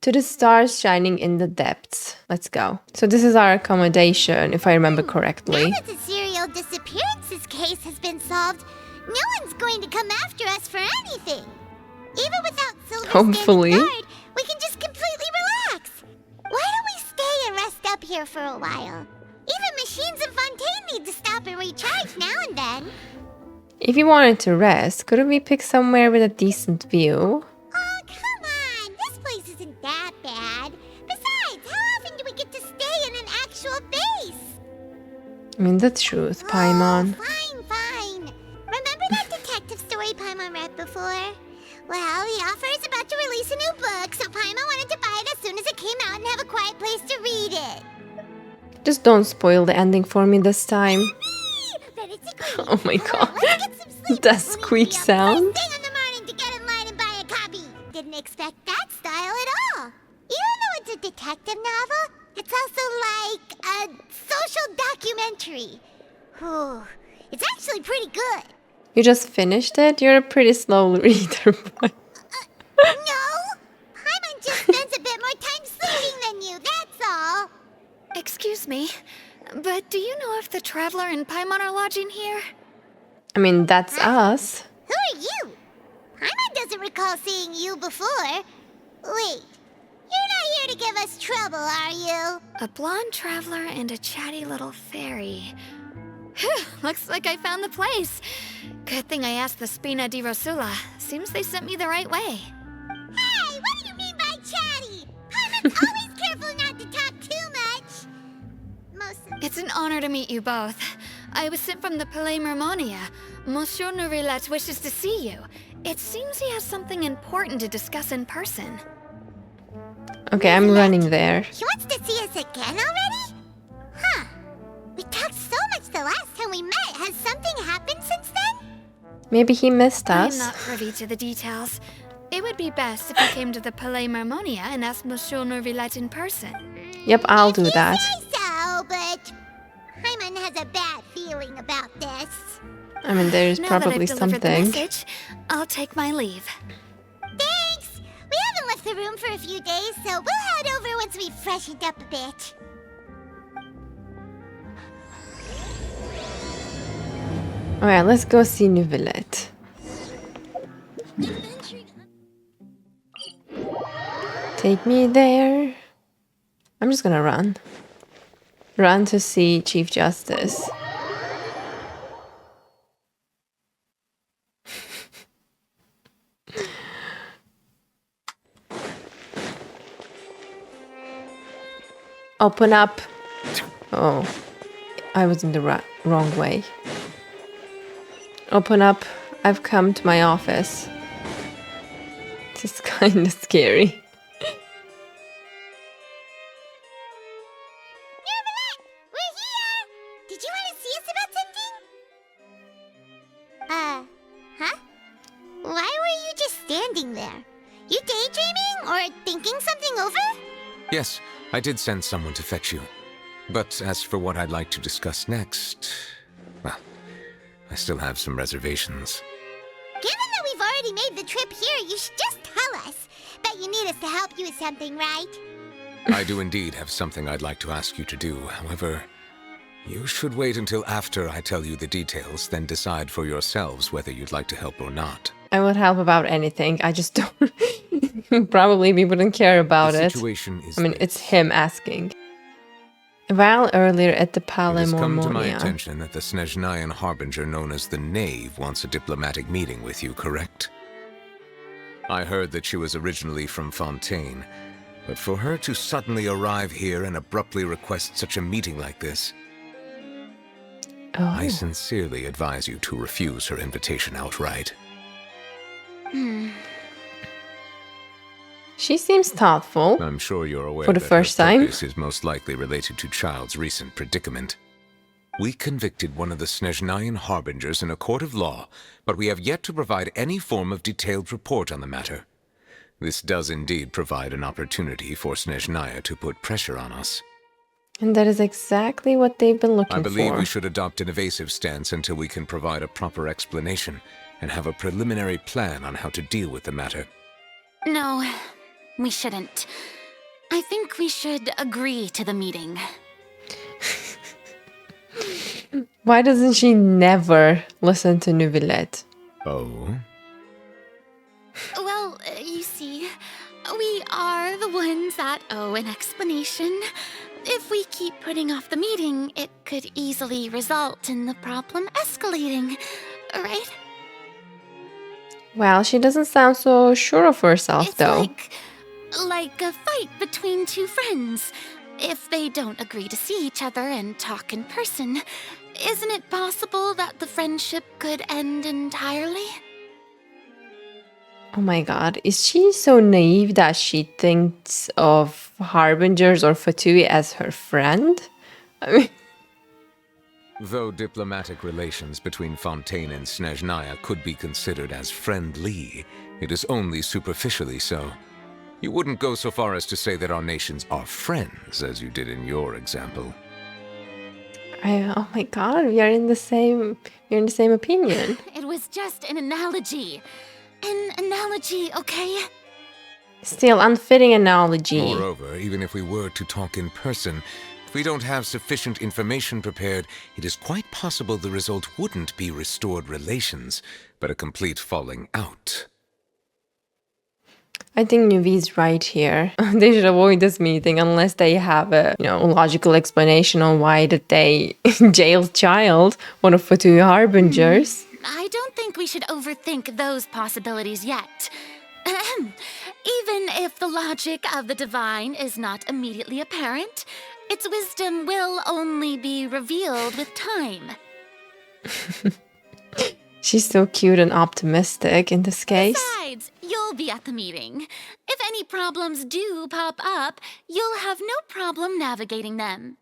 To the stars shining in the depths. Let's go. So this is our accommodation, if I remember correctly. Now that the serial disappearances case has been solved, no one's going to come after us for anything. Even without Silver Hopefully. standing guard, we can just completely relax. Why don't we stay and rest up here for a while? Even machines in Fontaine need to stop and recharge now and then. If you wanted to rest, couldn't we pick somewhere with a decent view? Oh, come on. This place isn't that bad. Besides, how often do we get to stay in an actual base? I mean, the truth, Paimon. Oh, fine. Remember that detective story Paimon read before? Well, the author is about to release a new book, so Paimon wanted to buy it as soon as it came out and have a quiet place to read it. Just don't spoil the ending for me this time. Oh my god. That squeak sound. First thing in the morning to get in line and buy a copy. Didn't expect that style at all. Even though it's a detective novel, it's also like a social documentary. Whew. It's actually pretty good. You just finished it? You're a pretty slow reader. No! Paimon just spends a bit more time sleeping than you, that's all. Excuse me, but do you know if the Traveler and Paimon are lodging here? I mean, that's us. Who are you? Paimon doesn't recall seeing you before. Wait, you're not here to give us trouble, are you? A blonde traveler and a chatty little fairy. Whew, looks like I found the place. Good thing I asked the Spina di Rosula. Seems they sent me the right way. Hey, what do you mean by chatty? Paimon's always careful not to talk too much. It's an honor to meet you both. I was sent from the Palais Mermonia. Monsieur Nourilat wishes to see you. It seems he has something important to discuss in person. Okay, I'm running there. He wants to see us again already? Huh. We talked so much the last time we met. Has something happened since then? Maybe he missed us. I'm not privy to the details. It would be best if you came to the Palais Mermonia and asked Monsieur Nourilat in person. Yep, I'll do that. Say so, but Paimon has a bad feeling about this. I mean, there's Now probably that I've delivered the something. message, I'll take my leave. Thanks! We haven't left the room for a few days, so we'll head over once we've freshened up a bit. Alright, let's go see Neuvillette. Take me there. I'm just gonna run. Run to see Chief Justice. Open up. Oh, I was in the wrong way. Open up. I've come to my office. This is kind of scary. Neuvillette, we're here! Did you want to see us about something? Huh? Why were you just standing there? You daydreaming or thinking something over? Yes, I did send someone to fetch you. But as for what I'd like to discuss next, well, I still have some reservations. Given that we've already made the trip here, you should just tell us. Bet you need us to help you with something, right? I do indeed have something I'd like to ask you to do. However, you should wait until after I tell you the details, then decide for yourselves whether you'd like to help or not. I would help about anything. I just don't. Probably we wouldn't care about The it. situation is I mean, this. it's him asking. A while earlier at the It Palais has come to my Mormonia. attention that the Snezhnayan Harbinger known as the Knave wants a diplomatic meeting with you, correct? I heard that she was originally from Fontaine, but for her to suddenly arrive here and abruptly request such a meeting like this, I Oh, sincerely advise you to refuse her invitation outright. she seems thoughtful. I'm sure you're aware For the that first her time? purpose is most likely related to Child's recent predicament. We convicted one of the Snezhnayan Harbingers in a court of law, but we have yet to provide any form of detailed report on the matter. This does indeed provide an opportunity for Snezhnaya to put pressure on us. And that is exactly what they've been looking I believe for. we should adopt an evasive stance until we can provide a proper explanation and have a preliminary plan on how to deal with the matter. No, we shouldn't. I think we should agree to the meeting. Why doesn't she never listen to Neuvillette? Oh? Well, you see, we are the ones that owe an explanation. If we keep putting off the meeting, it could easily result in the problem escalating, right? Well, she doesn't sound so sure of herself, It's though. like a fight between two friends. If they don't agree to see each other and talk in person, isn't it possible that the friendship could end entirely? Oh my god, is she so naive that she thinks of Harbingers or Fatui as her friend? I mean, Though diplomatic relations between Fontaine and Snezhnaya could be considered as friendly, it is only superficially so. You wouldn't go so far as to say that our nations are friends, as you did in your example. oh my god, we're in the same opinion. It was just an analogy. An analogy, okay? Still, unfitting analogy. Moreover, even if we were to talk in person, if we don't have sufficient information prepared, it is quite possible the result wouldn't be restored relations, but a complete falling out. I think Nuvi's right here. They should avoid this meeting unless they have a logical explanation on why did they jail child, one of Fatui Harbingers. I don't think we should overthink those possibilities yet. Ahem. Even if the logic of the divine is not immediately apparent, its wisdom will only be revealed with time. She's so cute and optimistic in this case. Besides, you'll be at the meeting. If any problems do pop up, you'll have no problem navigating them.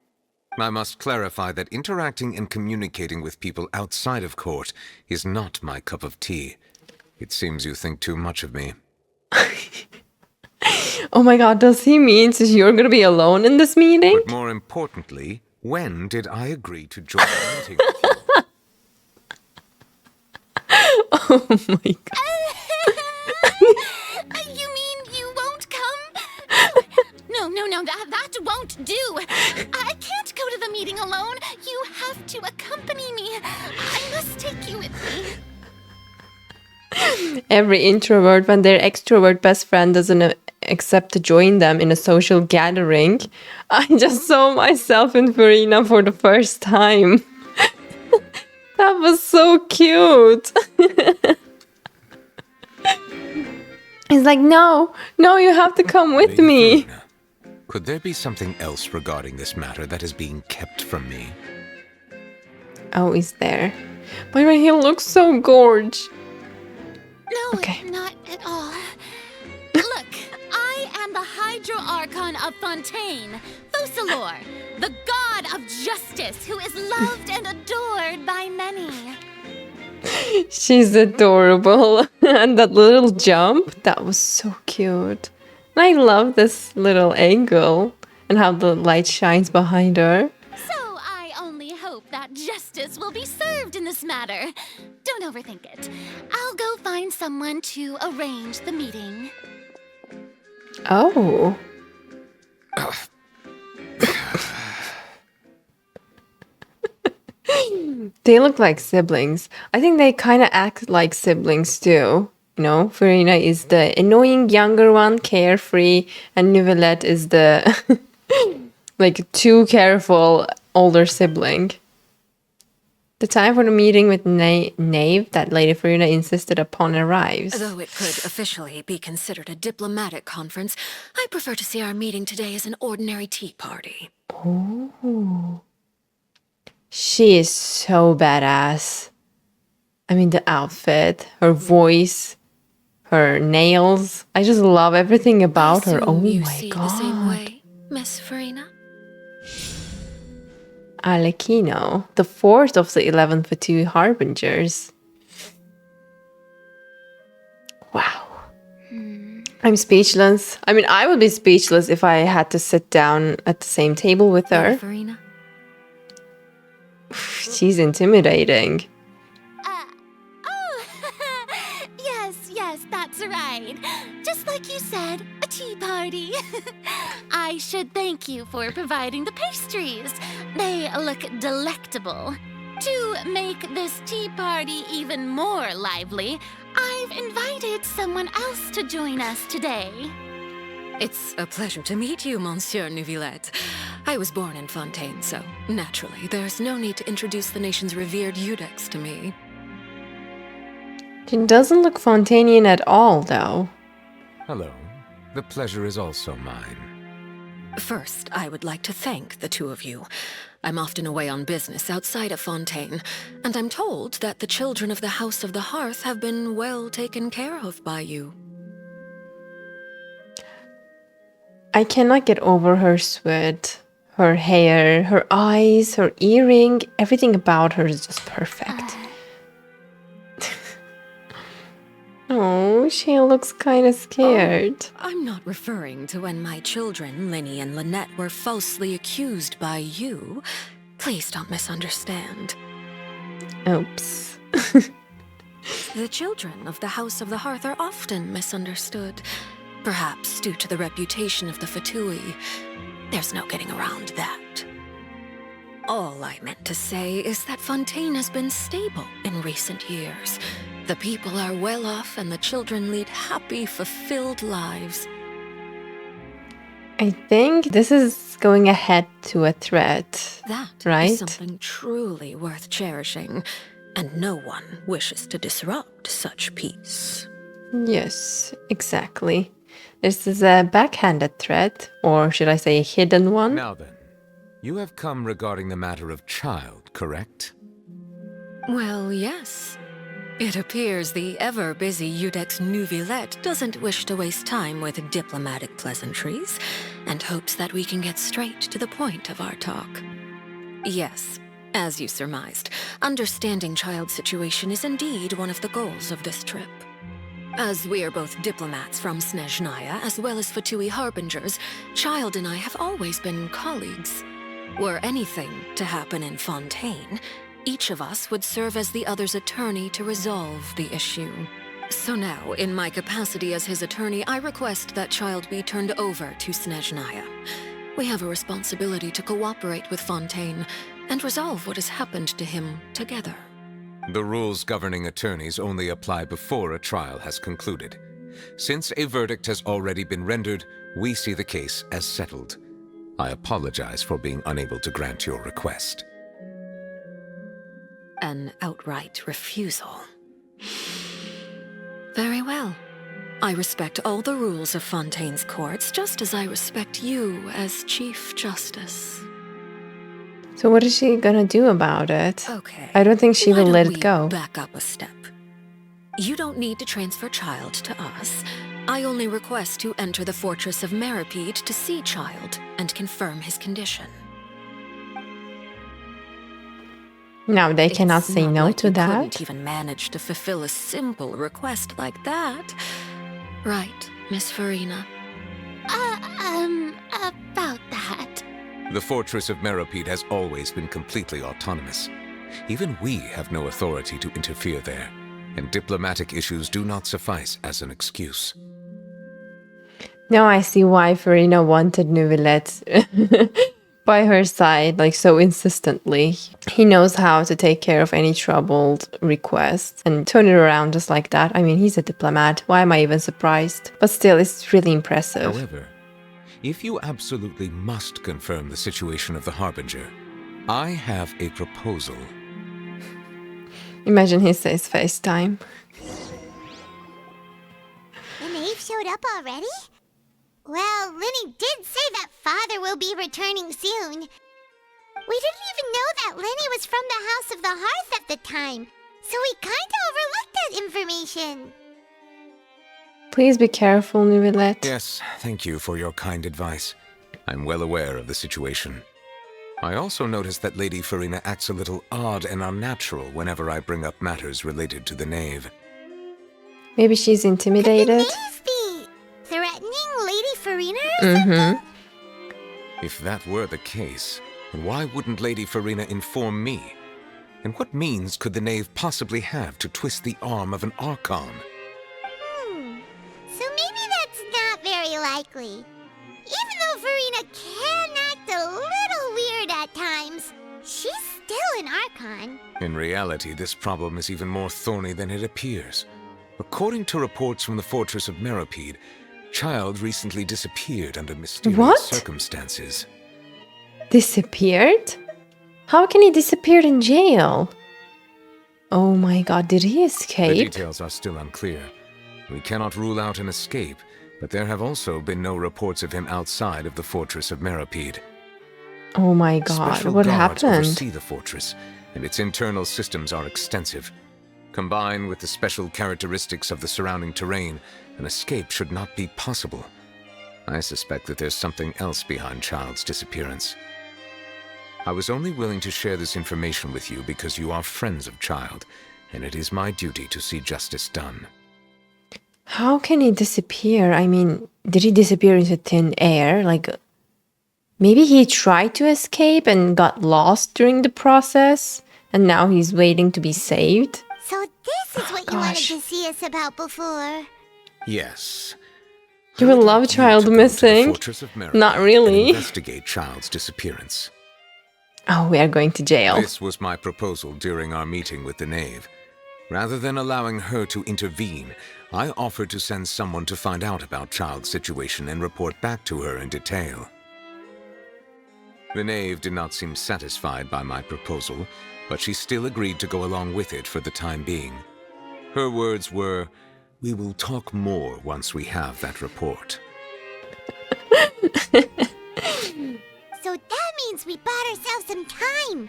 I must clarify that interacting and communicating with people outside of court is not my cup of tea. It seems you think too much of me. Oh my god, does he mean so you're gonna be alone in this meeting? But more importantly, when did I agree to join the meeting with you? Oh my god. You mean you won't come? No, that won't do. I can't go to the meeting alone. You have to accompany me. I must take you with me. Every introvert, when their extrovert best friend doesn't accept to join them in a social gathering, I just saw myself in Farina for the first time. That was so cute. He's like, no, you have to come with Lady me. Farina, could there be something else regarding this matter that is being kept from me? Oh, he's there. By the way, he looks so gorgeous. No, Okay. not at all. Look, I am the Hydro Archon of Fontaine, Focalor, the god of justice who is loved and adored by many. She's adorable. And that little jump, that was so cute. And I love this little angle and how the light shines behind her. So I only hope that justice will be served in this matter. Don't overthink it. I'll go find someone to arrange the meeting. Oh. They look like siblings. I think they kind of act like siblings too. You know, Farina is the annoying younger one, carefree, and Neuvillette is the like too careful older sibling. The time for the meeting with Nave that Lady Farina insisted upon arrives. Though it could officially be considered a diplomatic conference, I prefer to see our meeting today as an ordinary tea party. Oh. She is so badass. I mean, the outfit, her voice, her nails. I just love everything about her. Oh you my see the same god. way, Miss Farina? Alekino, the fourth of the 11 Fatui Harbingers. Wow. I'm speechless. I mean, I would be speechless if I had to sit down at the same table with Lady her. Farina? She's intimidating. Oh, yes, that's right. just like you said, a tea party. I should thank you for providing the pastries. They look delectable. To make this tea party even more lively, I've invited someone else to join us today. It's a pleasure to meet you, Monsieur Neuvillette. I was born in Fontaine, so naturally, there's no need to introduce the nation's revered Eudex to me. She doesn't look Fontainian at all, though. Hello. The pleasure is also mine. First, I would like to thank the two of you. I'm often away on business outside of Fontaine, and I'm told that the children of the House of the Hearth have been well taken care of by you. I cannot get over her sweat, her hair, her eyes, her earring. Everything about her is just perfect. Oh, she looks kind of scared. I'm not referring to when my children, Lyney and Lynette, were falsely accused by you. Please don't misunderstand. Oops. The children of the House of the Hearth are often misunderstood, perhaps due to the reputation of the Fatui. There's no getting around that. All I meant to say is that Fontaine has been stable in recent years. The people are well off and the children lead happy, fulfilled lives. I think this is going ahead to a threat. That right? is something truly worth cherishing, and no one wishes to disrupt such peace. Yes, exactly. This is a backhanded threat, or should I say a hidden one? Now then, you have come regarding the matter of child, correct? Well, yes. It appears the ever-busy Eudex Neuvillette doesn't wish to waste time with diplomatic pleasantries, and hopes that we can get straight to the point of our talk. Yes, as you surmised, understanding child's situation is indeed one of the goals of this trip. As we are both diplomats from Snezhnaya as well as Fatui harbingers, Child and I have always been colleagues. Were anything to happen in Fontaine, each of us would serve as the other's attorney to resolve the issue. So now, in my capacity as his attorney, I request that Child be turned over to Snezhnaya. We have a responsibility to cooperate with Fontaine and resolve what has happened to him together. The rules governing attorneys only apply before a trial has concluded. Since a verdict has already been rendered, we see the case as settled. I apologize for being unable to grant your request. An outright refusal. Very well. I respect all the rules of Fontaine's courts, just as I respect you as Chief Justice. So what is she gonna do about it? Okay. I don't think she Why will don't let we it go. Back up a step. You don't need to transfer Child to us. I only request to enter the fortress of Meropide to see Child and confirm his condition. No, they cannot It's say not no like to you that. couldn't even manage to fulfill a simple request like that. Right, Miss Farina? About that. The fortress of Meropide has always been completely autonomous. Even we have no authority to interfere there, and diplomatic issues do not suffice as an excuse. Now I see why Farina wanted Neuvillette by her side, like so insistently. He knows how to take care of any troubled request and turn it around just like that. I mean, he's a diplomat. Why am I even surprised? But still, it's really impressive. However, if you absolutely must confirm the situation of the Harbinger, I have a proposal. Imagine he says FaceTime. The knave showed up already? Well, Lyney did say that father will be returning soon. We didn't even know that Lyney was from the House of the Hearth at the time, so we kinda overlooked that information. Please be careful, Neuvillette. Yes, thank you for your kind advice. I'm well aware of the situation. I also noticed that Lady Farina acts a little odd and unnatural whenever I bring up matters related to the knave. Maybe she's Could the intimidated. knave be threatening Lady Farina or something? If that were the case, then why wouldn't Lady Farina inform me? And what means could the knave possibly have to twist the arm of an Archon? So maybe that correctly. Even though Farina can act a little weird at times, she's still an Archon. In reality, this problem is even more thorny than it appears. According to reports from the fortress of Meropide, Child recently disappeared under mysterious What? circumstances. Disappeared? How can he disappear in jail? Oh my god, did he The escape? details are still unclear. We cannot rule out an escape, but there have also been no reports of him outside of the fortress of Meropide. Oh my god, Special what guards happened? oversee the fortress, and its internal systems are extensive. Combined with the special characteristics of the surrounding terrain, an escape should not be possible. I suspect that there's something else behind Child's disappearance. I was only willing to share this information with you because you are friends of Child, and it is my duty to see justice done. How can he disappear? I mean, did he disappear into thin air? Like, maybe he tried to escape and got lost during the process, and now he's waiting to be saved? So this is what you wanted gosh. to see us about before. Yes. You I will would love like you Child to go to the missing. fortress of Meropide Not and really. investigate Child's disappearance. Oh, we are going to jail. This was my proposal during our meeting with the knave. Rather than allowing her to intervene, I offered to send someone to find out about Child's situation and report back to her in detail. The knave did not seem satisfied by my proposal, but she still agreed to go along with it for the time being. Her words were, "We will talk more once we have that report." So that means we bought ourselves some time.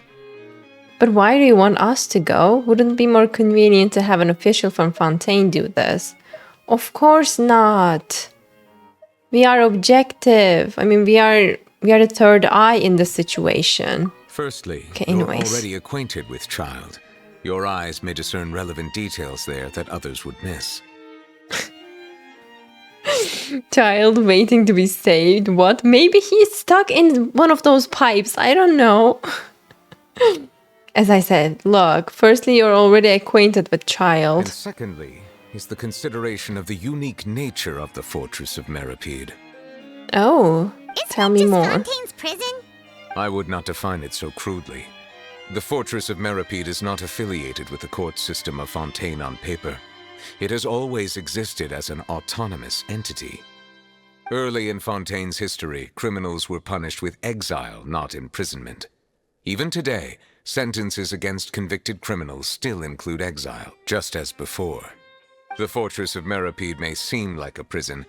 But why do you want us to go? Wouldn't it be more convenient to have an official from Fontaine do this? Of course not. We are objective. I mean, we are the third eye in this situation. Firstly, Okay, you're anyways. already acquainted with Child. Your eyes may discern relevant details there that others would miss. Child waiting to be saved. What? Maybe he's stuck in one of those pipes. I don't know. As I said, look, firstly, you're already acquainted with And Child. secondly, is the consideration of the unique nature of the fortress of Meropide. Oh, Isn't tell it me just more. Fontaine's prison? I would not define it so crudely. The fortress of Meropide is not affiliated with the court system of Fontaine on paper. It has always existed as an autonomous entity. Early in Fontaine's history, criminals were punished with exile, not imprisonment. Even today, sentences against convicted criminals still include exile, just as before. The fortress of Meropide may seem like a prison,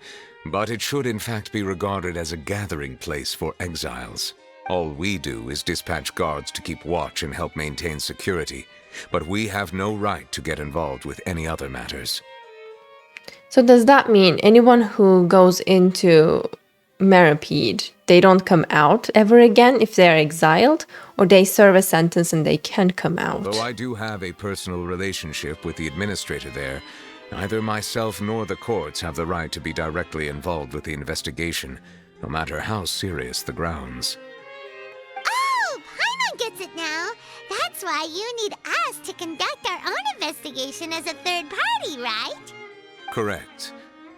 but it should in fact be regarded as a gathering place for exiles. All we do is dispatch guards to keep watch and help maintain security, but we have no right to get involved with any other matters. So does that mean anyone who goes into Meropide, they don't come out ever again if they're exiled, or they serve a sentence and they can come out? Though I do have a personal relationship with the administrator there, neither myself nor the courts have the right to be directly involved with the investigation, no matter how serious the grounds. Oh, Paimon gets it now. That's why you need us to conduct our own investigation as a third party, right? Correct.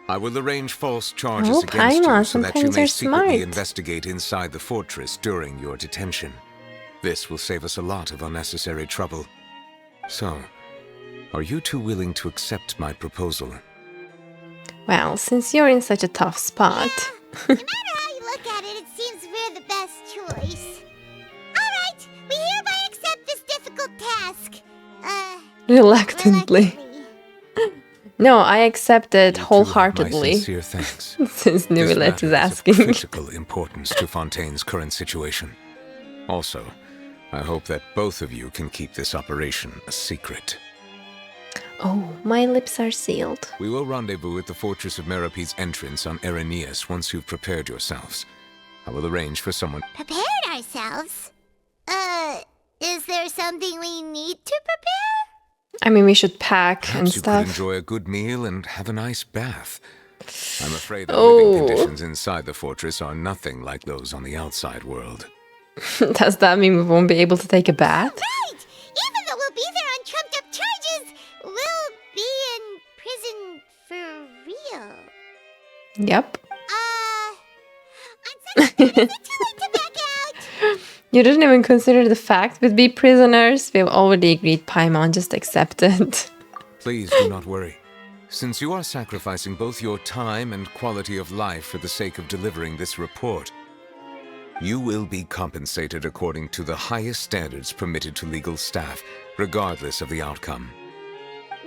I will arrange false charges Oh, against you Paimon, so that you sometimes may you're secretly smart. investigate inside the fortress during your detention. This will save us a lot of unnecessary trouble. So, are you two willing to accept my proposal? Well, since you're in such a tough spot. No matter how you look at it, it seems we're the best choice. Alright, we hereby accept this difficult task. Reluctantly. No, I accept it You two have wholeheartedly. My sincere thanks. Since This Nuvilette matter is of asking. critical importance to Fontaine's current situation. Also, I hope that both of you can keep this operation a secret. Oh, my lips are sealed. We will rendezvous at the Fortress of Meropide's entrance on Erenius once you've prepared yourselves. I will arrange for someone... Prepared ourselves? Is there something we need to prepare? I mean, we should pack and Perhaps you could stuff. enjoy a good meal and have a nice bath. I'm afraid that Oh. living conditions inside the fortress are nothing like those on the outside world. Does that mean we won't be able to take a bath? Right! Even though we'll be there on trumped up charges, we'll be in prison for real. Yep. Is it too late to back out? You didn't even consider the fact we'd be prisoners. We've already agreed, Paimon. Just accept it. Please do not worry. Since you are sacrificing both your time and quality of life for the sake of delivering this report, you will be compensated according to the highest standards permitted to legal staff, regardless of the outcome.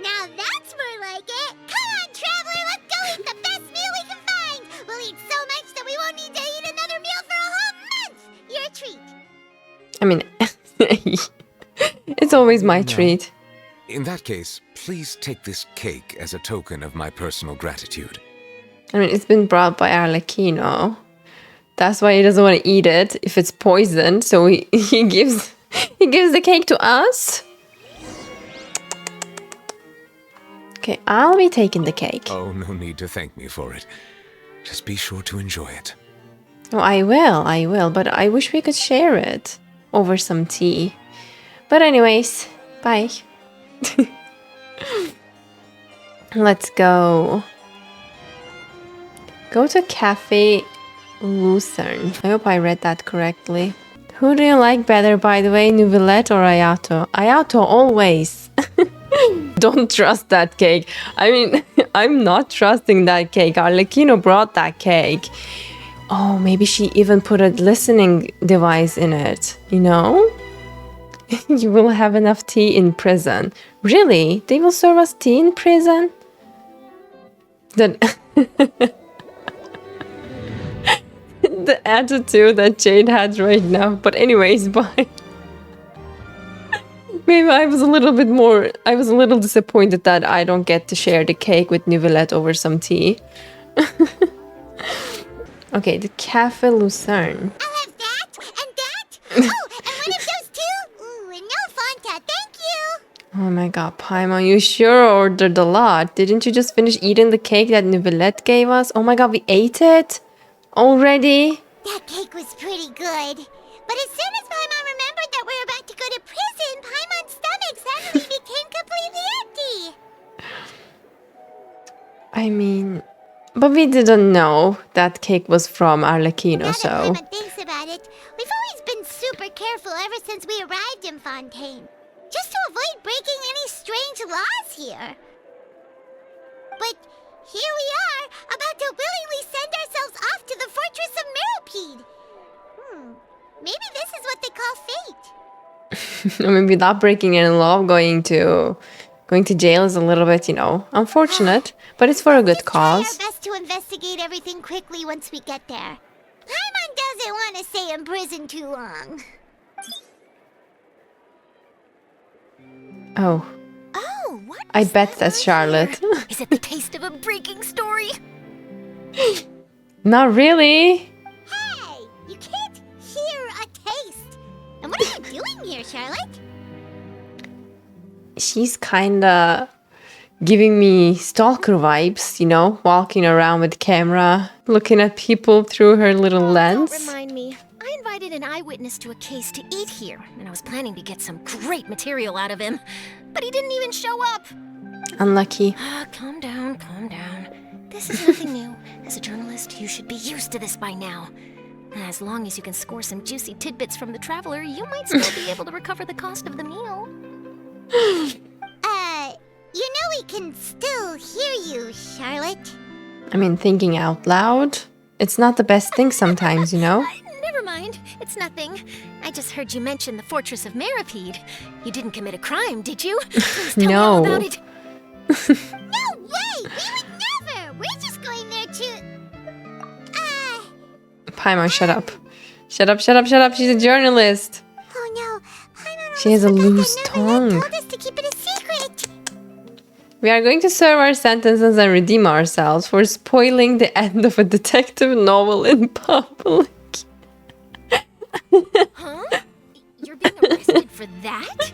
Now that's more like it. Come on, traveler, let's go eat the best meal we can find. We'll eat so much that we won't need to eat another meal for a whole month. Your treat. I mean, it's always my treat. In that case, please take this cake as a token of my personal gratitude. I mean, it's been brought by Arlecchino. That's why he doesn't want to eat it if it's poisoned. So he gives the cake to us. Okay, I'll be taking the cake. Oh, no need to thank me for it. Just be sure to enjoy it. Oh, I will. But I wish we could share it over some tea. But anyways, bye. Let's go. Go to Cafe Lucerne. I hope I read that correctly. Who do you like better, by the way, Neuvillette or Ayato? Ayato, always. Don't trust that cake. I mean, I'm not trusting that cake. Arlecchino brought that cake. Oh, maybe she even put a listening device in it, you know? You will have enough tea in prison. Really? They will serve us tea in prison? Then the attitude that Jade had right now. But anyways, bye. Maybe I was a little disappointed that I don't get to share the cake with Neuvillette over some tea. Okay, the Cafe Lucerne. I'll have that and that. Oh, and one of those two. Ooh, and no Fanta, thank you. Oh my god, Paimon, you sure ordered a lot. Didn't you just finish eating the cake that Neuvillette gave us? Oh my god, we ate it? Already? That cake was pretty good. But as soon as Paimon remembered that we were about to go to prison, Paimon's stomach suddenly became completely empty. I mean, but we didn't know that cake was from Arlecchino, Now so... that Paimon thinks about it, we've always been super careful ever since we arrived in Fontaine. Just to avoid breaking any strange laws here. But here we are, about to willingly send ourselves off to the fortress of Meropide. Maybe this is what they call fate. I mean, without breaking any law, going to jail is a little bit, unfortunate. But it's for a good Let's try cause. our best to investigate everything quickly once we get there. Paimon doesn't want to stay in prison too long. Oh, Oh, what? I bet that's Charlotte. Is it the taste of a breaking story? Not really. Hey, you can't hear a taste. And what are you doing here, Charlotte? She's kinda giving me stalker vibes, walking around with camera, looking at people through her little lens. Don't remind me. I invited an eyewitness to a case to eat here, and I was planning to get some great material out of him. But he didn't even show up. Unlucky. Calm down, calm down. This is nothing new. As a journalist, you should be used to this by now. As long as you can score some juicy tidbits from the traveler, you might still be able to recover the cost of the meal. You know we can still hear you, Charlotte. I mean, thinking out loud. It's not the best thing sometimes, Never mind. It's nothing. I just heard you mention the fortress of Meropide. You didn't commit a crime, did you? Please tell me all No. about it. No way! We would never! We're just going there to... Paimon, shut up. Shut up. She's a journalist. Oh no, Paimon She has a almost loose forgot that Neuvillette tongue. told us to keep it a secret. We are going to serve our sentences and redeem ourselves for spoiling the end of a detective novel in public. Huh? You're being arrested for that?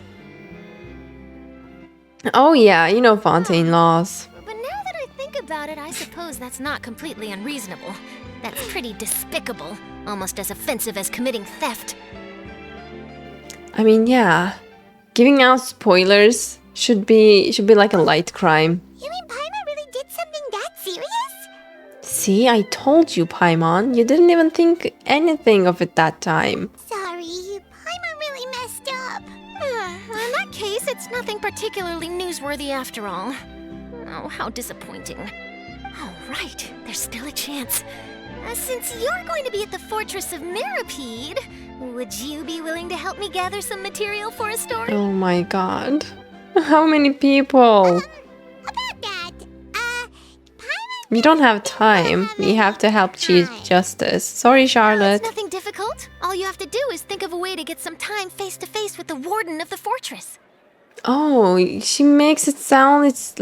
Oh yeah, Fontaine laws. But now that I think about it, I suppose that's not completely unreasonable. That's pretty despicable, almost as offensive as committing theft. I mean, yeah. Giving out spoilers should be like a light crime. You mean Paimon really did something that serious? See, I told you, Paimon. You didn't even think anything of it that time. Sorry, Paimon really messed up. In that case, it's nothing particularly newsworthy after all. Oh, how disappointing. All right, there's still a chance. Since you're going to be at the fortress of Meropide, would you be willing to help me gather some material for a story? Oh my god. How many people? About that, Paimon... We don't have time. We have to help Chief Justice. Sorry, Charlotte. It's nothing difficult. All you have to do is think of a way to get some time face to face with the warden of the fortress. Oh, she makes it sound it's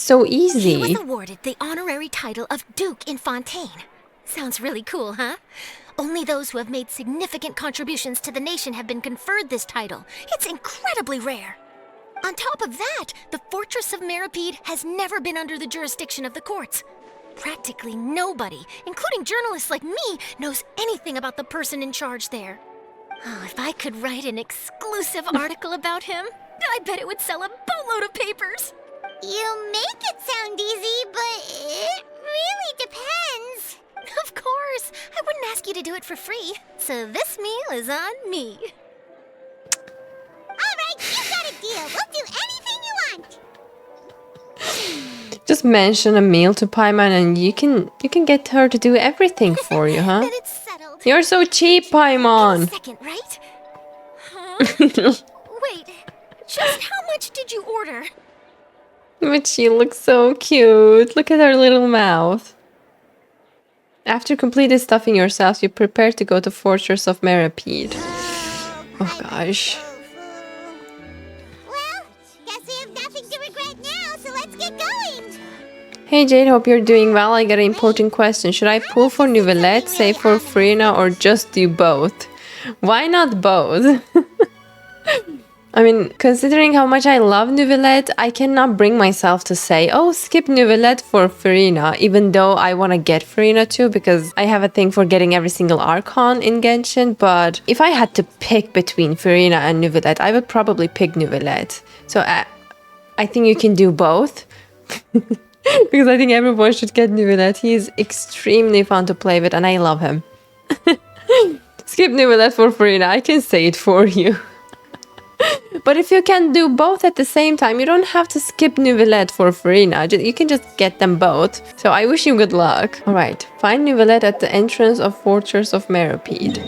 so He was easy. awarded the honorary title of Duke in Fontaine. Sounds really cool, huh? Only those who have made significant contributions to the nation have been conferred this title. It's incredibly rare. On top of that, the Fortress of Meropide has never been under the jurisdiction of the courts. Practically nobody, including journalists like me, knows anything about the person in charge there. Oh, if I could write an exclusive article about him, I bet it would sell a boatload of papers. You make it sound easy, but it really depends. Of course, I wouldn't ask you to do it for free. So this meal is on me. All right, you got a deal. We'll do anything you want. Just mention a meal to Paimon and you can get her to do everything for you, huh? Then it's settled. You're so cheap, In a Paimon. second, right? Huh? Wait, just how much did you order? But she looks so cute. Look at her little mouth. After completed stuffing yourself, you prepare to go to Fortress of Meropide. Oh gosh. Well, guess we have nothing to regret now, so let's get going. Hey Jade, hope you're doing well. I got an important question. Should I pull for Nouvellette, save for Frina, or just do both? Why not both? I mean, considering how much I love Nouvellette, I cannot bring myself to say, oh, skip Nouvellette for Farina, even though I want to get Farina too, because I have a thing for getting every single Archon in Genshin. But if I had to pick between Farina and Nouvellette, I would probably pick Nouvellette. So I think you can do both. Because I think everyone should get Nouvellette. He is extremely fun to play with and I love him. Skip Nouvellette for Farina, I can say it for you. But if you can do both at the same time, you don't have to skip Nouvellette for Farina. You can just get them both. So I wish you good luck. Alright, find Nouvellette at the entrance of Fortress of Meropide.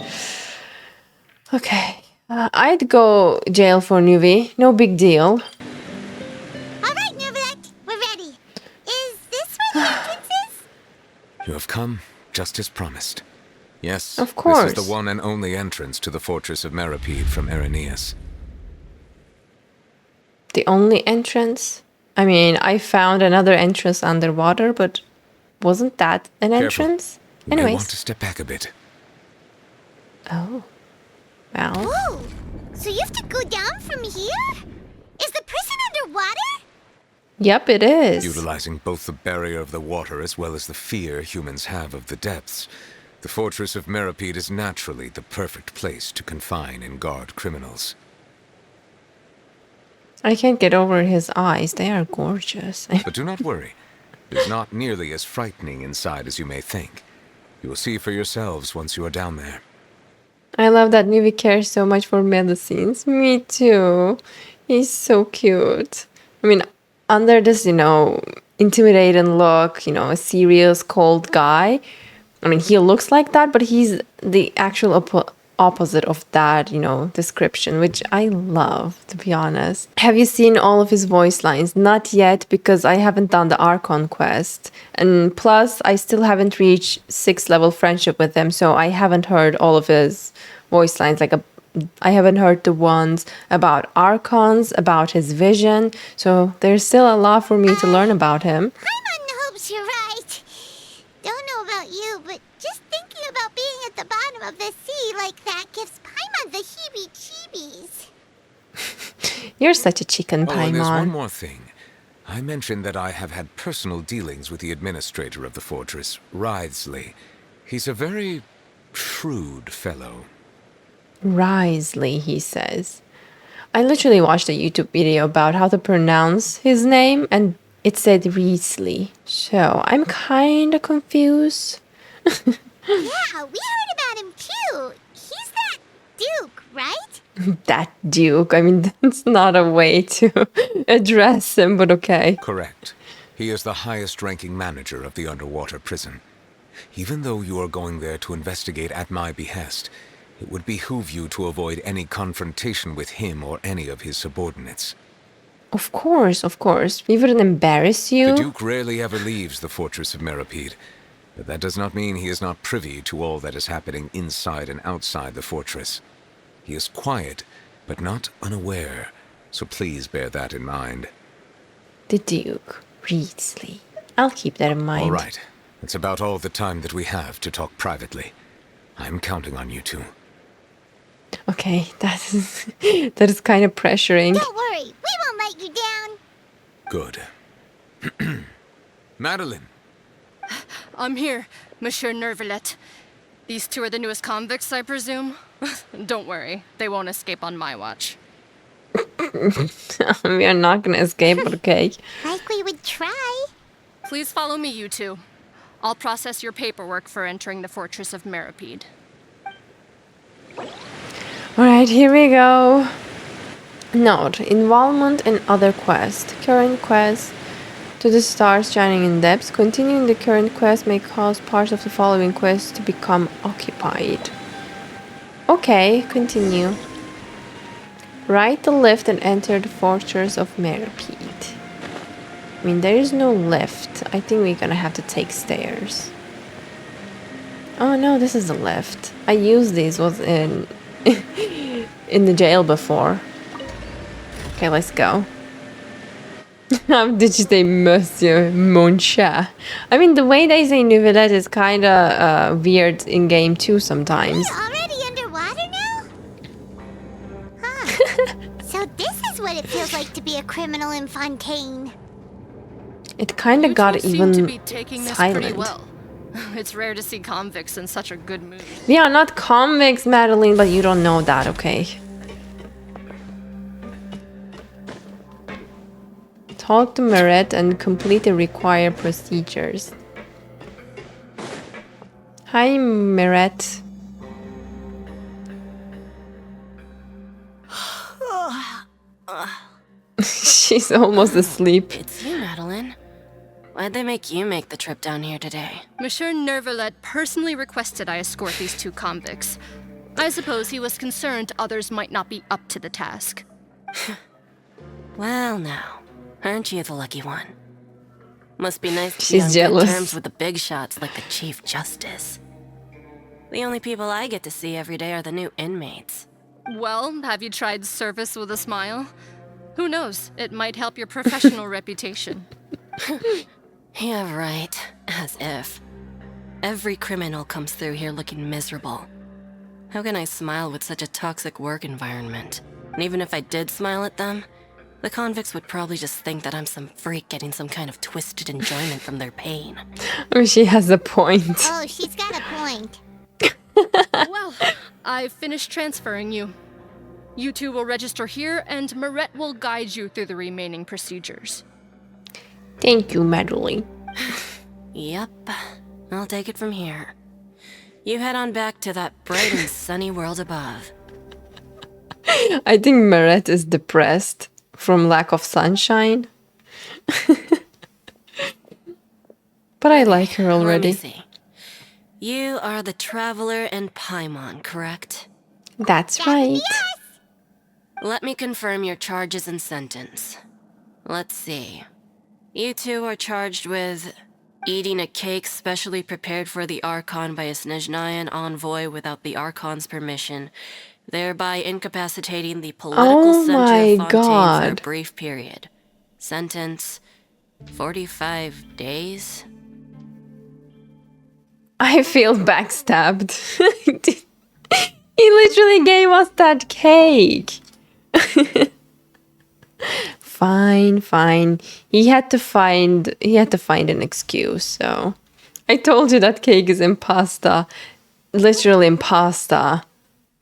Okay, I'd go jail for Nuvi. No big deal. All right, Nouvellette, we're ready. Is this where the entrance is? You have come, just as promised. Yes, Of course. this is the one and only entrance to the Fortress of Meropide from Irenaeus. The only entrance? I mean, I found another entrance underwater, but wasn't that an Careful. entrance? You may want Anyways. to step back a bit. Oh. Well. Whoa, so you have to go down from here? Is the prison underwater? Yep, it is. Utilizing both the barrier of the water as well as the fear humans have of the depths, the Fortress of Meropide is naturally the perfect place to confine and guard criminals. I can't get over his eyes. They are gorgeous. But do not worry. It is not nearly as frightening inside as you may think. You will see for yourselves once you are down there. I love that Nuvi cares so much for medicines. Me too. He's so cute. I mean, under this, intimidating look, a serious, cold guy. I mean, he looks like that, but he's the actual opposite of that, description, which I love, to be honest. Have you seen all of his voice lines? Not yet, because I haven't done the Archon quest. And plus, I still haven't reached 6th level friendship with him, so I haven't heard all of his voice lines. I haven't heard the ones about Archons, about his vision, so there's still a lot for me to learn about him. Paimon hopes you're right. Don't know about you, but just thinking about being at the bottom of the sea like that gives Paimon the heebie-jeebies. You're such a chicken, Oh, and there's one Paimon. more thing. I mentioned that I have had personal dealings with the administrator of the fortress, Wriothesley. He's a very shrewd fellow. Risley, he says. I literally watched a YouTube video about how to pronounce his name, and It said Riesli. So I'm kind of confused. Yeah, we heard about him too. He's that Duke, right? That Duke. I mean, that's not a way to address him, but okay. Correct. He is the highest-ranking manager of the underwater prison. Even though you are going there to investigate at my behest, it would behoove you to avoid any confrontation with him or any of his subordinates. Of course, of course. We wouldn't embarrass you. The Duke rarely ever leaves the fortress of Meropide, but that does not mean he is not privy to all that is happening inside and outside the fortress. He is quiet, but not unaware, so please bear that in mind. The Duke. Riesli. I'll keep that in mind. All right. It's about all the time that we have to talk privately. I'm counting on you two. Okay, that is kind of pressuring. Don't worry, we won't let you down. Good. Madeline. I'm here, Monsieur Nervalet. These two are the newest convicts, I presume? Don't worry, they won't escape on my watch. We are not gonna escape, but okay. Like we would try. Please follow me, you two. I'll process your paperwork for entering the fortress of Meropide. Alright, here we go. Note, involvement in other quests. Current quest to the stars shining in depths. Continuing the current quest may cause parts of the following quest to become occupied. Okay, continue. Right the lift and enter the fortress of Meropide. I mean, there is no lift. I think we're gonna have to take stairs. Oh no, this is the lift. I used these was in in the jail before. Okay, let's go. How did you say Monsieur Mon chat? I mean, the way they say Nouvellette is kind of weird in game too sometimes. We're already underwater now? Huh. So this is what it feels like to be a criminal in Fontaine. It kind of You got two seem even to be taking this pretty silent. well. It's rare to see convicts in such a good mood. We are not convicts, Madeline, but you don't know that, okay? Talk to Meret and complete the required procedures. Hi, Meret. She's almost asleep. It's you, Madeline. Why'd they make you make the trip down here today? Monsieur Nervalet personally requested I escort these two convicts. I suppose he was concerned others might not be up to the task. Well, now, aren't you the lucky one? Must be nice to She's be on jealous. good terms with the big shots like the Chief Justice. The only people I get to see every day are the new inmates. Well, have you tried service with a smile? Who knows? It might help your professional reputation. Yeah, right. As if. Every criminal comes through here looking miserable. How can I smile with such a toxic work environment? And even if I did smile at them, the convicts would probably just think that I'm some freak getting some kind of twisted enjoyment from their pain. Oh, she has a point. Oh, she's got a point. Well, I've finished transferring you. You two will register here, and Meret will guide you through the remaining procedures. Thank you, Madeline. Yep, I'll take it from here. You head on back to that bright and sunny world above. I think Meret is depressed from lack of sunshine. But I like her Let me already. see. You are the Traveler in Paimon, correct? That's right. Let me confirm your charges and sentence. Let's see. You two are charged with eating a cake specially prepared for the Archon by a Snezhnayan envoy without the Archon's permission, thereby incapacitating the political Oh center my of Fontaine for a God. brief period. Sentence, 45 days? I feel backstabbed. He literally gave us that cake. Fine, fine. He had to find an excuse, so I told you that cake is impasta. Literally impasta.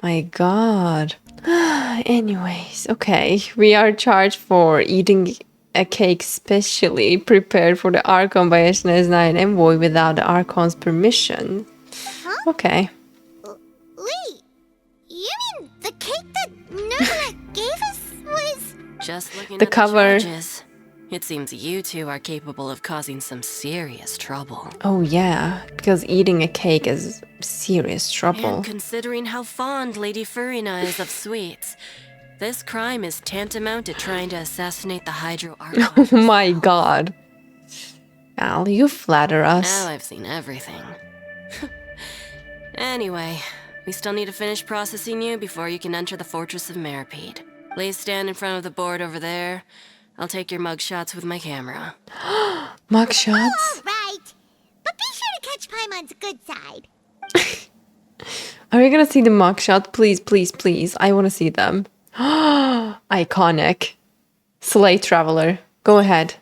My God. Anyways, okay. We are charged for eating a cake specially prepared for the Archon by a SNES9 envoy without the Archon's permission. Okay. Wait, you mean the cake that Nervalette gave us was... Just looking The at cover. the charges, it seems you two are capable of causing some serious trouble. Oh yeah, because eating a cake is serious trouble. And considering how fond Lady Furina is of sweets, this crime is tantamount to trying to assassinate the Hydro Archon. Oh my god. Al, you flatter us. Now I've seen everything. Anyway, we still need to finish processing you before you can enter the Fortress of Meropide. Please stand in front of the board over there. I'll take your mugshots with my camera. Mugshots? All right, but be sure to catch Paimon's good side. Are we gonna see the mugshot? Please, please, please. I wanna see them. Iconic. Slay Traveler. Go ahead.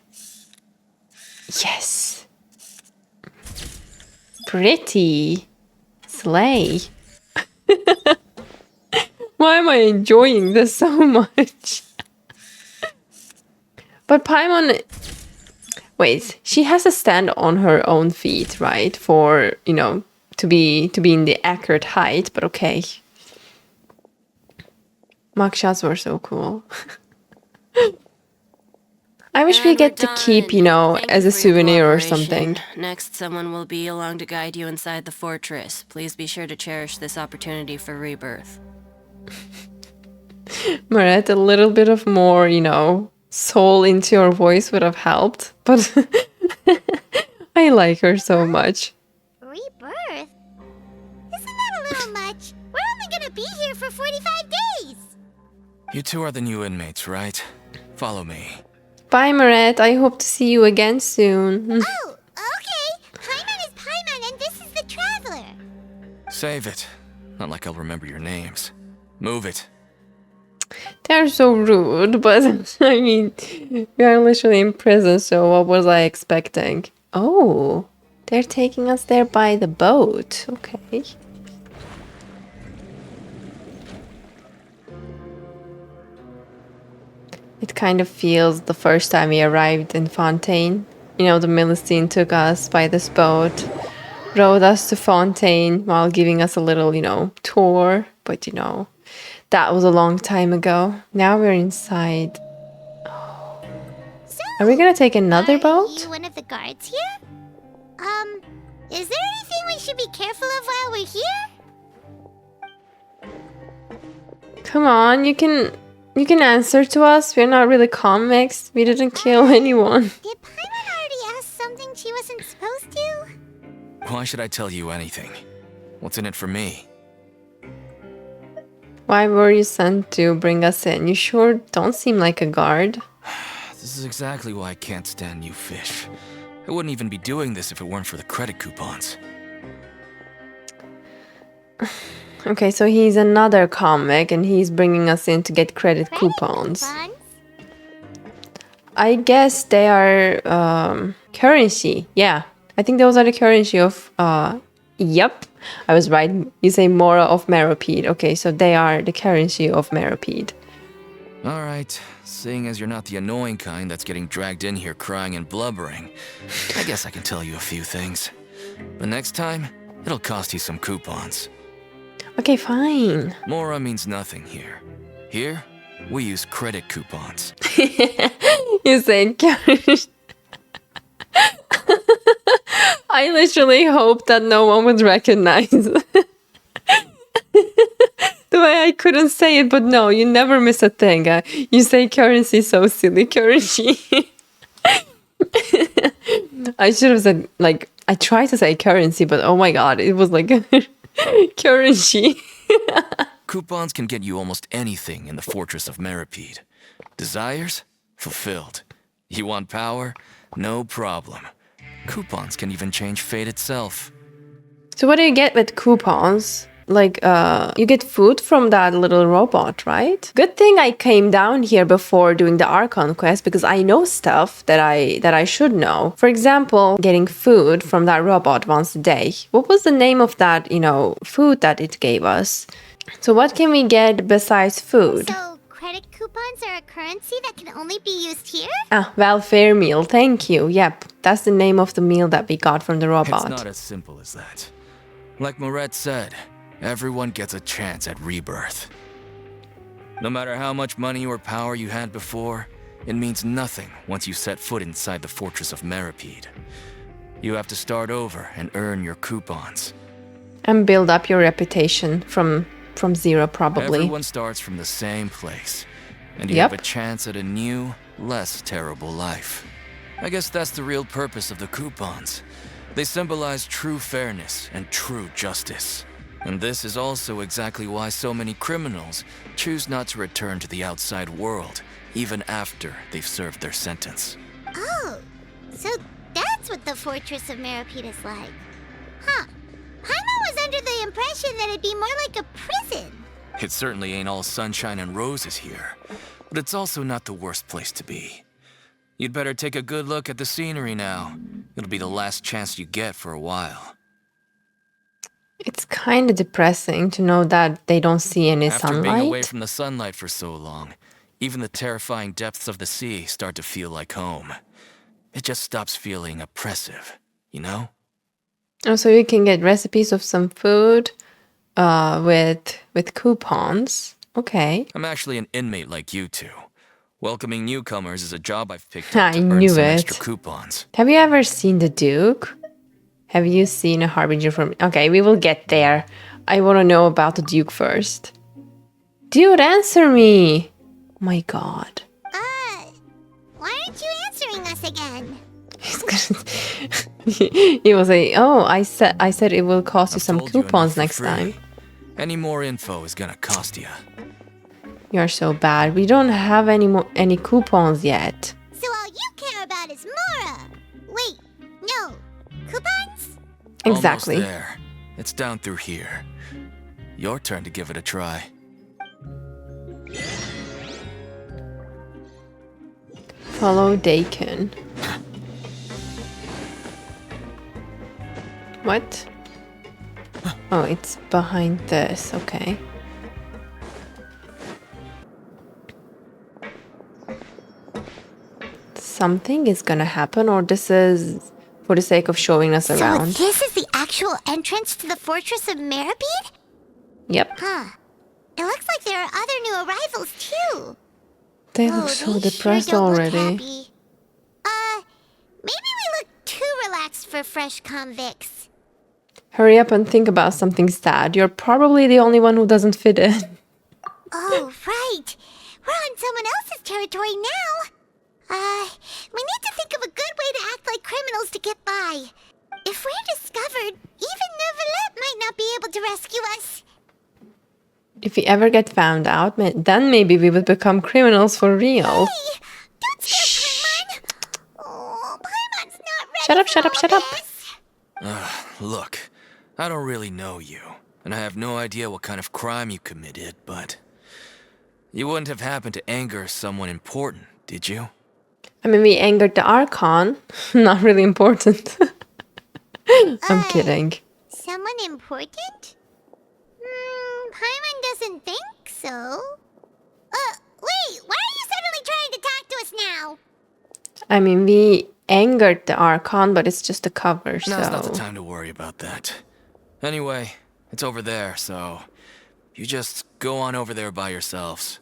Yes. Pretty. Slay. Why am I enjoying this so much? But Paimon... Wait, she has to stand on her own feet, right? For, you know, to be in the accurate height, but okay. Mugshots were so cool. I wish we And get we're to keep, you done. know, Thank as you a for your souvenir or cooperation. something. Next, someone will be along to guide you inside the fortress. Please be sure to cherish this opportunity for rebirth. Maret, a little bit of more, you know, soul into your voice would have helped. But I like her so much. Rebirth? Isn't that a little much? We're only gonna be here for 45 days. You two are the new inmates, right? Follow me. Bye, Maret. I hope to see you again soon. Oh, okay. Paimon is Paimon and this is the Traveler. Save it. Not like I'll remember your names. Move it. They're so rude, but I mean, we are literally in prison, so what was I expecting? Oh, they're taking us there by the boat. Okay. It kind of feels the first time we arrived in Fontaine. You know, the Milestine took us by this boat, rowed us to Fontaine while giving us a little, you know, tour. But, you know, that was a long time ago. Now we're inside. So, Are we gonna take another are boat? you one of the guards here? Is there anything we should be careful of while we're here? Come on, you can answer to us. We're not really convicts. We didn't kill anyone. Did Paimon already ask something she wasn't supposed to? Why should I tell you anything? What's in it for me? Why were you sent to bring us in? You sure don't seem like a guard. This is exactly why I can't stand you fish. I wouldn't even be doing this if it weren't for the credit coupons. Okay, so he's another comic and he's bringing us in to get credit coupons. I guess they are currency. Yeah, I think those are the currency of... Yep, I was right. You say Mora of Meropide. Okay, so they are the currency of Meropide. Alright, seeing as you're not the annoying kind that's getting dragged in here crying and blubbering, I guess I can tell you a few things. But next time, it'll cost you some coupons. Okay, fine. Mora means nothing here. Here, we use credit coupons. You say currency. I literally hope that no one would recognize the way I couldn't say it, but no, you never miss a thing. You say currency so silly, currency. I should have said, like, I tried to say currency, but oh my god, it was like currency. Coupons can get you almost anything in the Fortress of Meropide. Desires? Fulfilled. You want power? No problem. Coupons can even change fate itself. So what do you get with coupons? Like, you get food from that little robot, right? Good thing I came down here before doing the Archon quest because I know stuff that I should know. For example, getting food from that robot once a day. What was the name of that, food that it gave us? So what can we get besides food? So, credit coupons are a currency that can only be used here? Ah, welfare meal. Thank you. Yep, that's the name of the meal that we got from the robot. It's not as simple as that. Like Moret said, everyone gets a chance at rebirth. No matter how much money or power you had before, it means nothing once you set foot inside the fortress of Meropide. You have to start over and earn your coupons. And build up your reputation from zero, probably. Everyone starts from the same place, and you Yep. have a chance at a new, less terrible life. I guess that's the real purpose of the coupons. They symbolize true fairness and true justice. And this is also exactly why so many criminals choose not to return to the outside world, even after they've served their sentence. Oh, so that's what the Fortress of Meropide is like. Huh. Paimon was under the impression that it'd be more like a prison. It certainly ain't all sunshine and roses here, but it's also not the worst place to be. You'd better take a good look at the scenery now. It'll be the last chance you get for a while. It's kind of depressing to know that they don't see any After being away sunlight. from the sunlight for so long, even the terrifying depths of the sea start to feel like home. It just stops feeling oppressive, you know? Oh, so you can get recipes of some food with coupons. Okay. I'm actually an inmate like you two. Welcoming newcomers is a job I've picked up I to earn knew some it. extra coupons. Have you ever seen the Duke? Have you seen a Harbinger from... Okay, we will get there. I want to know about the Duke first. Dude, answer me! Oh my god. Why aren't you answering us again? He was like, oh, I said it will cost you I've some told you enough coupons for next free. time. Any more info is gonna cost you. You're so bad. We don't have any coupons yet. So all you care about is Mora. Wait, no. Coupons? Exactly. Almost there. It's down through here. Your turn to give it a try. Follow Dakin. What? Oh, it's behind this. Okay. Something is gonna happen, or this is for the sake of showing us So around. this is the actual entrance to the Fortress of Meropide? Yep. Huh. It looks like there are other new arrivals too. They Oh, look so they depressed sure don't look already. happy. Maybe we look too relaxed for fresh convicts. Hurry up and think about something sad. You're probably the only one who doesn't fit in. Oh, right. We're on someone else's territory now. We need to think of a good way to act like criminals to get by. If we're discovered, even Neuvillette might not be able to rescue us. If we ever get found out, then maybe we would become criminals for real. Hey, don't scare Paimon. Oh, Paimon's not ready Shut up, for shut up, all shut up. this. Look, I don't really know you, and I have no idea what kind of crime you committed, but you wouldn't have happened to anger someone important, did you? I mean, we angered the Archon. Not really important. I'm kidding. Someone important? Paimon doesn't think so. Wait, why are you suddenly trying to talk to us now? I mean, we angered the Archon, but it's just a cover, Now's not the so... time to worry about that. Anyway, it's over there, so you just go on over there by yourselves.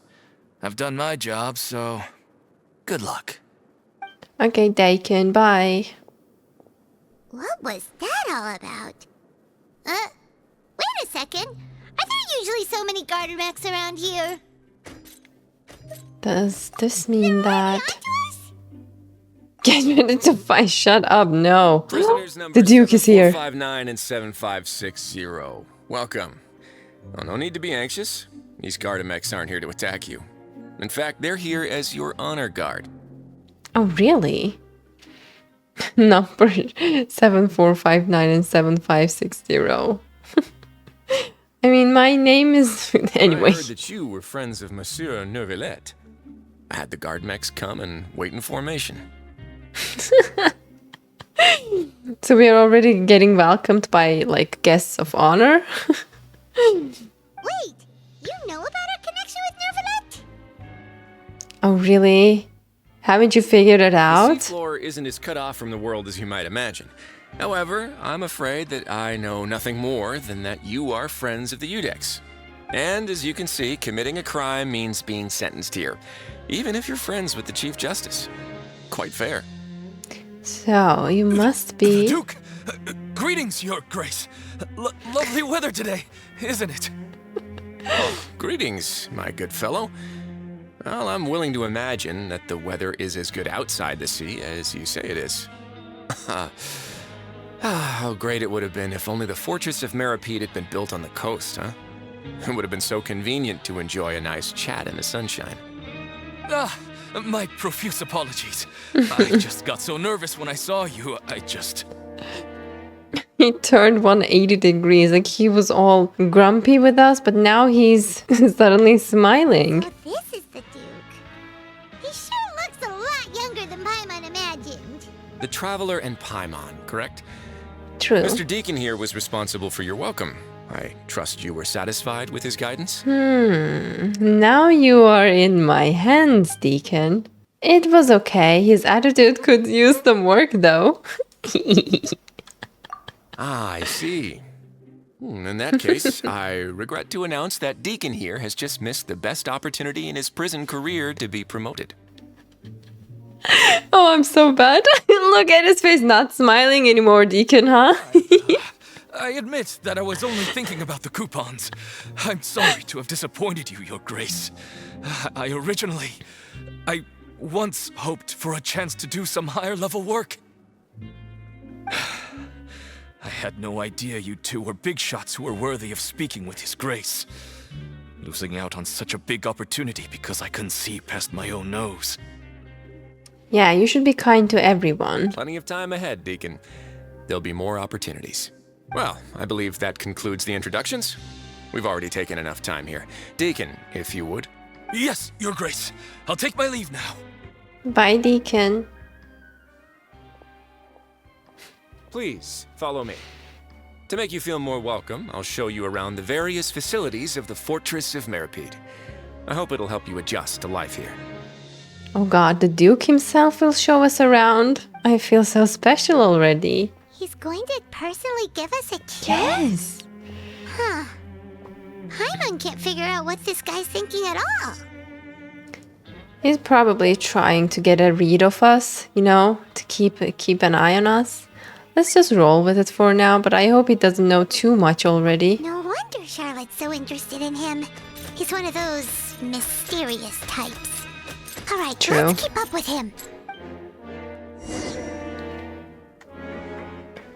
I've done my job, so good luck. Okay, Dakin, bye. What was that all about? Wait a second. Are there usually so many garter mechs around here? Does this mean that... Onto us? Get ready to fight. Shut up, no. Prisoners number The Duke is here. 7459 and 7560. Welcome. Well, no need to be anxious. These Gardamex aren't here to attack you. In fact, they're here as your honor guard. Oh, really? Number 7459 and 7560. I mean, my name is... Anyway. I heard that you were friends of Monsieur Neuvillette. I had the Guardmex come and wait in formation. So we are already getting welcomed by, like, guests of honor? Wait, you know about our connection with Neuvillette? Oh, really? Haven't you figured it The out? seafloor isn't as cut off from the world as you might imagine. However, I'm afraid that I know nothing more than that you are friends of the Udex. And as you can see, committing a crime means being sentenced here, even if you're friends with the Chief Justice. Quite fair. So, you must be... Duke! Greetings, Your Grace. Lovely weather today, isn't it? Greetings, my good fellow. Well, I'm willing to imagine that the weather is as good outside the sea as you say it is. How great it would have been if only the fortress of Meropide had been built on the coast, huh? It would have been so convenient to enjoy a nice chat in the sunshine. My profuse apologies. I just got so nervous when I saw you, He turned 180 degrees, like he was all grumpy with us, but now he's suddenly smiling. So this is the Duke. He sure looks a lot younger than Paimon imagined. The Traveler and Paimon, correct? True. Mr. Deacon here was responsible for your welcome. I trust you were satisfied with his guidance? Now you are in my hands, Deacon. It was okay. His attitude could use some work, though. Ah, I see. In that case, I regret to announce that Deacon here has just missed the best opportunity in his prison career to be promoted. Oh, I'm so bad. Look at his face, not smiling anymore, Deacon, huh? I admit that I was only thinking about the coupons. I'm sorry to have disappointed you, Your Grace. I once hoped for a chance to do some higher-level work. I had no idea you two were big shots who were worthy of speaking with His Grace. Losing out on such a big opportunity because I couldn't see past my own nose. Yeah, you should be kind to everyone. Plenty of time ahead, Deacon. There'll be more opportunities. Well, I believe that concludes the introductions. We've already taken enough time here. Deacon, if you would. Yes, Your Grace. I'll take my leave now. Bye, Deacon. Please, follow me. To make you feel more welcome, I'll show you around the various facilities of the Fortress of Meropide. I hope it'll help you adjust to life here. Oh god, the Duke himself will show us around. I feel so special already. He's going to personally give us a kiss? Yes. Huh. Paimon can't figure out what this guy's thinking at all. He's probably trying to get a read of us, you know, to keep an eye on us. Let's just roll with it for now, but I hope he doesn't know too much already. No wonder Charlotte's so interested in him. He's one of those mysterious types. Alright, True. let's keep up with him.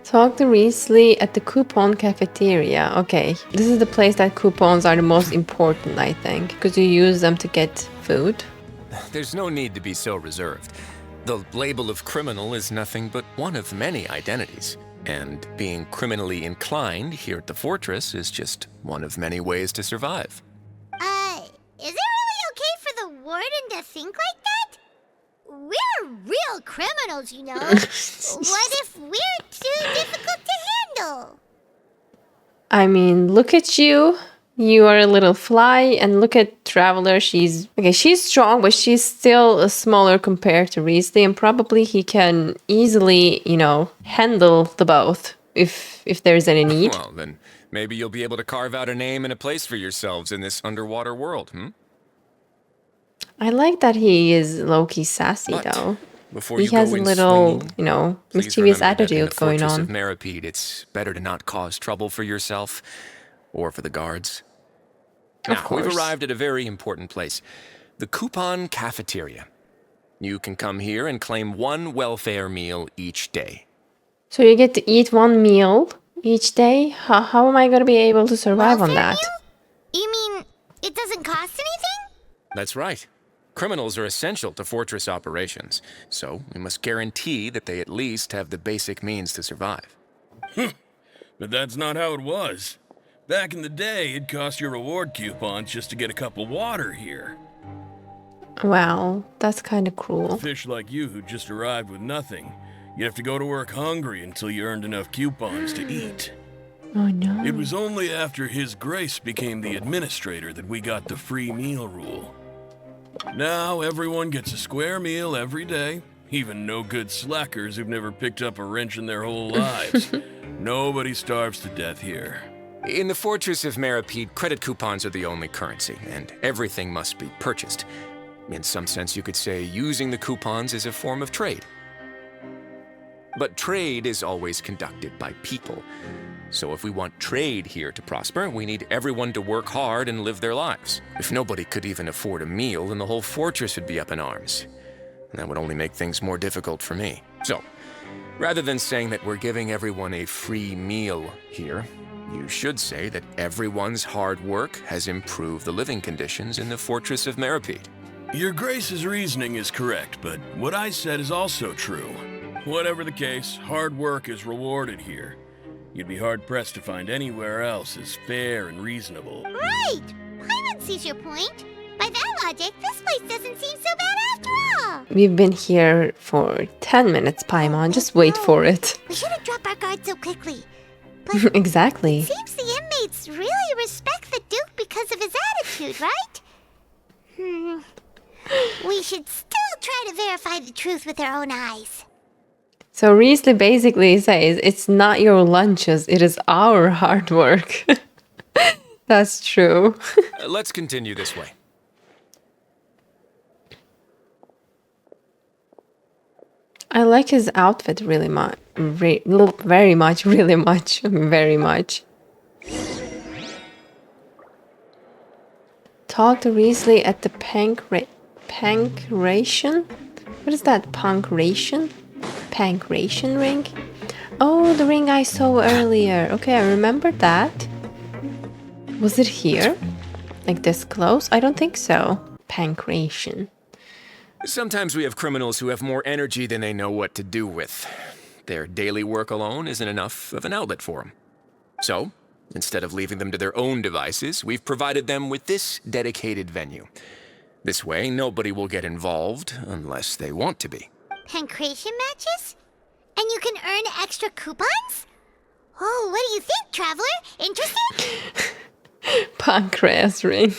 Talk to Risley at the coupon cafeteria. Okay, this is the place that coupons are the most important, I think, because you use them to get food. There's no need to be so reserved. The label of criminal is nothing but one of many identities. And being criminally inclined here at the fortress is just one of many ways to survive. Is it really okay for the warden to think like that? We're real criminals, you know. What if we're too difficult to handle? I mean, look at you. You are a little fly, and look at Traveler. She's strong, but she's still smaller compared to Risley, and probably he can easily, you know, handle the both if there's any need. Well, then maybe you'll be able to carve out a name and a place for yourselves in this underwater world, I like that he is low-key sassy, But though. before He you has go a in little, swinging, you know, please mischievous remember that in attitude the going Fortress on. of Meropide, it's better to not cause trouble for yourself or for the guards. Of Now, course. we've arrived at a very important place, the Coupon Cafeteria. You can come here and claim one welfare meal each day. So you get to eat one meal each day? How am I going to be able to survive on Welfare that? meal? You mean it doesn't cost anything? That's right. Criminals are essential to fortress operations, so we must guarantee that they at least have the basic means to survive. But that's not how it was. Back in the day, it cost your reward coupons just to get a cup of water here. Well, that's kind of cruel. Fish like you who just arrived with nothing, you'd have to go to work hungry until you earned enough coupons to eat. Oh no. It was only after His Grace became the administrator that we got the free meal rule. Now everyone gets a square meal every day, even no good slackers who've never picked up a wrench in their whole lives. Nobody starves to death here. In the Fortress of Meropide, credit coupons are the only currency, and everything must be purchased. In some sense, you could say using the coupons is a form of trade. But trade is always conducted by people. So if we want trade here to prosper, we need everyone to work hard and live their lives. If nobody could even afford a meal, then the whole fortress would be up in arms. And that would only make things more difficult for me. So, rather than saying that we're giving everyone a free meal here, you should say that everyone's hard work has improved the living conditions in the Fortress of Meropide. Your Grace's reasoning is correct, but what I said is also true. Whatever the case, hard work is rewarded here. You'd be hard-pressed to find anywhere else as fair and reasonable. Right! Paimon sees your point. By that logic, this place doesn't seem so bad after all. We've been here for 10 minutes, Paimon. Just wait for it. We shouldn't drop our guard so quickly. But Exactly. it seems the inmates really respect the Duke because of his attitude, right? We should still try to verify the truth with our own eyes. So Riesli basically says, it's not your lunches, it is our hard work. That's true. Let's continue this way. I like his outfit really much. Very much, really much, very much. Talk to Riesli at the Pancration? What is that? Pancration ring? Oh, the ring I saw earlier. Okay, I remember that. Was it here? Like this close? I don't think so. Pancration. Sometimes we have criminals who have more energy than they know what to do with. Their daily work alone isn't enough of an outlet for them. So, instead of leaving them to their own devices, we've provided them with this dedicated venue. This way, nobody will get involved unless they want to be. Pancration matches? And you can earn extra coupons? Oh, what do you think, traveler? Interested? Pancreas ring.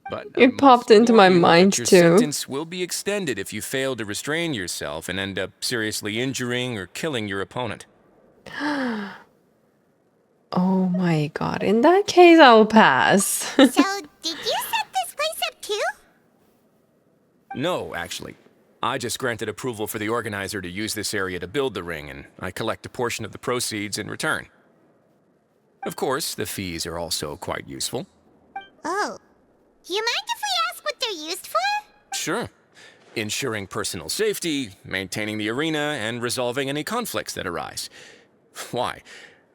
But It popped into my mind your too. sentence will be extended if you fail to restrain yourself and end up seriously injuring or killing your opponent. Oh my god. In that case, I'll pass. So, did you set this place up too? No, actually. I just granted approval for the organizer to use this area to build the ring, and I collect a portion of the proceeds in return. Of course, the fees are also quite useful. Oh. You mind if we ask what they're used for? Sure. Ensuring personal safety, maintaining the arena, and resolving any conflicts that arise. Why?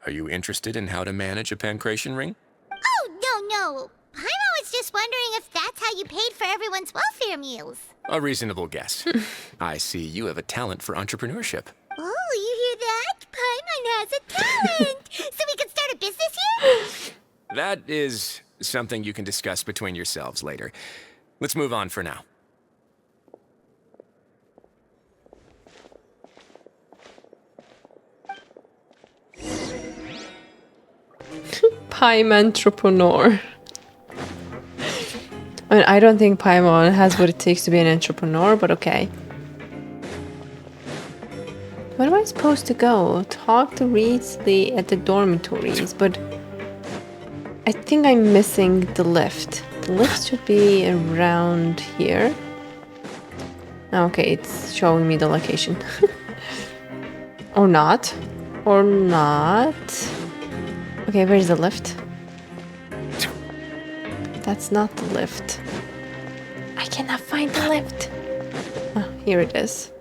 Are you interested in how to manage a pancration ring? Oh, no. Paimon was just wondering if that's how you paid for everyone's welfare meals. A reasonable guess. I see you have a talent for entrepreneurship. Oh, you hear that? Paimon has a talent! So we can start a business here? That is something you can discuss between yourselves later. Let's move on for now. Paimon entrepreneur. I mean, I don't think Paimon has what it takes to be an entrepreneur, but okay. Where am I supposed to go? Talk to Riesli at the dormitories, but I think I'm missing the lift. The lift should be around here. Okay, it's showing me the location. Or not. Or not. Okay, where's the lift? That's not the lift. I cannot find the lift. Ah, here it is.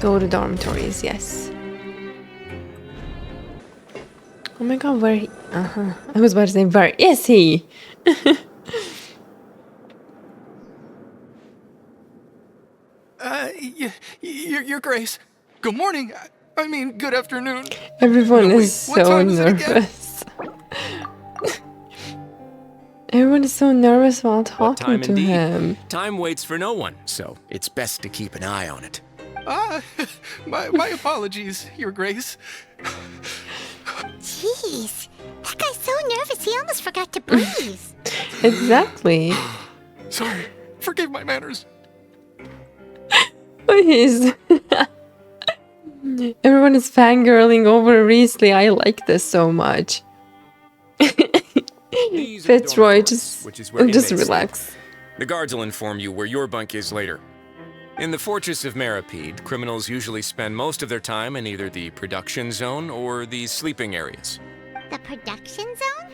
Go to dormitories, yes. Oh my god, where he... I was about to say, where is he? Your Grace. Good morning. I mean, good afternoon. Everyone No, wait, is what so time is it again? nervous. Everyone is so nervous while What talking time to indeed? him. Time waits for no one, so it's best to keep an eye on it. Ah, my apologies, Your Grace. Jeez, that guy's so nervous he almost forgot to breathe. Exactly. Sorry, forgive my manners. He's everyone is fangirling over Risley. I like this so much. These are the Fitzroy, dormitories, which is where just inmates relax. sleep. The guards will inform you where your bunk is later. In the Fortress of Meropide, criminals usually spend most of their time in either the production zone or the sleeping areas. The production zone?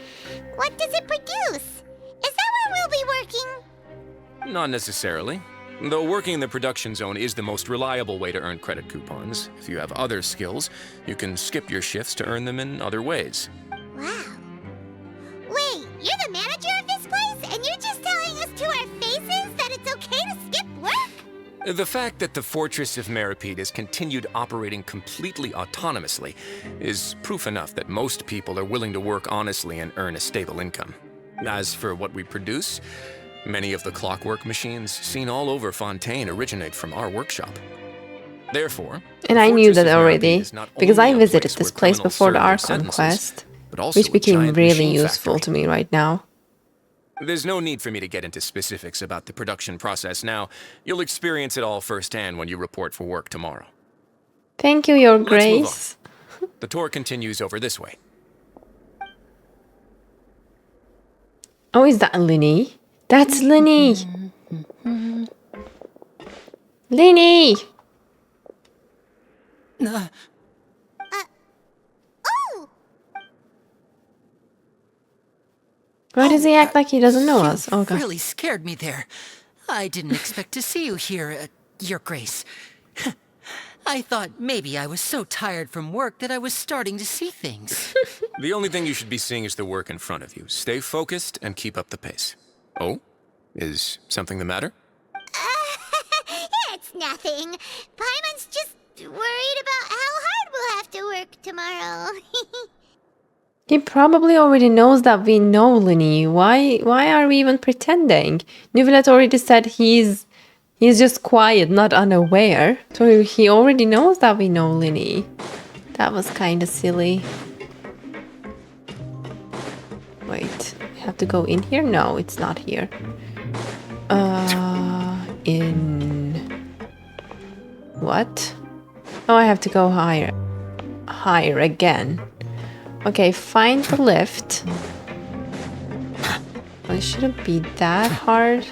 What does it produce? Is that where we'll be working? Not necessarily. Though working in the production zone is the most reliable way to earn credit coupons, if you have other skills, you can skip your shifts to earn them in other ways. Wow. Wait, you're the manager of this place, and you're just telling us to our faces that it's okay to skip work? The fact that the Fortress of Meropide has continued operating completely autonomously is proof enough that most people are willing to work honestly and earn a stable income. As for what we produce, many of the clockwork machines seen all over Fontaine originate from our workshop. Therefore, And the I knew Fortress that of Meropide already, is not because I only a visited this where place criminals before the serve their Archon sentences, quest, but also which a became giant really machine useful factory. to me right now. There's no need for me to get into specifics about the production process now. You'll experience it all firsthand when you report for work tomorrow. Thank you, Your Let's Grace. move on. The tour continues over this way. Oh, is that Lyney? That's Lyney! Lyney! Oh! Why does he act like he doesn't know us? Oh, God. Really scared me there. I didn't expect to see you here, Your Grace. I thought maybe I was so tired from work that I was starting to see things. The only thing you should be seeing is the work in front of you. Stay focused and keep up the pace. Oh? Is something the matter? It's nothing. Paimon's just worried about how hard we'll have to work tomorrow. He probably already knows that we know Lyney. Why are we even pretending? Nuvelet already said he's just quiet, not unaware. So he already knows that we know Lyney. That was kind of silly. Wait, I have to go in here? No, it's not here. In... What? Oh, I have to go higher. Higher again. Okay, find the lift. Well, it shouldn't be that hard,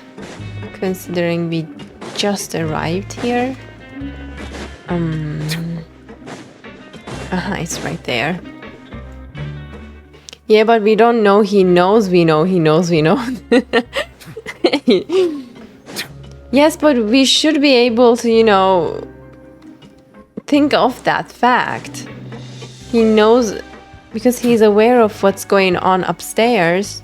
considering we just arrived here. It's right there. Yeah, but we don't know he knows we know he knows we know. Yes, but we should be able to, you know, think of that fact. He knows because he's aware of what's going on upstairs.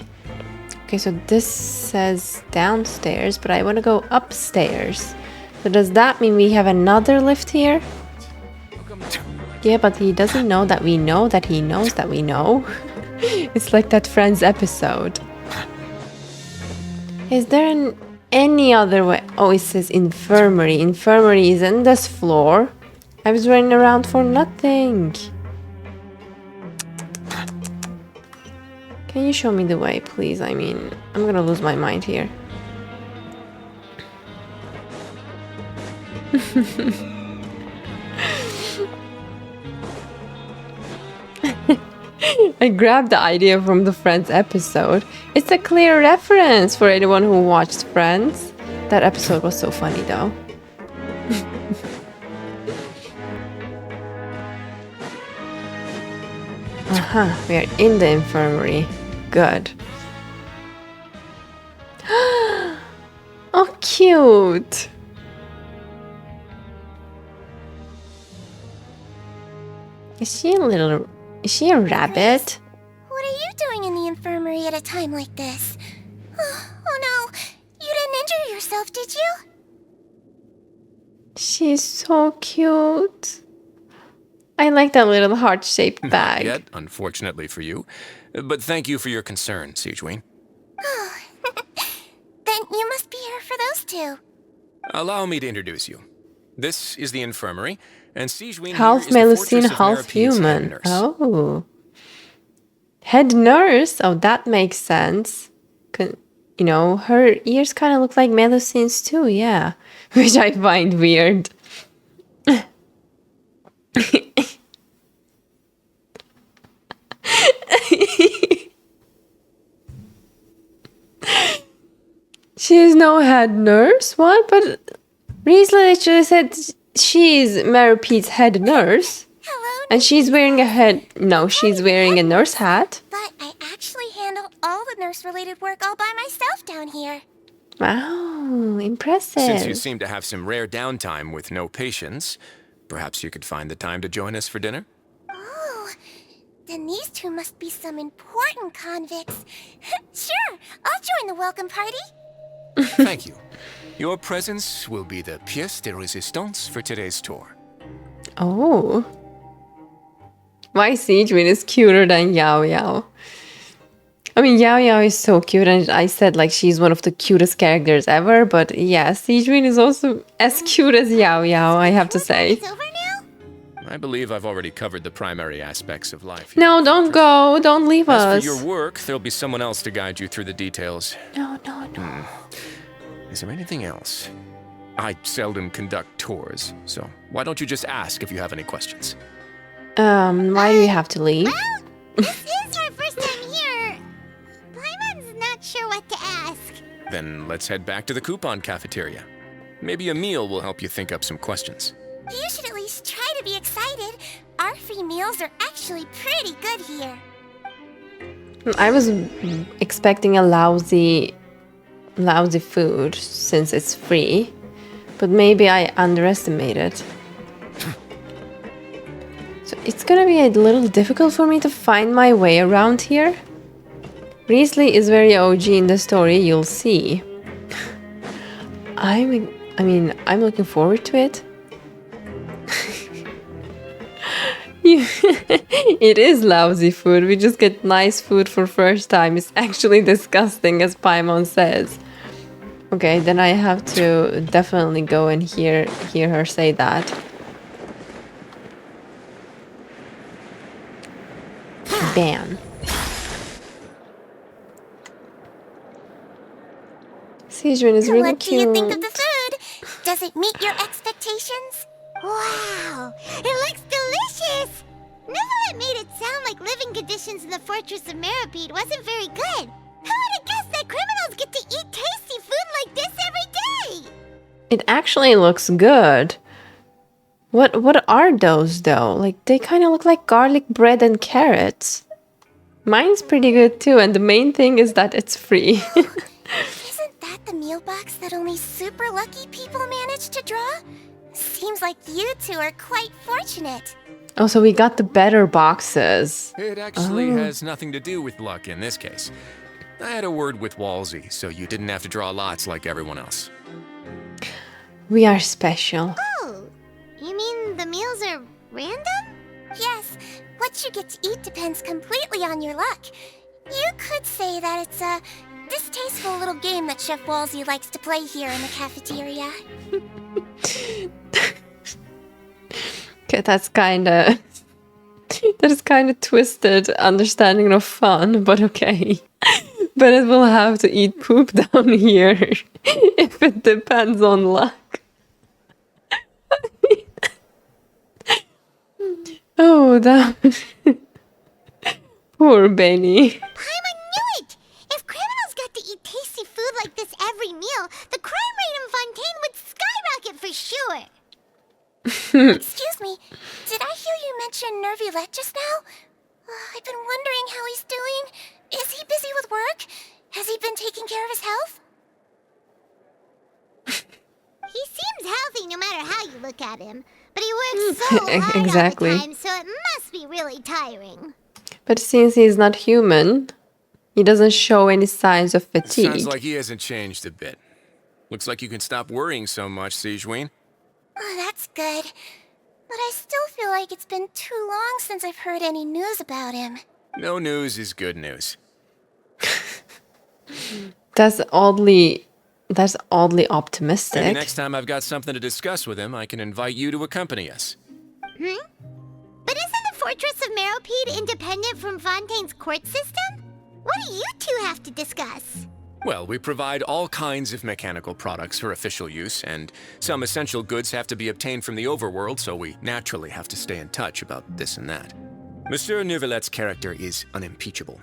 Okay, so this says downstairs, but I want to go upstairs. So does that mean we have another lift here? Yeah, but he doesn't know that we know that he knows that we know. It's like that Friends episode. Is there any other way? Oh, it says infirmary. Infirmary is in this floor. I was running around for nothing. Can you show me the way, please? I mean, I'm gonna lose my mind here. I grabbed the idea from the Friends episode. It's a clear reference for anyone who watched Friends. That episode was so funny, though. We are in the infirmary. Good. Oh, cute. Is she a rabbit? What are you doing in the infirmary at a time like this? Oh no, you didn't injure yourself, did you? She's so cute. I like that little heart-shaped bag. Yet, unfortunately for you. But thank you for your concern, Siegeween. Then you must be here for those two. Allow me to introduce you. This is the infirmary, and Sijuin here Half is the Melusine, fortress of half Meropide's head human. nurse. Oh. Head nurse? Oh, that makes sense. You know, her ears kind of look like Melusine's too, yeah. Which I find weird. She's no head nurse? What? But Riesler literally said she's Meropide's head nurse. Hello, And she's wearing a head... No, she's wearing a nurse hat. but I actually handle all the nurse-related work all by myself down here. Wow, impressive. Since you seem to have some rare downtime with no patients, perhaps you could find the time to join us for dinner? Oh, then these two must be some important convicts. Sure, I'll join the welcome party. Thank you. Your presence will be the pièce de résistance for today's tour. Oh. Why Sijuin is cuter than Yao Yao? I mean, Yao Yao is so cute, and I said like she's one of the cutest characters ever, but yeah, Sijuin is also as cute as Yao Yao, I have to say. It's over now? I believe I've already covered the primary aspects of life here. No, don't go. Don't leave As us. for your work, there'll be someone else to guide you through the details. No, no, no. Is there anything else? I seldom conduct tours, so why don't you just ask if you have any questions? Why do you have to leave? Well, this is our first time here. Paimon's not sure what to ask. Then let's head back to the coupon cafeteria. Maybe a meal will help you think up some questions. You should at least try to be excited. Our free meals are actually pretty good here. I was expecting a lousy food since it's free, but maybe I underestimated. So it's gonna be a little difficult for me to find my way around here. Riesli is very OG in the story, you'll see. I'm looking forward to it. It is lousy food. We just get nice food for first time. It's actually disgusting, as Paimon says. Okay, then I have to definitely go and hear her say that. Ban. Sijuin is really What do you think of cute. the food? Does it meet your expectations? Wow, it looks delicious! Neverlet made it sound like living conditions in the Fortress of Meropide wasn't very good. Who would have guessed that criminals get to eat tasty food like this every day? It actually looks good. What are those though? Like they kind of look like garlic bread and carrots. Mine's pretty good too, and the main thing is that it's free. Isn't that the meal box that only super lucky people manage to draw? Seems like you two are quite fortunate. Oh, so we got the better boxes. It actually has nothing to do with luck in this case. I had a word with Walsey, so you didn't have to draw lots like everyone else. We are special. Oh, you mean the meals are random? Yes, what you get to eat depends completely on your luck. You could say that it's a distasteful little game that Chef Walsey likes to play here in the cafeteria. Okay, that is kind of twisted understanding of fun, but okay. But it will have to eat poop down here if it depends on luck. Oh, that poor Benny. Paimon knew it! If criminals got to eat tasty food like this every meal, the crime rate in Fontaine would skyrocket for sure. Excuse me, did I hear you mention Nervulette just now? I've been wondering how he's doing. Is he busy with work? Has he been taking care of his health? He seems healthy no matter how you look at him. But he works so hard Exactly. all the time, so it must be really tiring. But since he's not human, he doesn't show any signs of fatigue. Sounds like he hasn't changed a bit. Looks like you can stop worrying so much, Sijuin. Oh, that's good. But I still feel like it's been too long since I've heard any news about him. No news is good news. That's oddly That's oddly Maybe optimistic. next time I've got something to discuss with him, I can invite you to accompany us. But isn't the Fortress of Meropide independent from Fontaine's court system? What do you two have to discuss? Well, we provide all kinds of mechanical products for official use, and some essential goods have to be obtained from the overworld, so we naturally have to stay in touch about this and that. Monsieur Neuvillette's character is unimpeachable.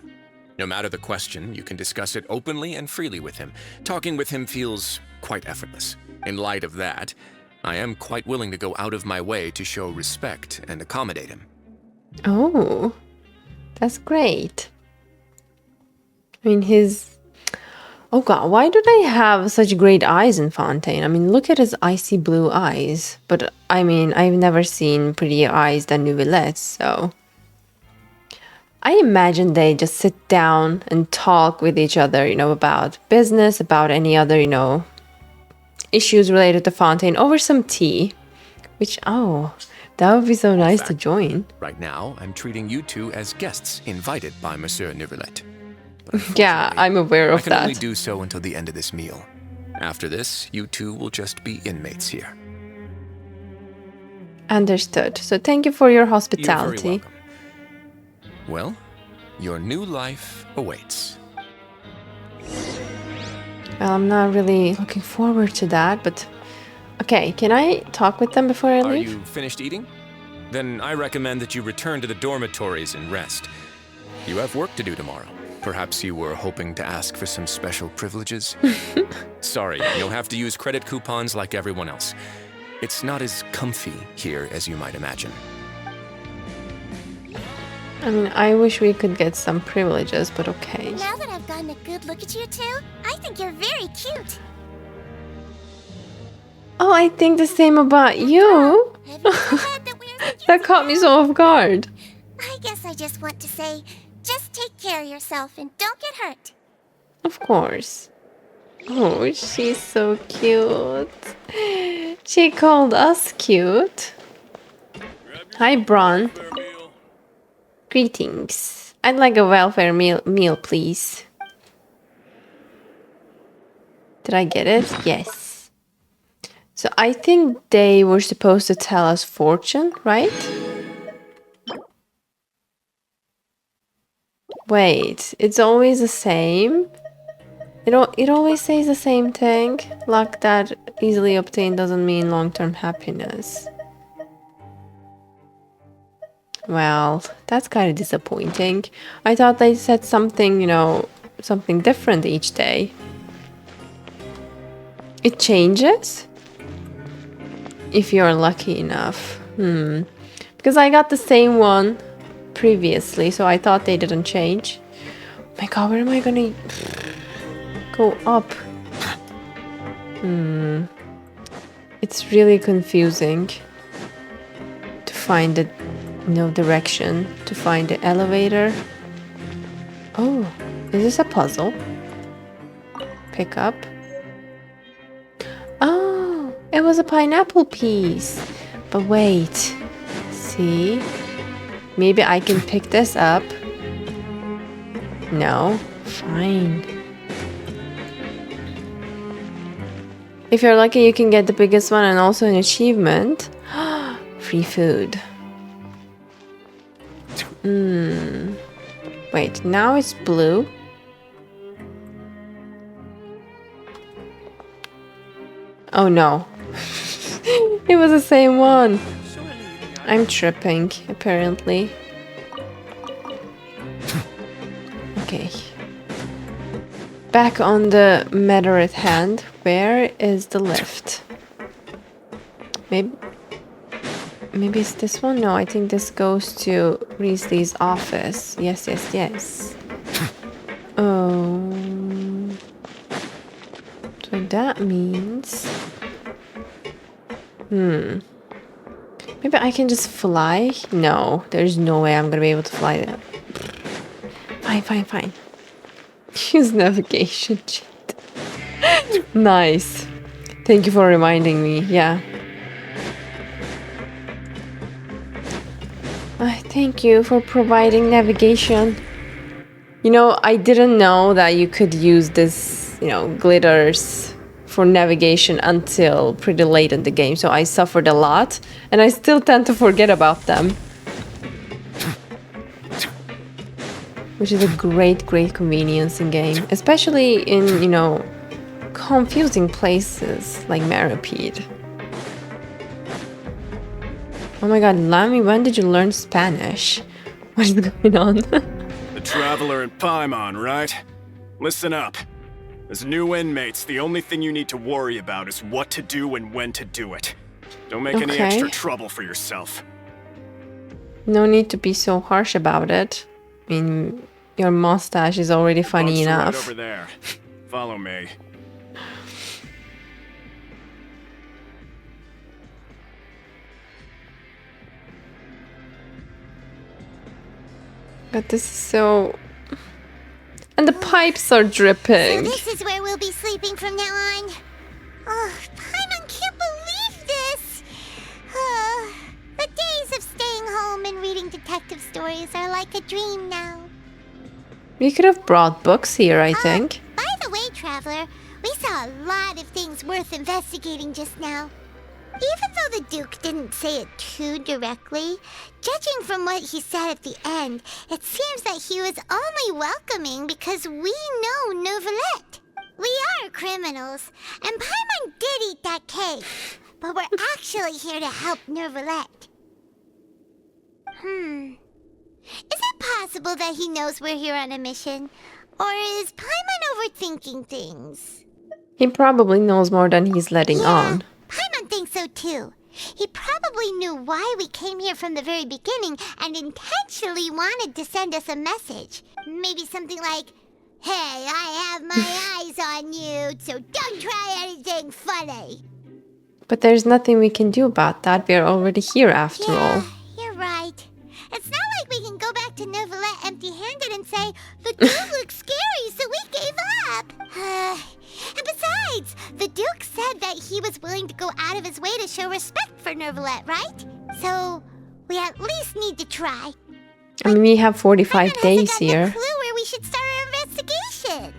No matter the question, you can discuss it openly and freely with him. Talking with him feels quite effortless. In light of that, I am quite willing to go out of my way to show respect and accommodate him. Oh, that's great. I mean, oh god, why do they have such great eyes in Fontaine? I mean, look at his icy blue eyes. But, I mean, I've never seen prettier eyes than Neuvillette's, so... I imagine they just sit down and talk with each other, about business, about any other, issues related to Fontaine over some tea. Which, oh, that would be so nice to join. Right now, I'm treating you two as guests invited by Monsieur Neuvillette. Yeah, I'm aware of I can that. only do so until the end of this meal. After this, you two will just be inmates here. Understood. So thank you for your You're very hospitality. welcome. Well, your new life awaits. Well, I'm not really looking forward to that, but... Okay, can I talk with them before I Are leave? you finished eating? Then I recommend that you return to the dormitories and rest. You have work to do tomorrow. Perhaps you were hoping to ask for some special privileges? Sorry, you'll have to use credit coupons like everyone else. It's not as comfy here as you might imagine. I mean, I wish we could get some privileges, but okay. Now that I've gotten a good look at you two, I think you're very cute. Oh, I think the same about you. Have you ever had that weird thing? That caught me so off guard. I guess I just want to say, just take care of yourself and don't get hurt. Of course. Oh, she's so cute. She called us cute. Hi, Bron. Greetings. I'd like a welfare meal, please. Did I get it? Yes. So I think they were supposed to tell us fortune, right? Wait, it's always the same? It always says the same thing. Luck that easily obtained doesn't mean long-term happiness. Well, that's kind of disappointing. I thought they said something, something different each day. It changes? If you're lucky enough. Because I got the same one previously, so I thought they didn't change. Oh my god, where am I gonna go up? It's really confusing to find the direction, to find the elevator. Oh, is this a puzzle? Pick up. Oh, it was a pineapple piece. But wait, see? Maybe I can pick this up. No, fine. If you're lucky, you can get the biggest one and also an achievement. Free food. Wait, now it's blue. Oh no. It was the same one. I'm tripping, apparently. Okay. Back on the matter at hand. Where is the lift? Maybe it's this one? No, I think this goes to Risley's office. Yes. Oh. So that means... Maybe I can just fly? No, there's no way I'm gonna be able to fly that. Fine. Use navigation cheat. Nice. Thank you for reminding me. Yeah. Thank you for providing navigation. I didn't know that you could use this, glitters for navigation until pretty late in the game, so I suffered a lot, and I still tend to forget about them. Which is a great convenience in game, especially in, you know, confusing places like Meropide. Oh my god, Lamy, when did you learn Spanish? What is going on? The Traveler and Paimon, right? Listen up. As new inmates, the only thing you need to worry about is what to do and when to do it. Don't make any extra trouble for yourself. No need to be so harsh about it. I mean, your mustache is already funny enough. Right over there. Follow me. But this is so... And the pipes are dripping. So this is where we'll be sleeping from now on. Oh, Paimon can't believe this. The days of staying home and reading detective stories are like a dream now. We could have brought books here, I think. By the way, Traveler, we saw a lot of things worth investigating just now. Even though the Duke didn't say it too directly, judging from what he said at the end, it seems that he was only welcoming because we know Neuvillette. We are criminals, and Paimon did eat that cake, but we're actually here to help Neuvillette. Is it possible that he knows we're here on a mission? Or is Paimon overthinking things? He probably knows more than he's letting on. Paimon thinks so too. He probably knew why we came here from the very beginning and intentionally wanted to send us a message. Maybe something like, "Hey, I have my eyes on you, so don't try anything funny." But there's nothing we can do about that. We're already here after all. You're right. It's not like we can go back to Neuvillette empty-handed and say, "The Duke looks scary, so we gave up." And besides, the Duke said that he was willing to go out of his way to show respect for Neuvillette, right? So, we at least need to try. I mean, we have 45 days here. No clue where we should start our investigation.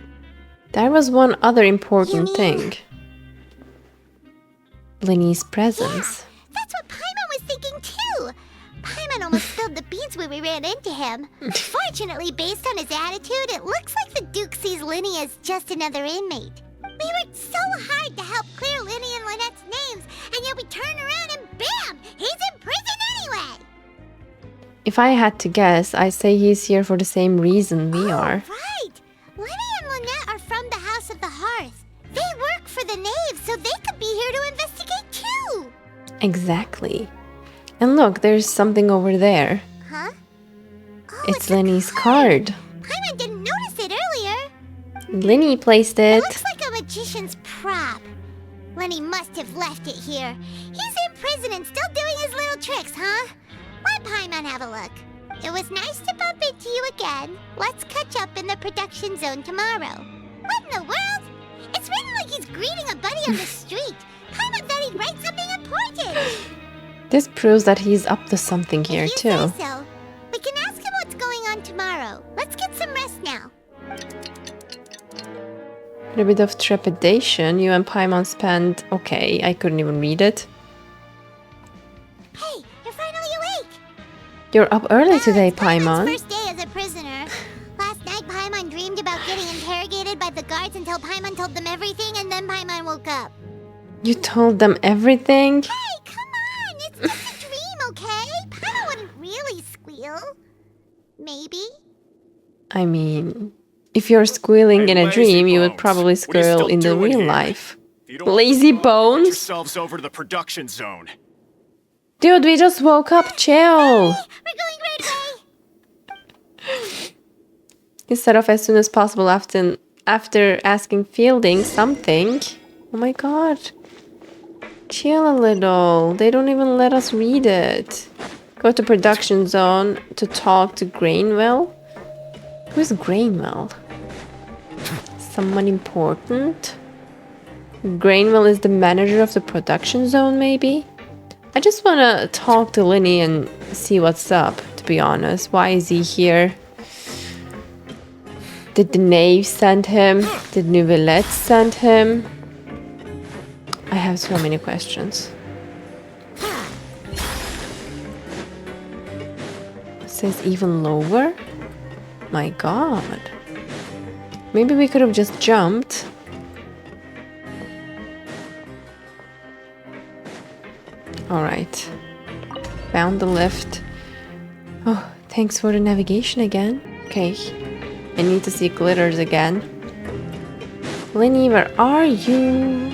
There was one other important thing. Lyney's presence. Yeah, that's what Paimon was thinking too. Paimon almost spilled the beans when we ran into him. Fortunately, based on his attitude, it looks like the Duke sees Lyney as just another inmate. We worked so hard to help clear Lyney and Lynette's names, and yet we turn around and bam! He's in prison anyway! If I had to guess, I'd say he's here for the same reason we are. Right! Lyney and Lynette are from the House of the Hearth. They work for the Knave, so they could be here to investigate too! Exactly. And look, there's something over there. Huh? Oh, it's Lyney's card. Paimon didn't notice it earlier. Lyney placed it. It looks like a magician's prop. Lyney must have left it here. He's in prison and still doing his little tricks, huh? Let Paimon have a look. It was nice to bump into you again. Let's catch up in the production zone tomorrow. What in the world? It's written like he's greeting a buddy on the street. Paimon thought he'd write something important. This proves that he's up to something here too. Say so. We can ask him what's going on tomorrow. Let's get some rest now. A bit of trepidation. You and Paimon spent... Okay, I couldn't even read it. Hey, you're finally awake. You're up early today, Paimon. First day as a prisoner. Last night, Paimon dreamed about getting interrogated by the guards until Paimon told them everything, and then Paimon woke up. You told them everything? Hey, come on! It's just a dream, okay? Paimon wouldn't really squeal. Maybe? I mean... If you're squealing in a dream, you would probably squeal in the real life. Lazy bones? Yourselves over to the production zone. Dude, we just woke up. Chill. We're going right away. Instead of as soon as possible after asking Fielding something. Oh my god. Chill a little. They don't even let us read it. Go to production zone to talk to Grainwell. Who's Grainwell? Someone important? Grainwell is the manager of the production zone, maybe? I just want to talk to Lyney and see what's up, to be honest. Why is he here? Did the Knave send him? Did Neuvillette send him? I have so many questions. It says even lower? My god. Maybe we could have just jumped. Alright. Found the lift. Oh, thanks for the navigation again. Okay. I need to see glitters again. Lyney, where are you?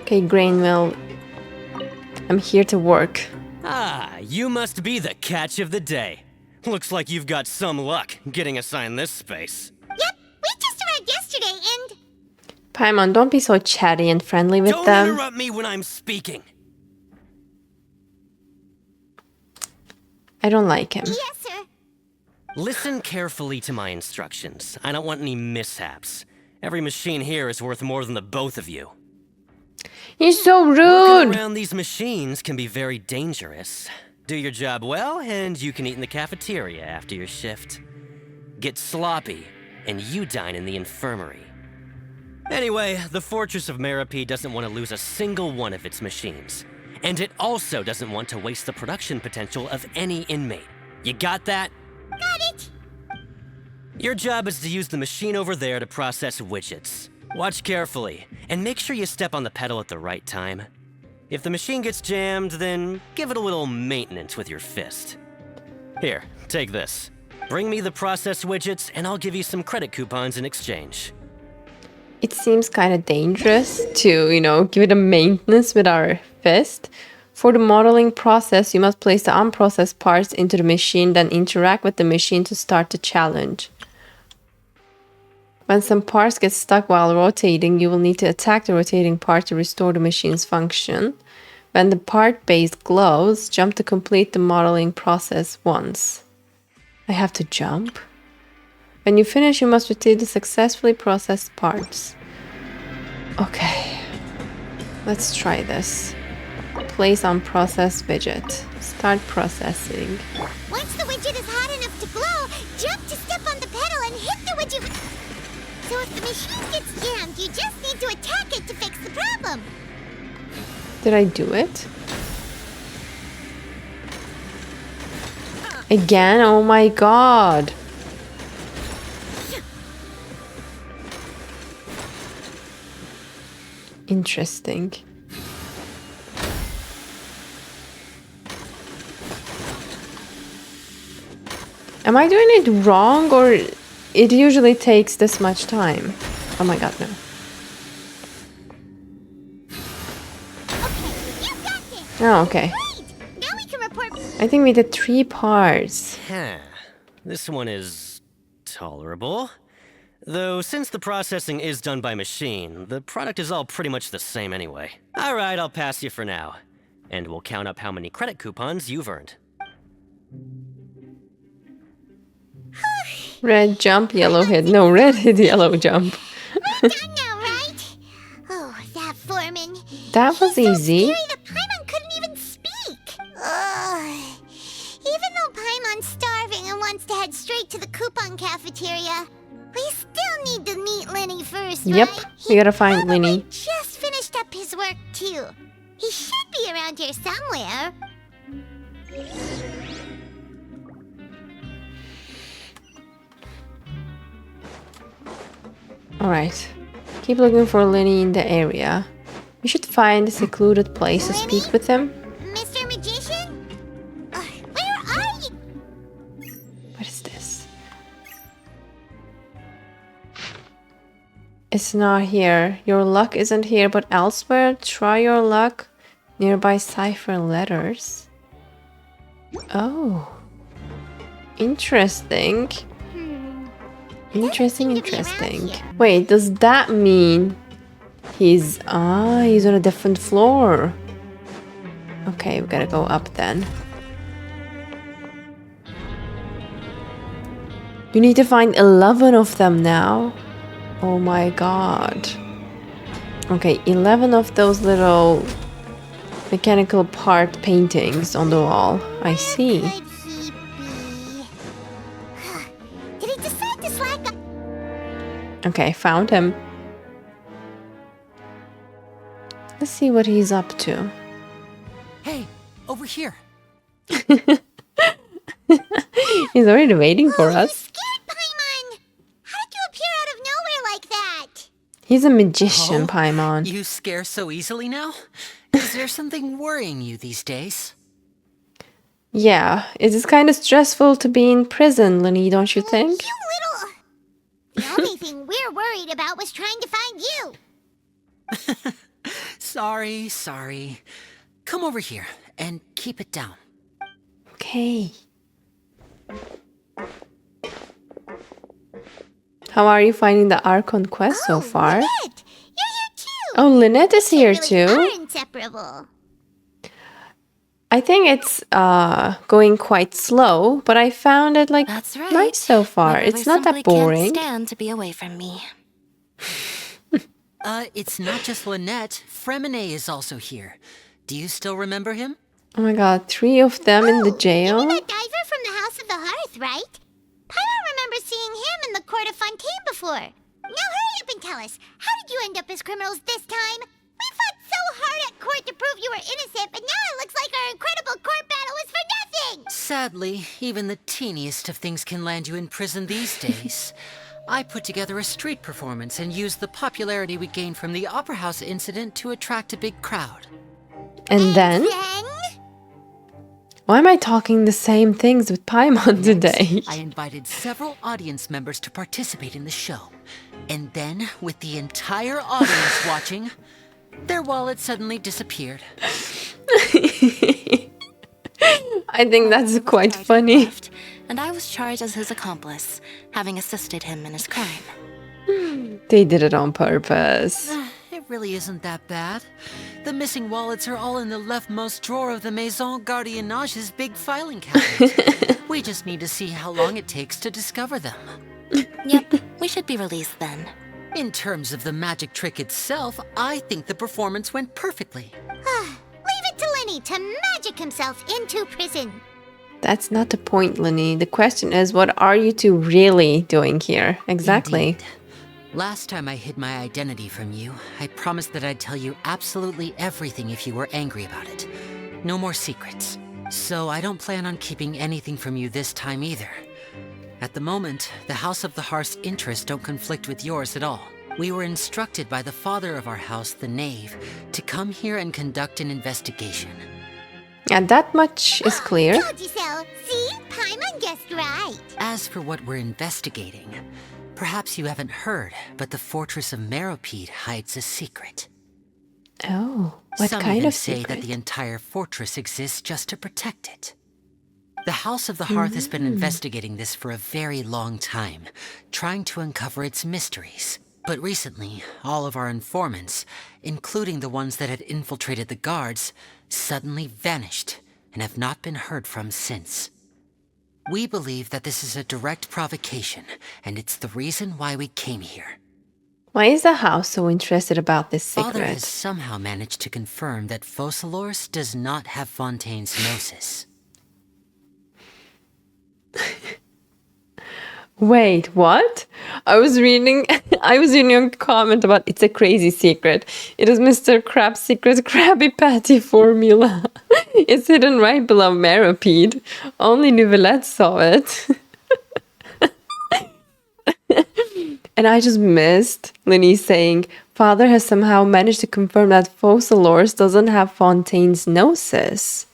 Okay, grain mill. I'm here to work. Ah, you must be the catch of the day. Looks like you've got some luck getting assigned this space. Yep, we just arrived yesterday and... Paimon, don't be so chatty and friendly with Don't them. interrupt me when I'm speaking. I don't like him. Yes, sir. Listen carefully to my instructions. I don't want any mishaps. Every machine here is worth more than the both of you. He's so Working rude! around these machines can be very dangerous. Do your job well, and you can eat in the cafeteria after your shift. Get sloppy, and you dine in the infirmary. Anyway, the Fortress of Meropide doesn't want to lose a single one of its machines. And it also doesn't want to waste the production potential of any inmate. You got that? Got it. Your job is to use the machine over there to process widgets. Watch carefully, and make sure you step on the pedal at the right time. If the machine gets jammed, then give it a little maintenance with your fist. Here, take this. Bring me the processed widgets, and I'll give you some credit coupons in exchange. It seems kind of dangerous to, give it a maintenance with our fist. For the modeling process, you must place the unprocessed parts into the machine, then interact with the machine to start the challenge. When some parts get stuck while rotating, you will need to attack the rotating part to restore the machine's function. When the part base glows, jump to complete the modeling process once. I have to jump? When you finish, you must retrieve the successfully processed parts. Okay. Let's try this. Place unprocessed widget. Start processing. Once the widget is hot enough to glow, jump to step on the pedal and hit the widget. So if the machine gets jammed, you just need to attack it to fix the problem. Did I do it? Again? Oh my god. Interesting. Am I doing it wrong, or it usually takes this much time? Oh my god, no. Oh, okay. Now we can report. I think we did 3 parts. This one is tolerable. Though since the processing is done by machine, the product is all pretty much the same anyway. Alright, I'll pass you for now. And we'll count up how many credit coupons you've earned. Red jump, yellow hit. No, red hit, yellow jump. We're done now, right? Oh, that foreman. That was easy. Scary that Paimon couldn't even speak. Ugh. Even though Paimon's starving and wants to head straight to the coupon cafeteria, we still need to meet Lyney first, Yep, right? we gotta find Lyney. Just finished up his work too. He should be around here somewhere. Alright. Keep looking for Lyney in the area. We should find a secluded place to speak with him. Mr. Magician? Where are you? What is this? It's not here. Your luck isn't here, but elsewhere. Try your luck. Nearby cipher letters. Oh. Interesting. Interesting. Wait, does that mean he's on a different floor? Okay, we gotta go up then. You need to find 11 of them now. Oh my god. Okay, 11 of those little mechanical part paintings on the wall. I see. Did he decide to slack up? Okay, found him. Let's see what he's up to. Hey, over here. He's already waiting for us. Scared, Paimon! How did you appear out of nowhere like that? He's a magician, Paimon. You scare so easily now? Is there something worrying you these days? Yeah, it is kind of stressful to be in prison, Lyney, don't you think? You little... The only thing we're worried about was trying to find you. Sorry. Come over here and keep it down. Okay. How are you finding the Archon quest so far? Lynette, you're here too. Oh, Lynette is here Really too. are inseparable. I think it's going quite slow, but I found it like That's right. nice so far. My It's brother not that simply boring. Can't stand to be away from me. It's not just Lynette. Fremine is also here. Do you still remember him? Oh my god, 3 of them in the jail? You mean that diver from the House of the Hearth, right? Paimon remembers seeing him in the court of Fontaine before. Now hurry up and tell us, how did you end up as criminals this time? We fought so hard at court to prove you were innocent, but now it looks like our incredible court battle was for nothing! Sadly, even the teeniest of things can land you in prison these days. I put together a street performance and used the popularity we gained from the Opera House incident to attract a big crowd. And then? Why am I talking the same things with Paimon today? I invited several audience members to participate in the show. And then, with the entire audience watching, their wallet suddenly disappeared. I think that's quite funny. And I was charged as his accomplice, having assisted him in his crime. They did it on purpose. It really isn't that bad. The missing wallets are all in the leftmost drawer of the Maison Gardiennage's big filing cabinet. We just need to see how long it takes to discover them. Yep, we should be released then. In terms of the magic trick itself, I think the performance went perfectly. Leave it to Lyney to magic himself into prison. That's not the point, Lyney. The question is, what are you two really doing here? Exactly. Indeed. Last time I hid my identity from you, I promised that I'd tell you absolutely everything if you were angry about it. No more secrets. So I don't plan on keeping anything from you this time either. At the moment, the House of the Hearth's interests don't conflict with yours at all. We were instructed by the father of our house, the Knave, to come here and conduct an investigation. And that much is clear. Told you so. See? Paimon guessed right. As for what we're investigating, perhaps you haven't heard, but the fortress of Meropide hides a secret. Oh, what Some kind even of say secret? that the entire fortress exists just to protect it. The House of the Hearth has been investigating this for a very long time, trying to uncover its mysteries. But recently, all of our informants, including the ones that had infiltrated the guards, suddenly vanished and have not been heard from since. We believe that this is a direct provocation, and it's the reason why we came here. Why is the house so interested about this Father has secret? somehow managed to confirm that Focalors does not have Fontaine's gnosis. Wait, what? I was reading a comment about it's a crazy secret. It is Mr. Krabs' secret Krabby Patty formula. It's hidden right below Meropide. Only Nouvellette saw it. And I just missed Lyney saying, Father has somehow managed to confirm that Focalors doesn't have Fontaine's gnosis.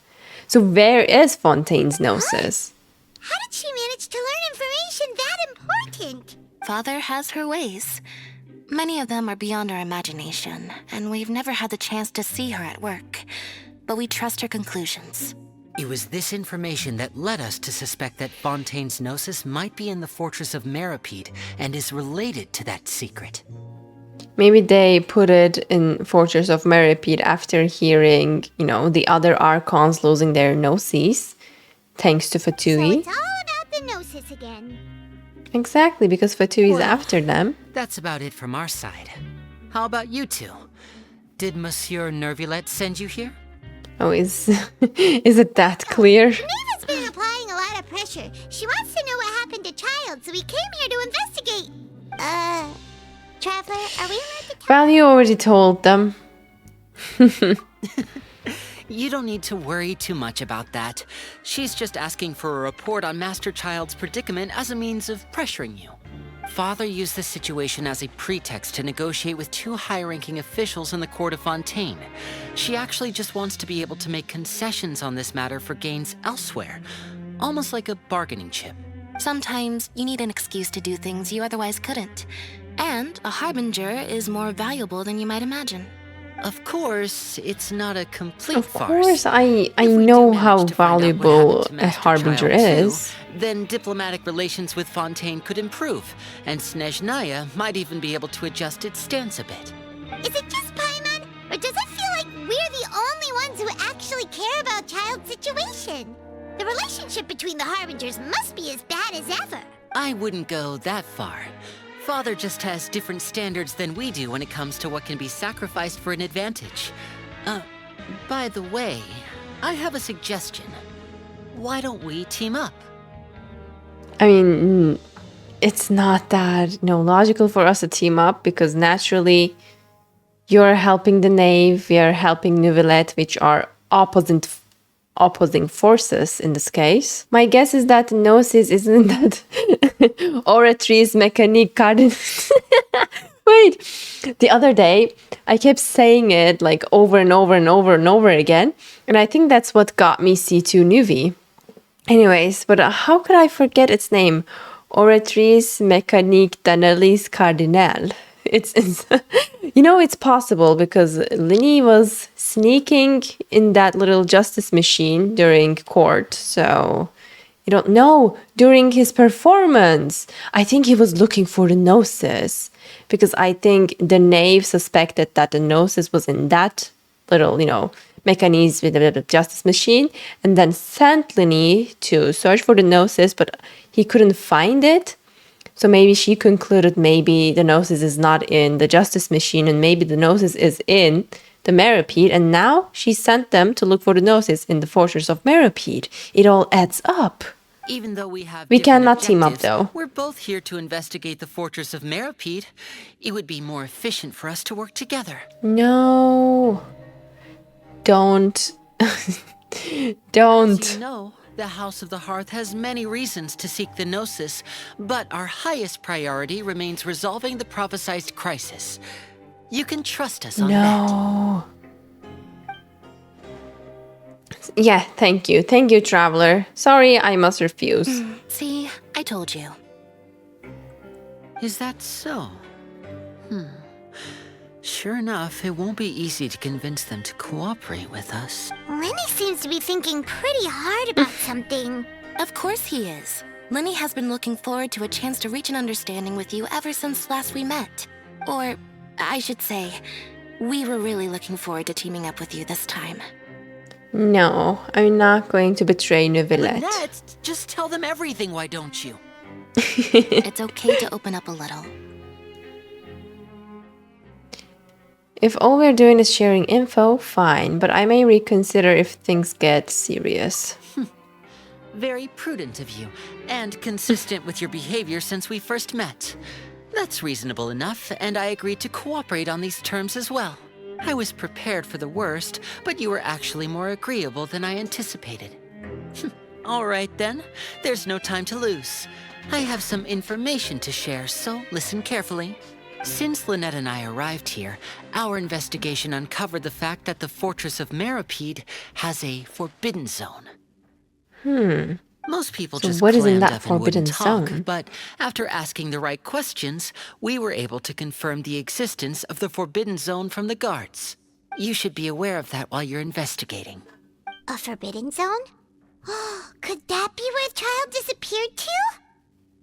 So where is Fontaine's gnosis? How did she manage to learn information that important? Father has her ways. Many of them are beyond our imagination, and we've never had the chance to see her at work. But we trust her conclusions. It was this information that led us to suspect that Fontaine's gnosis might be in the fortress of Meropide and is related to that secret. Maybe they put it in Fortress of Meropide after hearing, the other Archons losing their gnosis, thanks to So Fatui. it's all about the gnosis again. Exactly, because Fatui is Well, after them. That's about it from our side. How about you two? Did Monsieur Nervulette send you here? Oh, is it that clear? Maeve has been applying a lot of pressure. She wants to know what happened to Child, so we came here to investigate. Traveler, are we allowed to tell? Well, you already told them. You don't need to worry too much about that. She's just asking for a report on Master Child's predicament as a means of pressuring you. Father used this situation as a pretext to negotiate with two high-ranking officials in the court of Fontaine. She actually just wants to be able to make concessions on this matter for gains elsewhere, almost like a bargaining chip. Sometimes you need an excuse to do things you otherwise couldn't. And a harbinger is more valuable than you might imagine. Of course, it's not a complete Of farce. course, I If we know do how manage to find out what valuable happened to a Master harbinger Child too, is. then diplomatic relations with Fontaine could improve, and Snezhnaya might even be able to adjust its stance a bit. Is it just Paimon? Or does it feel like we're the only ones who actually care about Child's situation? The relationship between the Harbingers must be as bad as ever. I wouldn't go that far. Father just has different standards than we do when it comes to what can be sacrificed for an advantage. By the way, I have a suggestion. Why don't we team up? I mean, it's not that logical for us to team up because naturally you're helping the knave, we are helping Neuvillette, which are opposing forces in this case. My guess is that Gnosis isn't that Oratrice Mécanique Cardinal. Wait, the other day I kept saying it like over and over and over and over again, and I think that's what got me C2 Nuvi. Anyways, but how could I forget its name? Oratrice Mécanique d'Analyse Cardinal. It's it's possible because Lyney was sneaking in that little justice machine during court. So, you don't know, during his performance, I think he was looking for the Gnosis because I think the knave suspected that the Gnosis was in that little, mechanism with the justice machine and then sent Lyney to search for the Gnosis, but he couldn't find it. So maybe she concluded maybe the Gnosis is not in the justice machine and maybe the Gnosis is in the Meropide, and now she sent them to look for the Gnosis in the fortress of Meropide. It all adds up. Even though we cannot team up though. We're both here to investigate the fortress of Meropide. It would be more efficient for us to work together. No. Don't. Don't. As you know, the House of the Hearth has many reasons to seek the Gnosis, but our highest priority remains resolving the prophesized crisis. You can trust us on that. No. Yeah, thank you. Thank you, Traveler. Sorry, I must refuse. See, I told you. Is that so? Sure enough, it won't be easy to convince them to cooperate with us. Lyney seems to be thinking pretty hard about something. Of course he is. Lyney has been looking forward to a chance to reach an understanding with you ever since last we met. Or, I should say, we were really looking forward to teaming up with you this time. No, I'm not going to betray Neuvillette. Lynette, just tell them everything, why don't you? It's okay to open up a little. If all we're doing is sharing info, fine, but I may reconsider if things get serious. Very prudent of you, and consistent with your behavior since we first met. That's reasonable enough, and I agreed to cooperate on these terms as well. I was prepared for the worst, but you were actually more agreeable than I anticipated. All right then, there's no time to lose. I have some information to share, so listen carefully. Since Lynette and I arrived here, our investigation uncovered the fact that the fortress of Meropide has a forbidden zone. Most people So just what is in clammed that up and forbidden wouldn't talk, zone? but after asking the right questions, we were able to confirm the existence of the forbidden zone from the guards. You should be aware of that while you're investigating. A forbidden zone? Could that be where Child disappeared to?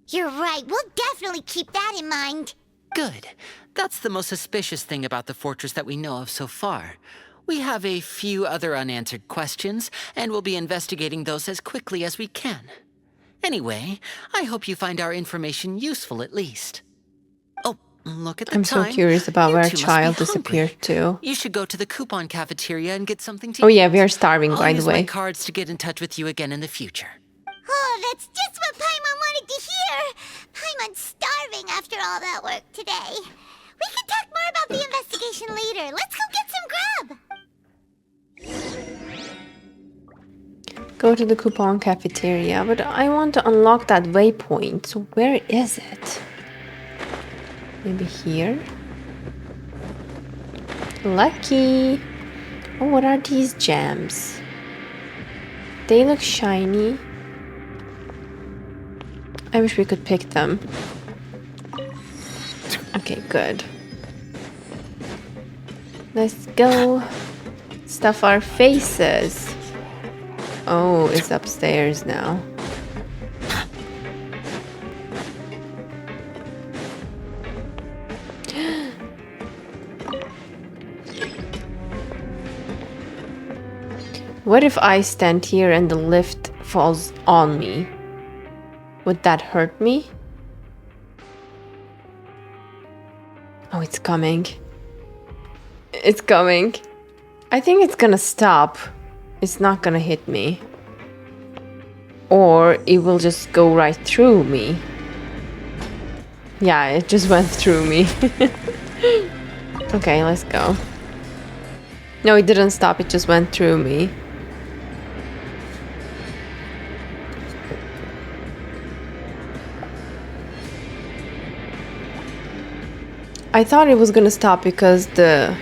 You're right, we'll definitely keep that in mind. Good. That's the most suspicious thing about the fortress that we know of so far. We have a few other unanswered questions, and we'll be investigating those as quickly as we can. Anyway, I hope you find our information useful at least. Oh, look at the I'm time. so curious about You where two must be Child hungry. disappeared to. You should go to the coupon cafeteria and get something to Oh eat. yeah, we are starving, I'll by the use way. my cards to get in touch with you again in the future. Oh, that's just what Paimon wanted to hear! Paimon's starving after all that work today. We can talk more about the investigation later. Let's go get some grub! Go to the coupon cafeteria, but I want to unlock that waypoint. So where is it? Maybe here? Lucky! Oh, what are these gems? They look shiny. I wish we could pick them. Okay, good. Let's go. Stuff our faces. Oh, it's upstairs now. What if I stand here and the lift falls on me? Would that hurt me? Oh, it's coming. It's coming. I think it's gonna stop. It's not gonna hit me. Or it will just go right through me. Yeah, it just went through me. Okay, let's go. No, it didn't stop, it just went through me. I thought it was gonna stop because the,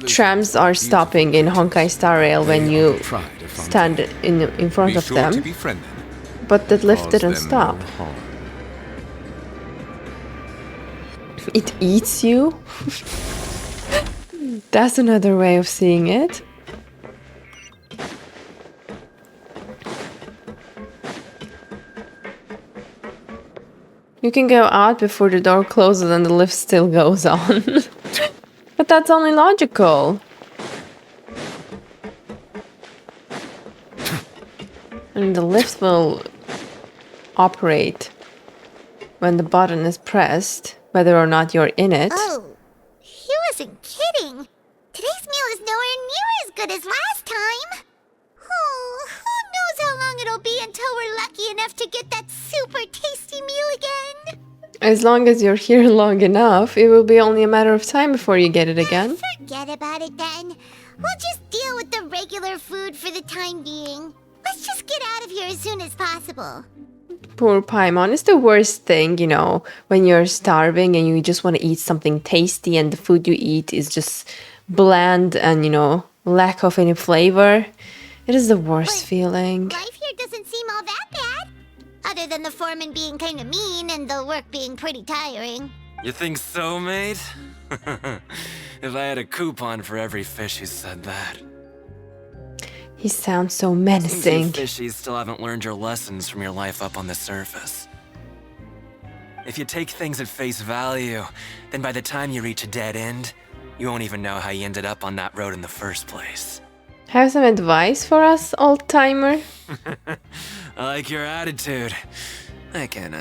trams are stopping in Honkai Star Rail when you stand in front of them. But the lift didn't stop. It eats you? That's another way of seeing it. You can go out before the door closes and the lift still goes on. But that's only logical. And the lift will operate when the button is pressed, whether or not you're in it. Oh, he wasn't kidding. Today's meal is nowhere near as good as last time. Oh, who knows how long it'll be until we're lucky enough to get that super tasty meal again. As long as you're here long enough, it will be only a matter of time before you get it again. Forget about it then. We'll just deal with the regular food for the time being. Let's just get out of here as soon as possible. Poor Paimon. It's the worst thing, when you're starving and you just want to eat something tasty and the food you eat is just bland and, lack of any flavor. It is the worst feeling. Life here doesn't seem all that bad. Other than the foreman being kind of mean and the work being pretty tiring. You think so, mate? If I had a coupon for every fish who said that. He sounds so Seems menacing. you fishies still haven't learned your lessons from your life up on the surface. If you take things at face value, then by the time you reach a dead end, you won't even know how you ended up on that road in the first place. Have some advice for us, old-timer? I like your attitude. I can,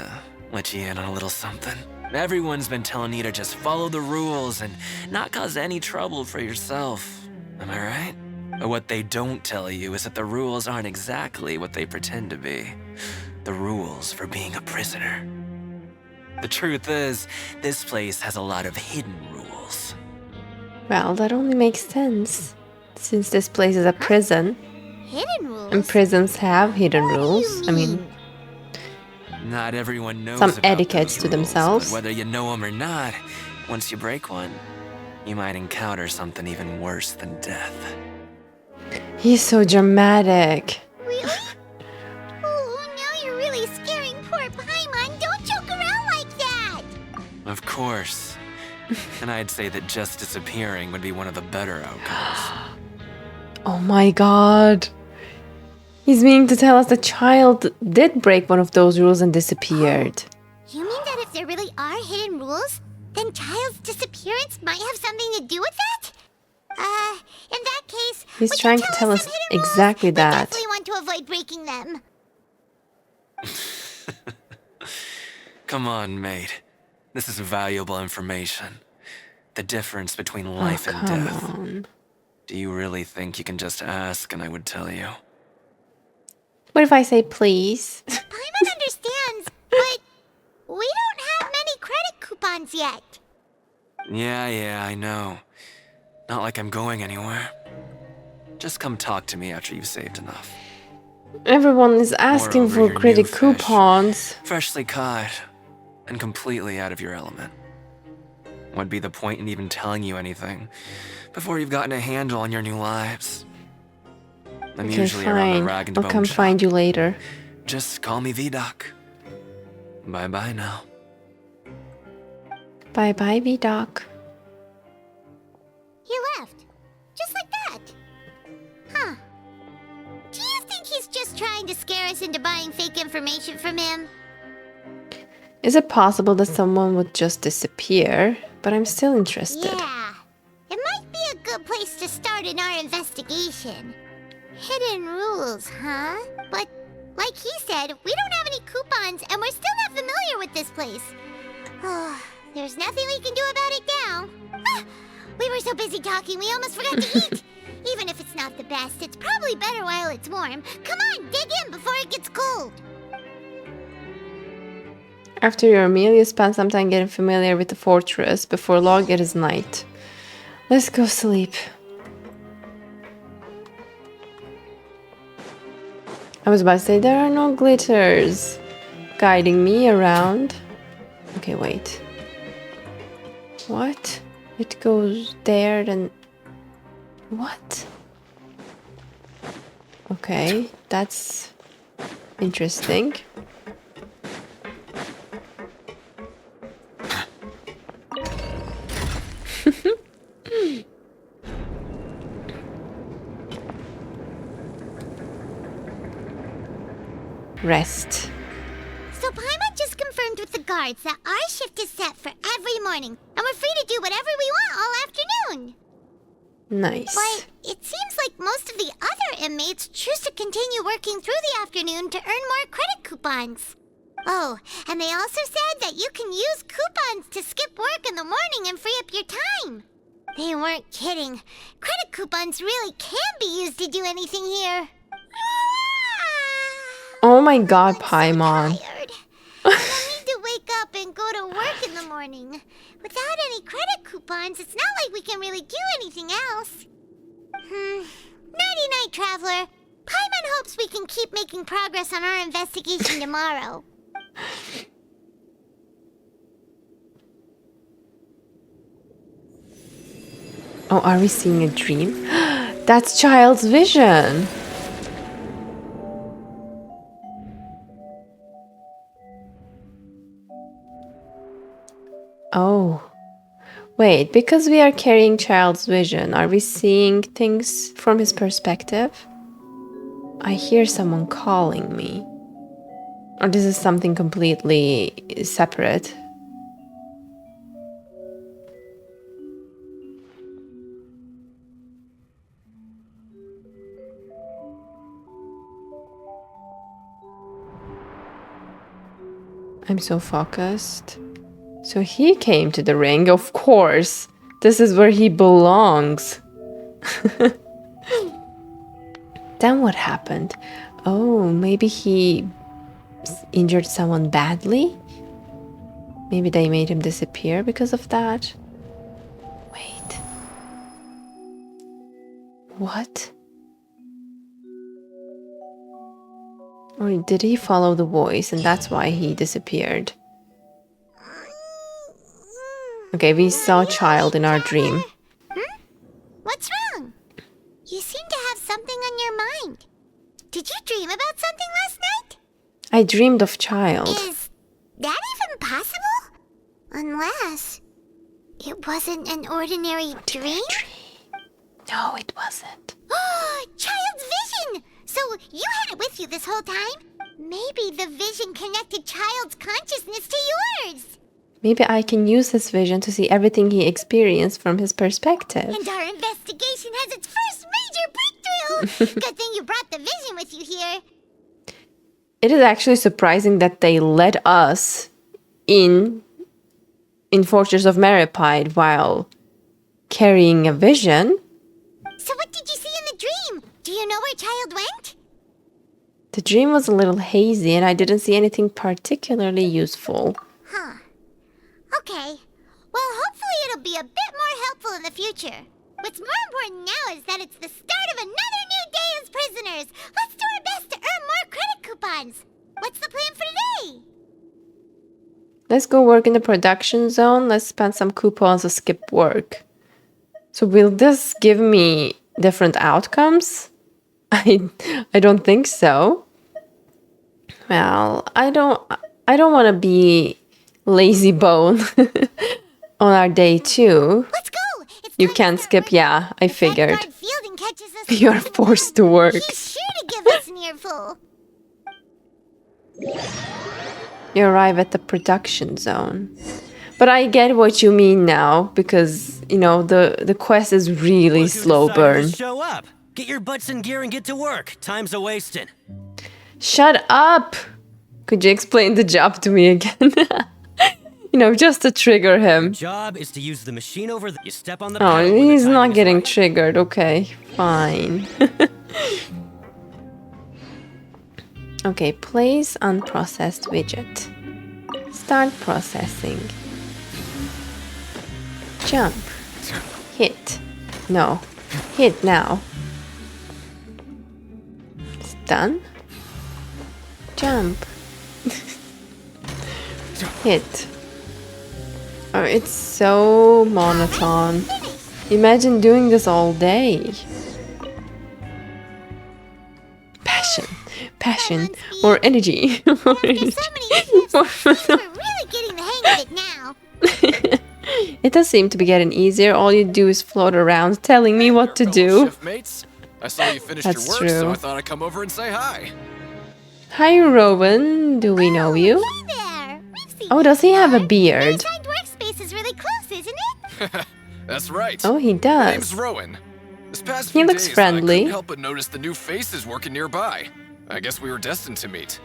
let you in on a little something. Everyone's been telling you to just follow the rules and not cause any trouble for yourself. Am I right? But what they don't tell you is that the rules aren't exactly what they pretend to be. The rules for being a prisoner. The truth is, this place has a lot of hidden rules. Well, that only makes sense. Since this place is a prison. Hidden rules? And prisons have hidden rules. I mean, not everyone knows some about etiquettes those to rules, themselves. but whether you know them or not, once you break one, you might encounter something even worse than death. He's so dramatic. Really? Oh, now you're really scaring poor Paimon. Don't joke around like that. Of course. And I'd say that just disappearing would be one of the better outcomes. Oh my god. He's meaning to tell us the child did break one of those rules and disappeared. You mean that if there really are hidden rules, then Child's disappearance might have something to do with that? In that case, He's trying to tell us exactly that. I definitely want to avoid breaking them. Come on, mate. This is valuable information. The difference between life and death. On. Do you really think you can just ask and I would tell you? What if I say please? Paimon understands, but we don't have many credit coupons yet. Yeah, I know. Not like I'm going anywhere. Just come talk to me after you've saved enough. Everyone is asking Moreover, for you're new credit fish, coupons. freshly caught, and completely out of your element. What'd be the point in even telling you anything before you've gotten a handle on your new lives? I'm Okay, usually around the fine. rag and I'll bone come shop. find you later. Just call me V-Doc. Bye-bye now. Bye-bye, V-Doc. He left. Just like that. Huh. Do you think he's just trying to scare us into buying fake information from him? Is it possible that someone would just disappear? But I'm still interested. Yeah. It might be a good place to start in our investigation. Hidden rules, huh? But, like he said, we don't have any coupons and we're still not familiar with this place. Oh, there's nothing we can do about it now. Ah, we were so busy talking we almost forgot to eat. Even if it's not the best, it's probably better while it's warm. Come on, dig in before it gets cold. After your meal, you spend some time getting familiar with the fortress. Before long, it is night. Let's go sleep. I was about to say, there are no glitters guiding me around. Okay, wait. What? It goes there, then... What? Okay, that's interesting. Rest. So Paimon just confirmed with the guards that our shift is set for every morning, and we're free to do whatever we want all afternoon. Nice. But it seems like most of the other inmates choose to continue working through the afternoon to earn more credit coupons. Oh, and they also said that you can use coupons to skip work in the morning and free up your time. They weren't kidding. Credit coupons really can be used to do anything here. Oh my god, Paimon. I need to wake up and go to work in the morning. Without any credit coupons, it's not like we can really do anything else. Nighty-night, Traveler. Paimon hopes we can keep making progress on our investigation tomorrow. Oh, are we seeing a dream? That's Child's vision. Oh. Wait, because we are carrying Child's vision, are we seeing things from his perspective? I hear someone calling me. Or this is something completely separate. I'm so focused. So he came to the ring, of course. This is where he belongs. Then what happened? Oh, maybe he injured someone badly? Maybe they made him disappear because of that? Wait. What? Or did he follow the voice and that's why he disappeared? Okay, we saw Child in our dream. What's wrong? You seem to have something on your mind. Did you dream about something last night? I dreamed of Child. Is that even possible? Unless it wasn't an ordinary dream? No, it wasn't. Oh, Child's vision! So you had it with you this whole time? Maybe the vision connected Child's consciousness to yours. Maybe I can use his vision to see everything he experienced from his perspective. And our investigation has its first major breakthrough! Good thing you brought the vision with you here. It is actually surprising that they let us in Fortress of Meropide while carrying a vision. So what did you see in the dream? Do you know where Child went? The dream was a little hazy and I didn't see anything particularly useful. Huh. Okay. Well, hopefully it'll be a bit more helpful in the future. What's more important now is that it's the start of another new day as prisoners. Let's do our best to earn more credit coupons. What's the plan for today? Let's go work in the production zone. Let's spend some coupons or skip work. So will this give me different outcomes? I don't think so. Well, I don't want to be lazy bone on our day 2. Let's go. You can't skip, yeah, I figured. You're forced to work. He's sure to give us an earful. You arrive at the production zone. But I get what you mean now, because, you know, the quest is really slow burn. Show up. Get your butts in gear and get to work. Time's a wasting. Shut up! Could you explain the job to me again? You know, just to trigger him. Your job is to use the machine over the... You step on the Oh, pedal when he's the not timing is getting right. triggered. Okay, fine. Okay, place unprocessed widget. Start processing. Jump. Hit. No. Hit now. It's done. Jump. Hit. Oh, it's so monotone. Imagine doing this all day. Passion. Passion. More energy. More energy. We're really getting the hang of it now. It does seem to be getting easier. All you do is float around telling me what to do. Shift mates, I saw you finished That's your work, so true. I thought I'd come over and say hi. Hi, Rowan. Do we know you? Hey there. We've seen Oh, does he have a beard? Assigned workspace is really close, isn't it? That's right. Oh, he My name's does. Rowan. This past He few looks days, I friendly. couldn't help but notice the new faces working nearby. I guess we were destined to meet.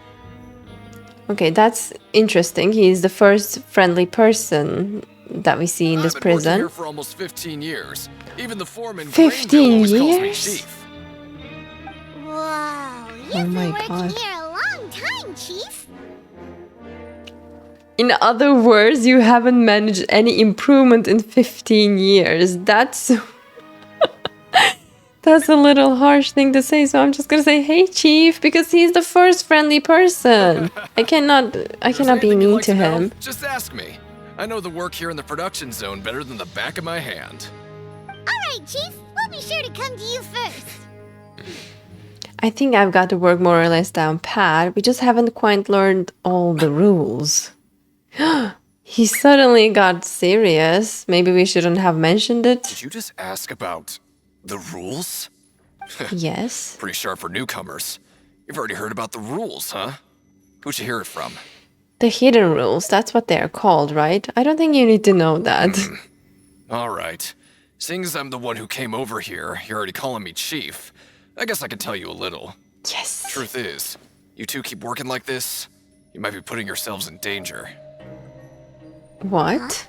Okay, that's interesting. He's the first friendly person that we see in this I've been working prison. here for almost 15 years. Even the foreman 15 always calls me years? Chief. Wow, you've Oh my been working God. here a long time, Chief. In other words, you haven't managed any improvement in 15 years. That's that's a little harsh thing to say, so I'm just gonna say, "Hey, Chief," because he's the first friendly person. I cannot be Anything you'd mean like to know? him. Just ask me. I know the work here in the production zone better than the back of my hand. All right, Chief. We'll be sure to come to you first. I think I've got the work more or less down pat. We just haven't quite learned all the rules. He suddenly got serious. Maybe we shouldn't have mentioned it. Did you just ask about the rules? Yes. Pretty sharp for newcomers. You've already heard about the rules, huh? Who'd you hear it from? The hidden rules, that's what they're called, right? I don't think you need to know that. All right. Seeing as I'm the one who came over here, you're already calling me Chief. I guess I can tell you a little. Yes. Truth is, you two keep working like this, you might be putting yourselves in danger. What?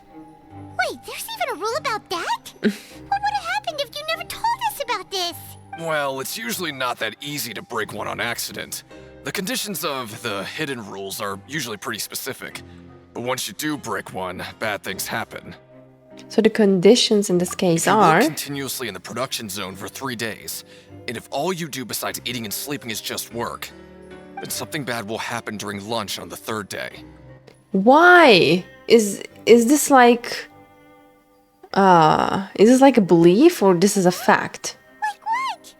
Wait, there's even a rule about that? What would have happened if you never told us about this? Well, it's usually not that easy to break one on accident. The conditions of the hidden rules are usually pretty specific. But once you do break one, bad things happen. So the conditions in this case You are... work continuously in the production zone for 3 days, and if all you do besides eating and sleeping is just work, then something bad will happen during lunch on the 3rd day. Why? Is this like... is this like a belief or this is a fact? Like what?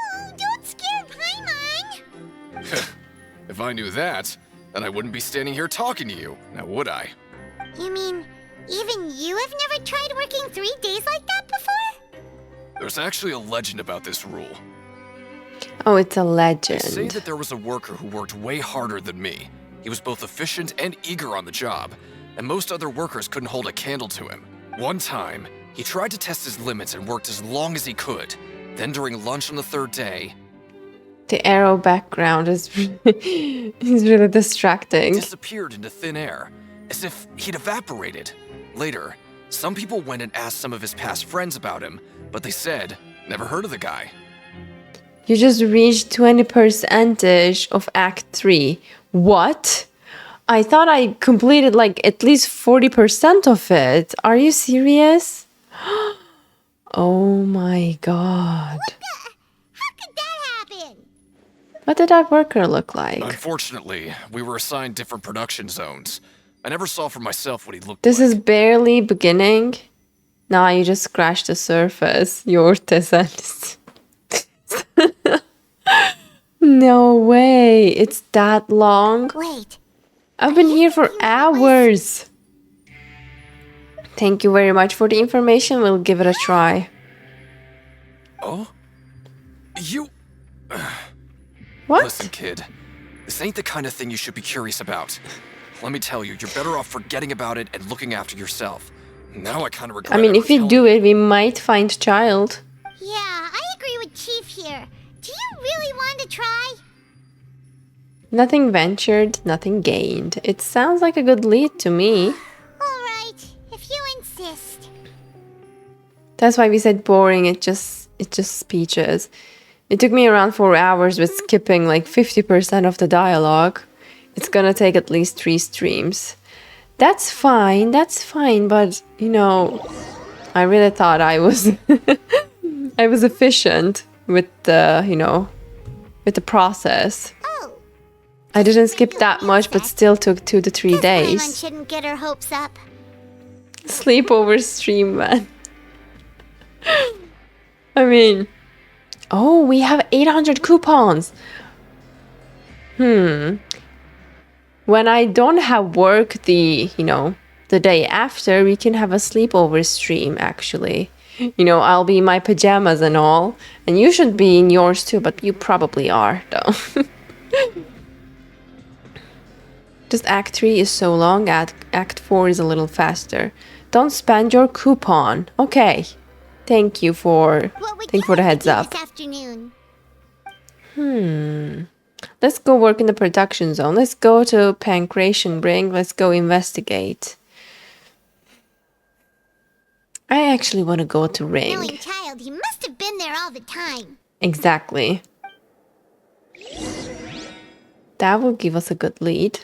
Oh, don't scare Paimon. If I knew that, then I wouldn't be standing here talking to you, now would I? You mean, even you have never tried working 3 days like that before? There's actually a legend about this rule. Oh, it's a They say legend. that there was a worker who worked way harder than me. He was both efficient and eager on the job, and most other workers couldn't hold a candle to him. One time, he tried to test his limits and worked as long as he could. Then during lunch on the 3rd day, The arrow background is really distracting. disappeared into thin air, as if he'd evaporated. Later, some people went and asked some of his past friends about him, but they said, never heard of the guy. You just reached 20% of Act 3. What? I thought I completed like at least 40% of it. Are you serious? Oh my god. How could that happen? What did that worker look like? Unfortunately, we were assigned different production zones. I never saw for myself what he looked This like. is barely beginning. Nah, you just scratched the surface. Your tesans. No way. It's that long. Wait. I've been here for hours. Thank you very much for the information. We'll give it a try. Oh? You... What? Listen, kid. This ain't the kind of thing you should be curious about. Let me tell you, you're better off forgetting about it and looking after yourself. Now I kind of regret I mean, ever if we telling do it, we might find child. Yeah, I agree with Chief here. Do you really want to try? Nothing ventured, nothing gained. It sounds like a good lead to me. Alright, if you insist. That's why we said boring. It's just speeches. It took me around 4 hours with skipping like 50% of the dialogue. It's gonna take at least 3 streams. That's fine, but you know, I really thought I was I was efficient with the, you know, with the process. Oh. I didn't skip that much, but still took 2 to 3 Paimon days. shouldn't get her hopes up. Sleepover stream, man. I mean, oh, we have 800 coupons. When I don't have work the day after, we can have a sleepover stream, actually. You know, I'll be in my pajamas and all. And you should be in yours too, but you probably are, though. Just Act 3 is so long, Act 4 is a little faster. Don't spend your coupon. Okay. Thank you for the heads up. This afternoon. Let's go work in the production zone. Let's go to Incarceration ring. Let's go investigate. I actually want to go to ring. Knowing child, he must have been there all the time. Exactly. That will give us a good lead.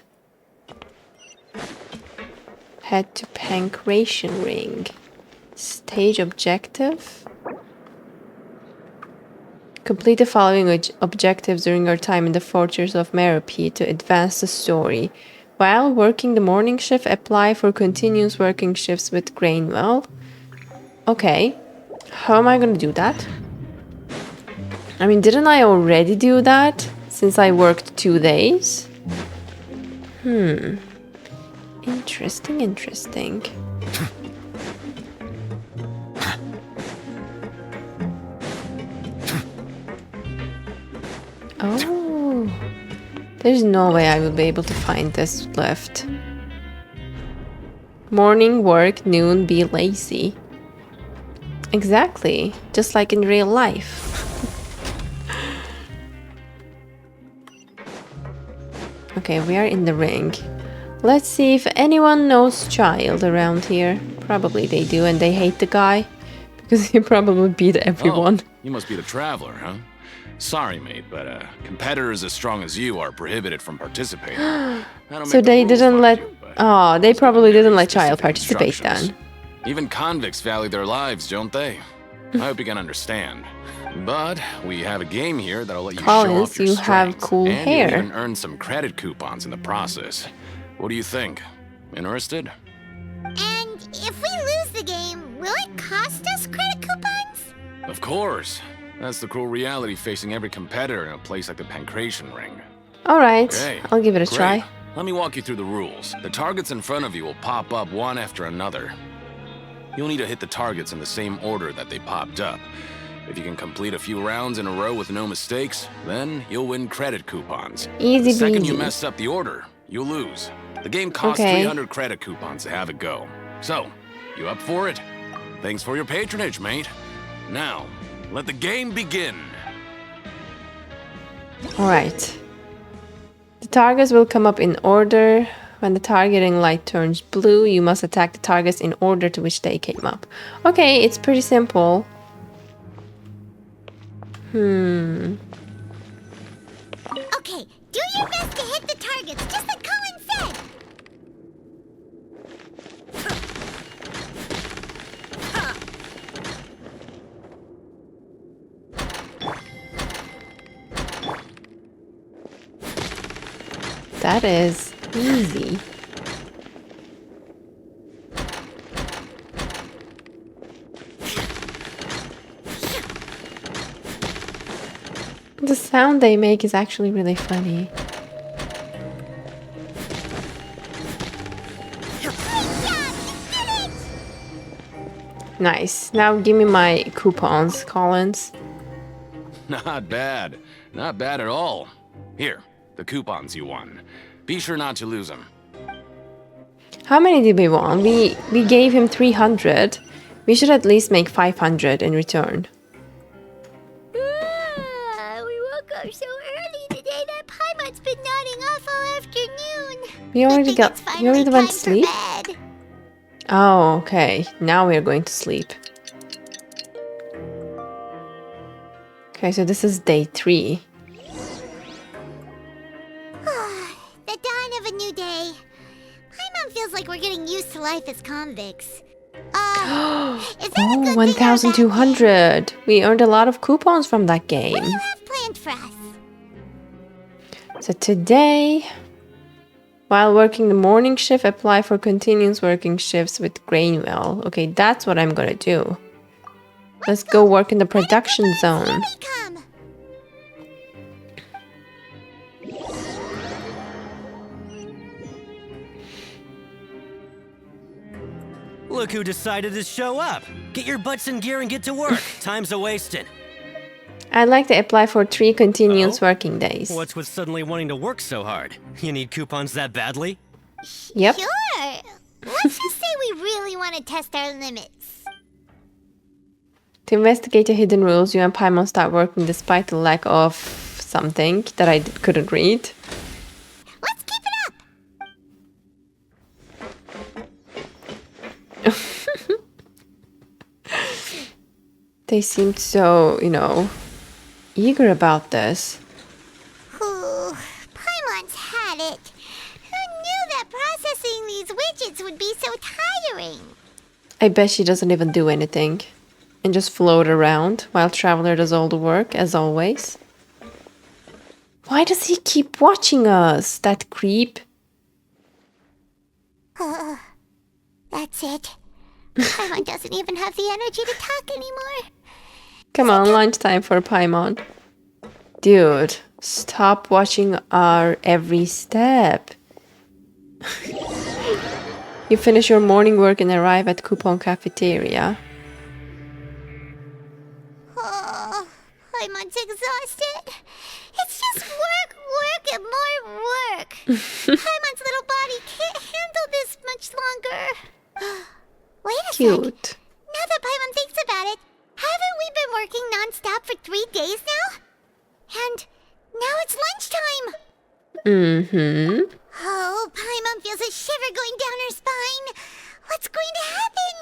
Head to Incarceration ring. Stage objective. Complete the following objectives during your time in the Fortress of Meropide to advance the story. While working the morning shift, apply for continuous working shifts with Grainwell. Okay. How am I gonna do that? I mean, didn't I already do that since I worked 2 days? Interesting. Oh, there's no way I will be able to find this left. Morning work, noon be lazy. Exactly, just like in real life. Okay, we are in the ring. Let's see if anyone knows Child around here. Probably they do, and they hate the guy because he probably beat everyone. Oh, you must be the traveler, huh? Sorry, mate, but competitors as strong as you are prohibited from participating. So they didn't let... Oh, they probably didn't let Child participate then. Even convicts value their lives, don't they? I hope you can understand. But we have a game here that'll let you show off your you have strengths, cool and hair. you'll even earn some credit coupons in the process. What do you think? Interested? And if we lose the game, will it cost us credit coupons? Of course. That's the cruel reality facing every competitor in a place like the Incarceration ring. Alright, Okay, I'll give it a great. try. Let me walk you through the rules. The targets in front of you will pop up one after another. You'll need to hit the targets in the same order that they popped up. If you can complete a few rounds in a row with no mistakes, then you'll win credit coupons. Easy The second you peasy. mess up the order, you'll lose. The game costs Okay. 300 credit coupons to have it go. So, you up for it? Thanks for your patronage, mate. Now, let the game begin. Alright. The targets will come up in order. When the targeting light turns blue, you must attack the targets in order to which they came up. Okay, it's pretty simple. Okay, do your best to hit the targets, just like Colin said. That is easy. The sound they make is actually really funny. Nice. Now give me my coupons, Collins. Not bad. Not bad at all. Here, the coupons you won. Be sure not to lose them. How many did we want? We gave him 300. We should at least make 500 in return. We woke up so early today that Paimon's been nodding off all afternoon. We already went to sleep? Bed. Oh, okay. Now we're going to sleep. Okay, so this is day 3. The dawn of a new day. Paimon feels like we're getting used to life as convicts. Is that a good 1,200. We earned a lot of coupons from that game. What do you have planned for us? So today, while working the morning shift, apply for continuous working shifts with Grainwell. Okay, that's what I'm gonna do. Let's go work in the production zone. Look who decided to show up. Get your butts in gear and get to work. Time's a-wasting. I'd like to apply for 3 continuous working days. What's with suddenly wanting to work so hard? You need coupons that badly? Yep. Sure. Let's just say we really want to test our limits. To investigate the hidden rules, you and Paimon start working despite the lack of something that I couldn't read. Let's keep it up. They seemed so, eager about this. Paimon's had it. Who knew that processing these widgets would be so tiring? I bet she doesn't even do anything and just float around while Traveler does all the work, as always. Why does he keep watching us, that creep? That's it. Paimon doesn't even have the energy to talk anymore. Come on, lunchtime for Paimon. Dude, stop watching our every step. You finish your morning work and arrive at Coupon Cafeteria. Paimon's exhausted. It's just work, and more work. Paimon's little body can't handle this much longer. Wait a Cute. sec. Now that Paimon thinks about it, haven't we been working non-stop for 3 days now? And now it's lunchtime. Mm-hmm. Oh, Paimon feels a shiver going down her spine. What's going to happen?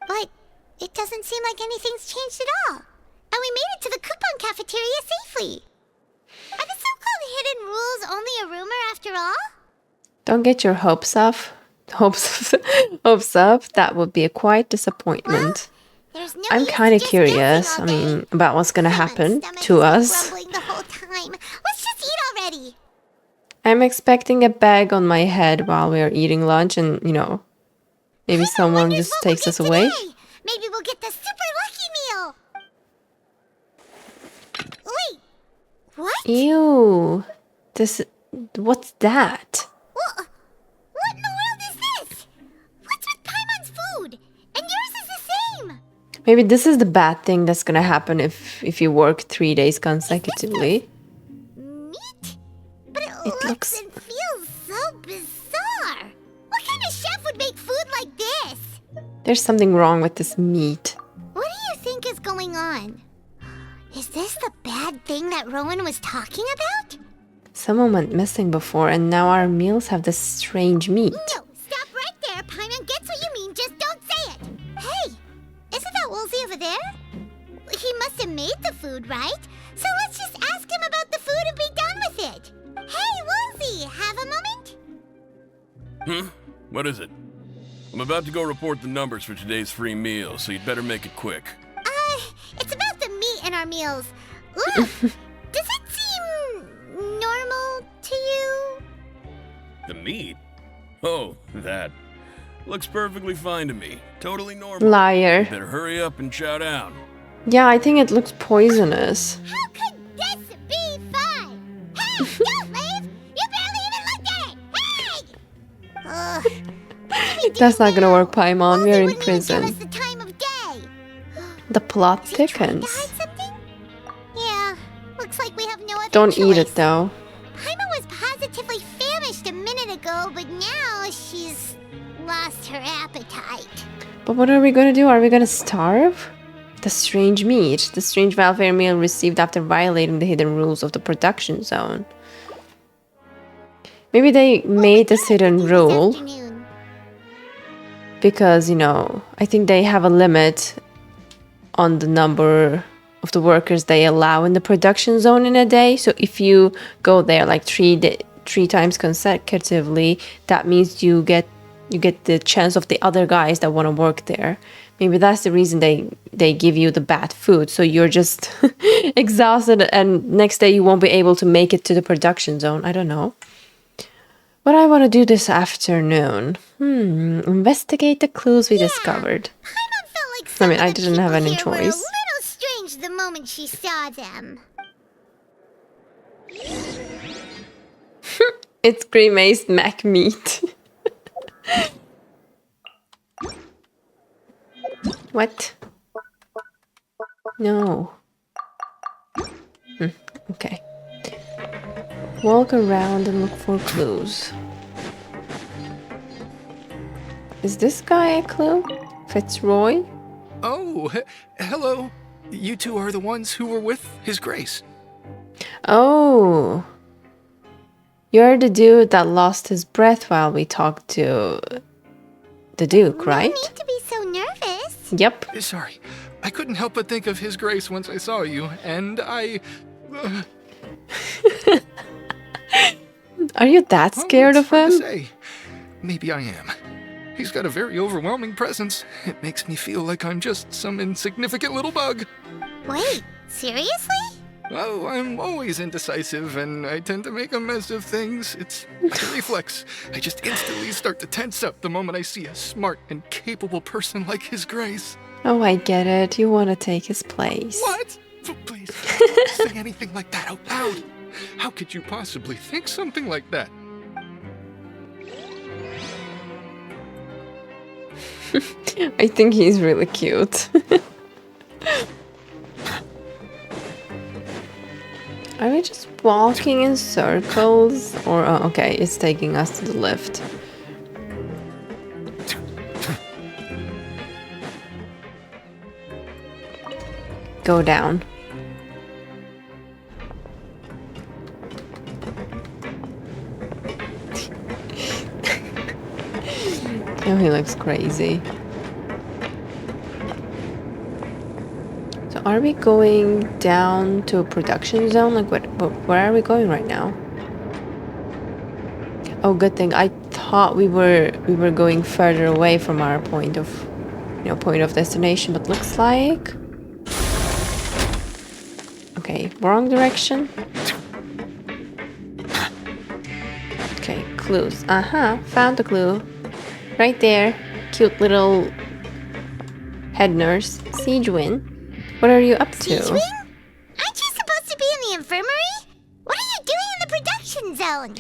But it doesn't seem like anything's changed at all. And we made it to the Coupon Cafeteria safely. Are the so-called hidden rules only a rumor after all? Don't get your hopes up. Hopes up. That would be a quite disappointment. I'm kind of curious, about what's gonna happen to us. The whole time. Let's just eat already. I'm expecting a bag on my head while we're eating lunch and, maybe someone just takes us away. Maybe we'll get the super lucky meal. Wait, what? Ew. What's that? What in the world is this? What's with Paimon's food? And yours is the same. Maybe this is the bad thing that's gonna happen if you work 3 days consecutively. Meat? But it looks and feels so bizarre. What kind of chef would make food like this? There's something wrong with this meat. What do you think is going on? Is this the bad thing that Rowan was talking about? Someone went missing before and now our meals have this strange meat. No, stop right there. Paimon gets what you mean, just don't say it. Hey, isn't that Woolsey over there? He must have made the food, right? So let's just ask him about the food and be done with it. Hey, Woolsey, have a moment? What is it? I'm about to go report the numbers for today's free meal, so you'd better make it quick. It's about the meat in our meals. Look, does it seem normal to you? The meat? Oh, that. Looks perfectly fine to me. Totally normal. Liar. You better hurry up and chow down. Yeah, I think it looks poisonous. How could this be fun? Hey, don't leave! You barely even looked at it! Hey! That's not gonna work, Paimon. We're in prison. Give us the time of day. The plot thickens. Yeah, looks like we have no other Don't choice. eat it though. Paimon was positively famished a minute ago, but now she's lost her appetite. But what are we gonna do? Are we gonna starve? The strange meat. The strange welfare meal received after violating the hidden rules of the production zone. Maybe they made this hidden rule because, you know, I think they have a limit on the number of the workers they allow in the production zone in a day. So if you go there like three times consecutively, that means you get the chance of the other guys that want to work there. Maybe that's the reason they give you the bad food. So you're just exhausted and next day you won't be able to make it to the production zone. I don't know. What I want to do this afternoon? Investigate the clues we discovered. I mean, I didn't have any choice. Were a little strange the moment she saw them. It's Grimace Mac meat. What? No. Okay. Walk around and look for clues. Is this guy a clue? Fitzroy? Oh, hello. You two are the ones who were with His Grace. Oh. You're the dude that lost his breath while we talked to the Duke, right? No need to be so nervous. Yep. Sorry. I couldn't help but think of His Grace once I saw you, and I... Are you that scared of him? Say. Maybe I am. He's got a very overwhelming presence. It makes me feel like I'm just some insignificant little bug. Wait, seriously? Oh, I'm always indecisive, and I tend to make a mess of things. It's like a reflex. I just instantly start to tense up the moment I see a smart and capable person like His Grace. Oh, I get it. You want to take his place. What? Please, don't say anything like that out loud. How could you possibly think something like that? I think he's really cute. Are we just walking in circles? Or, oh, okay, it's taking us to the lift. Go down. Oh, he looks crazy. So are we going down to a production zone? Like, where are we going right now? Oh, good thing. I thought we were going further away from our point of destination, but looks like... Okay, wrong direction. Okay, clues. Found the clue. Right there. Cute little head nurse. Siegewin. What are you up to? Siegewin? Aren't you supposed to be in the infirmary? What are you doing in the production zone?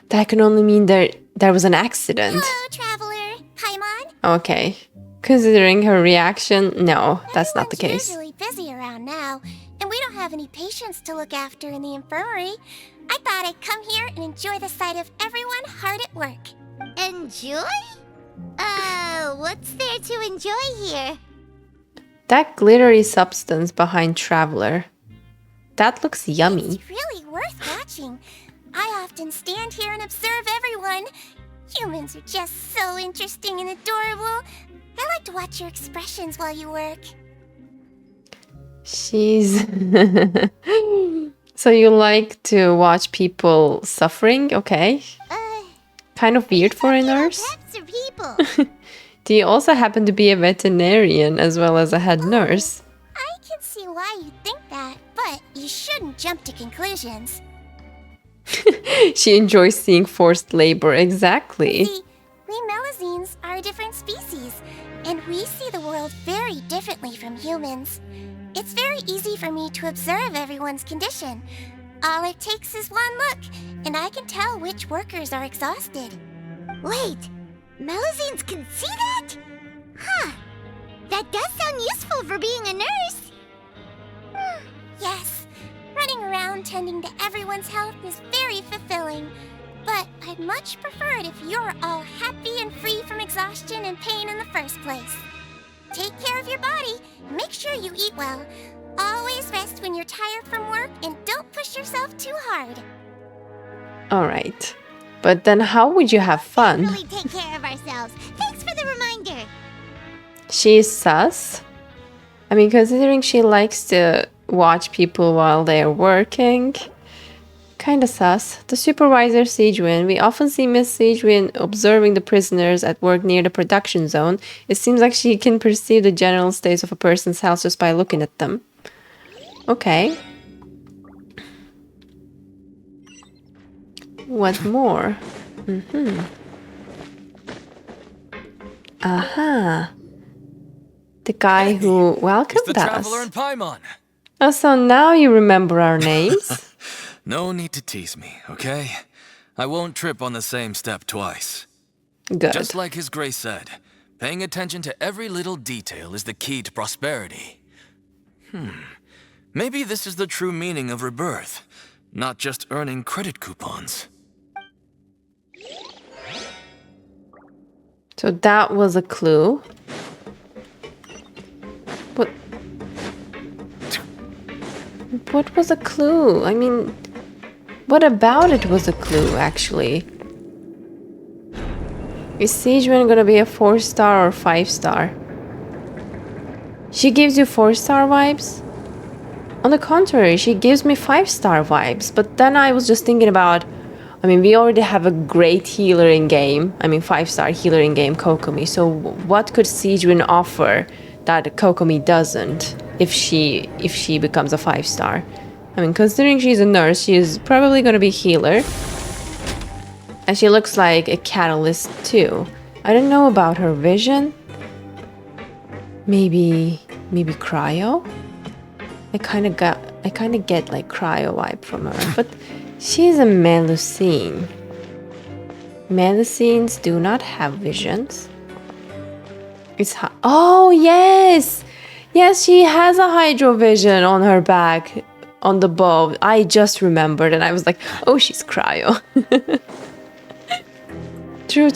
That can only mean there was an accident. Hello, traveler. Paimon? Okay. Considering her reaction, no, that's not the case. Everyone's usually busy around now, and we don't have any patients to look after in the infirmary. I thought I'd come here and enjoy the sight of everyone hard at work. Enjoy? What's there to enjoy here? That glittery substance behind Traveler. That looks yummy. It's really worth watching. I often stand here and observe everyone. Humans are just so interesting and adorable. I like to watch your expressions while you work. She's... So you like to watch people suffering? Okay. Kind of weird for a nurse. Pets or people? Do you also happen to be a veterinarian as well as a head nurse? I can see why you think that, but you shouldn't jump to conclusions. She enjoys seeing forced labor, exactly. See, we Melazines are a different species, and we see the world very differently from humans. It's very easy for me to observe everyone's condition. All it takes is one look, and I can tell which workers are exhausted. Wait, Melazines can see that? Huh. That does sound useful for being a nurse. Yes, running around tending to everyone's health is very fulfilling. But I'd much prefer it if you're all happy and free from exhaustion and pain in the first place. Take care of your body, and make sure you eat well. Always rest when you're tired from work, and don't push yourself too hard. Alright. But then how would you have fun? Really take care of ourselves. Thanks for the reminder. She's sus. I mean, considering she likes to watch people while they're working. Kinda sus. The supervisor, Sejun. We often see Miss Sejun observing the prisoners at work near the production zone. It seems like she can perceive the general state of a person's health just by looking at them. Okay. What more? Aha. The guy who welcomed It's the us. Traveler in Paimon. Oh, so now you remember our names? No need to tease me, okay? I won't trip on the same step twice. Good. Just like His Grace said, paying attention to every little detail is the key to prosperity. Maybe this is the true meaning of rebirth, not just earning credit coupons. So that was a clue. What was a clue? I mean, what about it was a clue, actually? Is Sejun gonna be a 4-star or 5-star? She gives you 4-star vibes? On the contrary, she gives me 5-star vibes. But then I was just thinking about, I mean, we already have a great healer in game. I mean, 5-star healer in game, Kokomi. So what could Sejun offer that Kokomi doesn't if she becomes a 5-star? I mean, considering she's a nurse, she's probably gonna be healer. And she looks like a catalyst too. I don't know about her vision. Maybe cryo? I kind of get like cryo vibe from her, but she's a Melusine. Melusines do not have visions. Oh yes, yes, she has a hydro vision on her back, on the bow. I just remembered, and I was like, oh, she's cryo. True.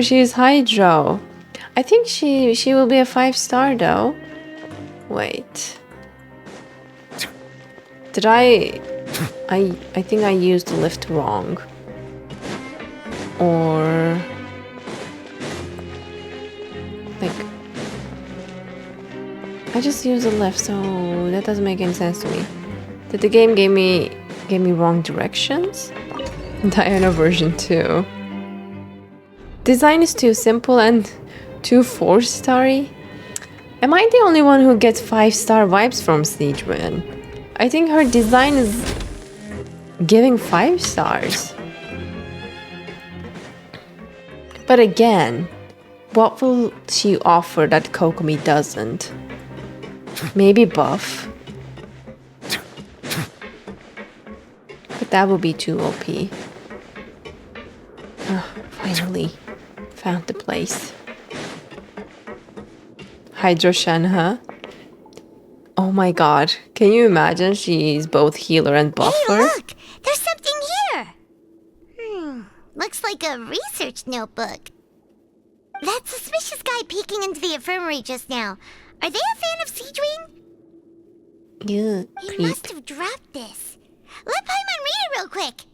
She's hydro. I think she will be a 5-star though. Wait. Did I think I used the lift wrong. Or like I just used the lift, so that doesn't make any sense to me. Did the game gave me wrong directions? Diana version 2. Design is too simple and too 4-starry. Am I the only one who gets 5-star vibes from Sejun? I think her design is giving 5 stars. But again, what will she offer that Kokomi doesn't? Maybe buff. But that would be too OP. Oh, finally found the place. Hydroshan, huh? Oh my god, can you imagine she's both healer and buffer? Hey, look! There's something here! Looks like a research notebook. That suspicious guy peeking into the infirmary just now. Are they a fan of Sejun? Yeah, He must have dropped this. Let Paimon read it real quick.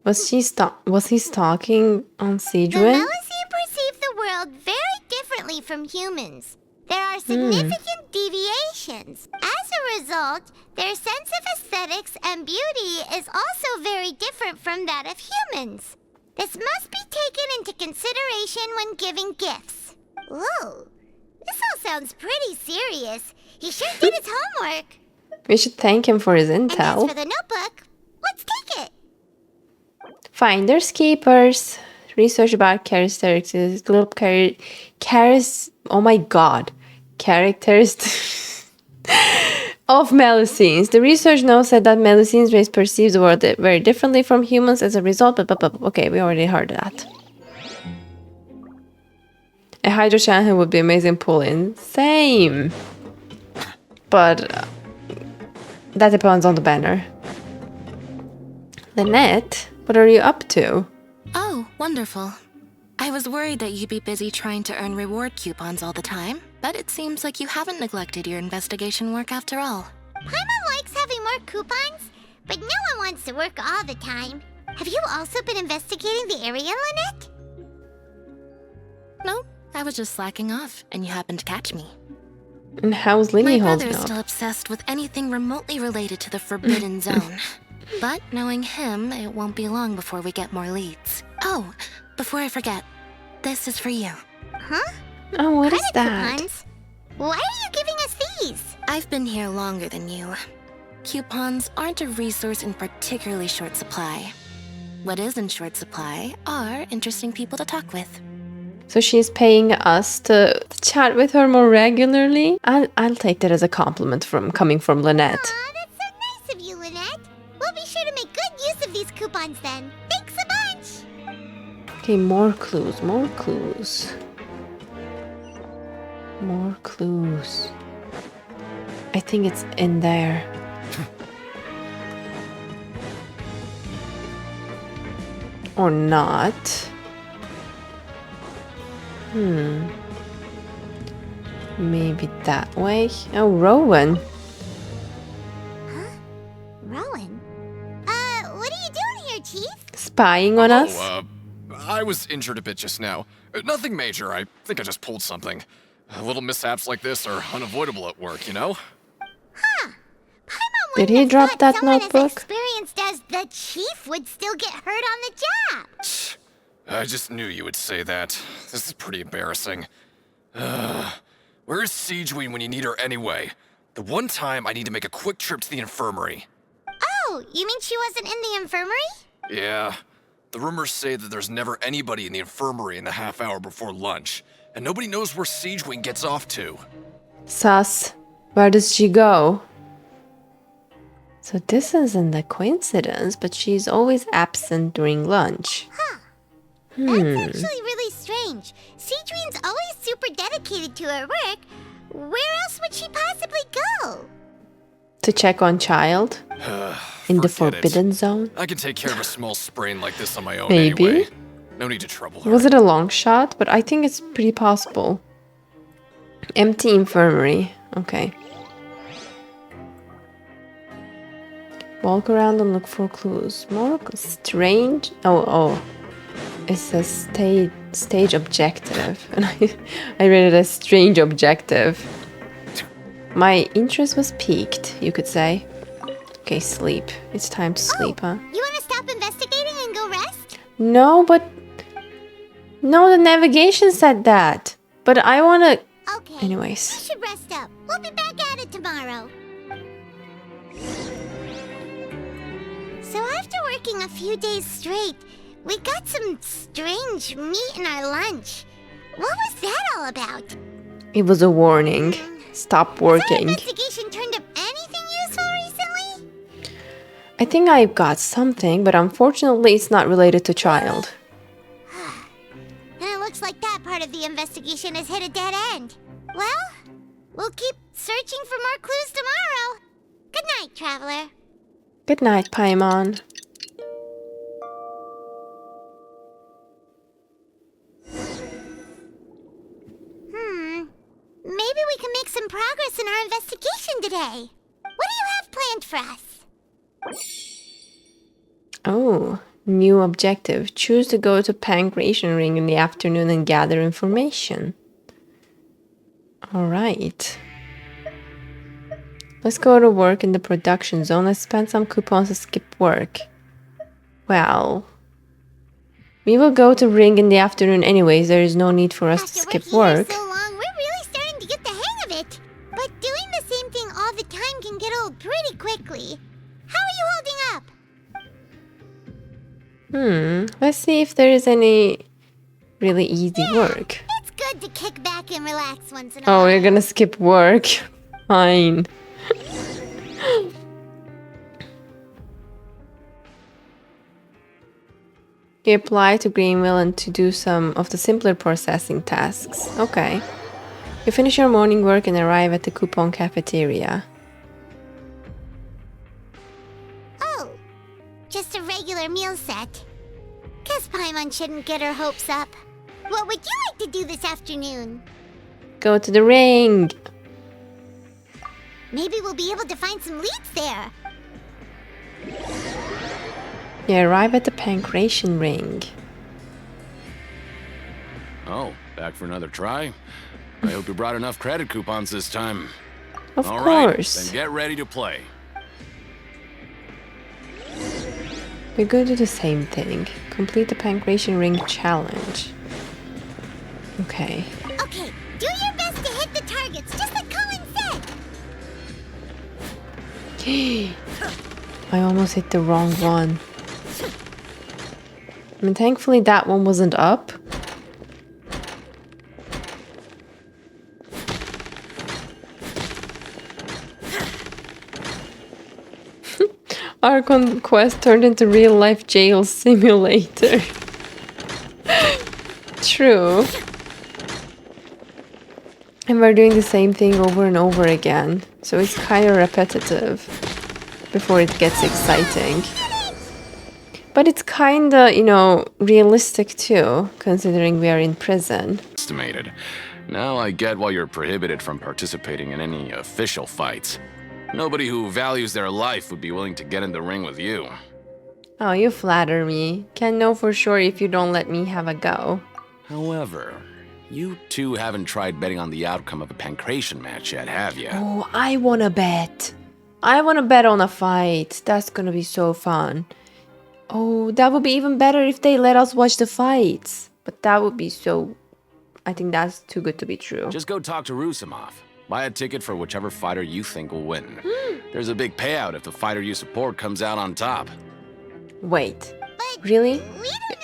Was he stalking on The Sejun? Melusine perceive the world very differently from humans. There are significant deviations. As a result, their sense of aesthetics and beauty is also very different from that of humans. This must be taken into consideration when giving gifts. Whoa, this all sounds pretty serious. He sure did his homework. We should thank him for his And as intel. for the notebook, let's take it. Finders keepers. Research about characteristics. Oh my god. Characteristics of Melusines. The research notes said that Melusines race perceives the world very differently from humans as a result. But okay, we already heard that. A Hydro channel would be amazing pull-in. Same. But that depends on the banner. Lynette, what are you up to? Oh, wonderful. I was worried that you'd be busy trying to earn reward coupons all the time, but it seems like you haven't neglected your investigation work after all. Paimon likes having more coupons, but no one wants to work all the time. Have you also been investigating the area, Lynette? No, I was just slacking off, and you happened to catch me. And how's Lyney My holding brother's up? still obsessed with anything remotely related to the Forbidden Zone. But knowing him, it won't be long before we get more leads. Oh, before I forget, this is for you. Huh? Oh, what is Credit that? coupons? Why are you giving us these? I've been here longer than you. Coupons aren't a resource in particularly short supply. What is in short supply are interesting people to talk with. So she's paying us to chat with her more regularly? I'll take that as a compliment coming from Lynette. Aw, that's so nice of you, Lynette. We'll be sure to make good use of these coupons then. Thanks a bunch! Okay, more clues, more clues. More clues. I think it's in there. Or not. Maybe that way. Oh, Rowan. Huh? Rowan? What are you doing here, Chief? Spying on us? I was injured a bit just now. Nothing major. I think I just pulled something. Little mishaps like this are unavoidable at work, you know? Huh. Paimon Did wouldn't he have drop thought that someone notebook? as experienced as the Chief would still get hurt on the job. I just knew you would say that. This is pretty embarrassing. Where is Siegeween when you need her anyway? The one time I need to make a quick trip to the infirmary. Oh, you mean she wasn't in the infirmary? Yeah. The rumors say that there's never anybody in the infirmary in the half hour before lunch, and nobody knows where Siegeween gets off to. Sus. Where does she go? So this isn't a coincidence, but she's always absent during lunch. Huh. That's actually really strange. Siegeween's always super dedicated to her work. Where else would she possibly go? To check on child? In the Forget it. Forbidden Zone? I can take care of a small sprain like this on my own Maybe. anyway. No need to trouble her. Was it a long shot? But I think it's pretty possible. Empty infirmary. Okay. Walk around and look for clues. More strange. Oh. It says stage objective. And I read it as strange objective. My interest was piqued, you could say. Okay, sleep. It's time to sleep, huh? You want to stop investigating and go rest? No, but... No, the navigation said that. But I want to... Okay. Anyways. You should rest up. We'll be back at it tomorrow. So after working a few days straight, we got some strange meat in our lunch. What was that all about? It was a warning. Stop Has our working. investigation turned up anything useful recently? I think I got something, but unfortunately it's not related to child. And it looks like that part of the investigation has hit a dead end. Well, we'll keep searching for more clues tomorrow. Good night, Traveler. Good night, Paimon. Maybe we can make some progress in our investigation today. What do you have planned for us? Oh, new objective. Choose to go to Pancration Ring in the afternoon and gather information. Alright. Let's go to work in the production zone. Let's spend some coupons to skip work. Well, we will go to Ring in the afternoon anyways. There is no need for us to skip work. So long, we're really starting to get the hang of it. But doing the same thing all the time can get old pretty quickly. How are you holding up? Let's see if there is any really easy work. It's good to kick back and relax once in a Oh, while. we're gonna skip work. Fine. You apply to Greenville and to do some of the simpler processing tasks. Okay. You finish your morning work and arrive at the coupon cafeteria. Oh, just a regular meal set. Guess Paimon shouldn't get her hopes up. What would you like to do this afternoon? Go to the ring. Maybe we'll be able to find some leads there. You arrive at the Pancration ring. Oh, back for another try? I hope you brought enough credit coupons this time. Of All right, course. then get ready to play. We're going to do the same thing. Complete the Pancration ring challenge. Okay. Okay, do your best to hit the targets, just like Colin said. I almost hit the wrong one. I mean, thankfully that one wasn't up. Archon quest turned into real-life jail simulator. True. And we're doing the same thing over and over again, so it's kind of repetitive before it gets exciting. But it's kind of, you know, realistic too, considering we are in prison. Estimated. Now I get why you're prohibited from participating in any official fights. Nobody who values their life would be willing to get in the ring with you. Oh, you flatter me. Can't know for sure if you don't let me have a go. However, you two haven't tried betting on the outcome of a Pancration match yet, have you? Oh, I wanna bet. I wanna bet on a fight. That's gonna be so fun. Oh, that would be even better if they let us watch the fights. But that would be so... I think that's too good to be true. Just go talk to Rusimov. Buy a ticket for whichever fighter you think will win. There's a big payout if the fighter you support comes out on top. Wait. Really?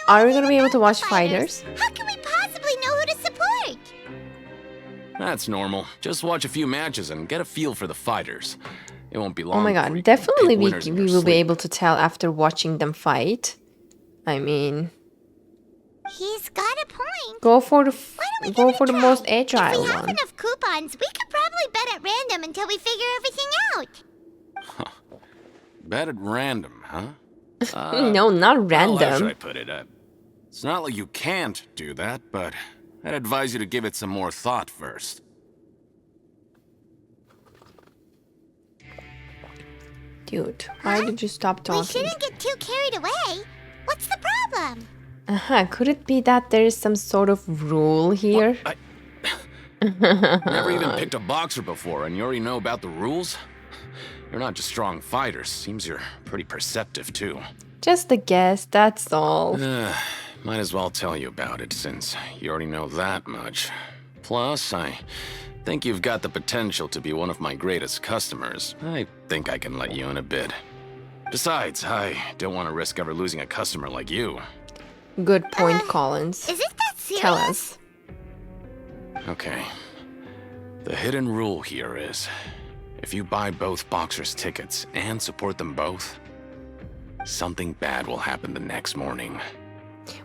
Are we gonna be able to watch fighters? How can we possibly know who to support? That's normal. Just watch a few matches and get a feel for the fighters. It won't be long. Oh my before god, you definitely pick we winners in your will be sleep. able to tell after watching them fight. I mean, He's got a point. go for the Try. most agile If we have one. enough coupons, we could probably bet at random until we figure everything out. Bet at random, huh? No, not Well, how should random. I put it? It's not like you can't do that, but I'd advise you to give it some more thought first. Dude, why did you stop We talking? shouldn't get too carried away. What's the problem? Could it be that there is some sort of rule here? Never even picked a boxer before, and you already know about the rules? You're not just strong fighters. Seems you're pretty perceptive, too. Just a guess, that's all. Might as well tell you about it, since you already know that much. Plus, I think you've got the potential to be one of my greatest customers. I think I can let you in a bit. Besides, I don't want to risk ever losing a customer like you. Good point, Collins. Is it that serious? Tell us. Okay. The hidden rule here is, if you buy both boxers' tickets and support them both, something bad will happen the next morning.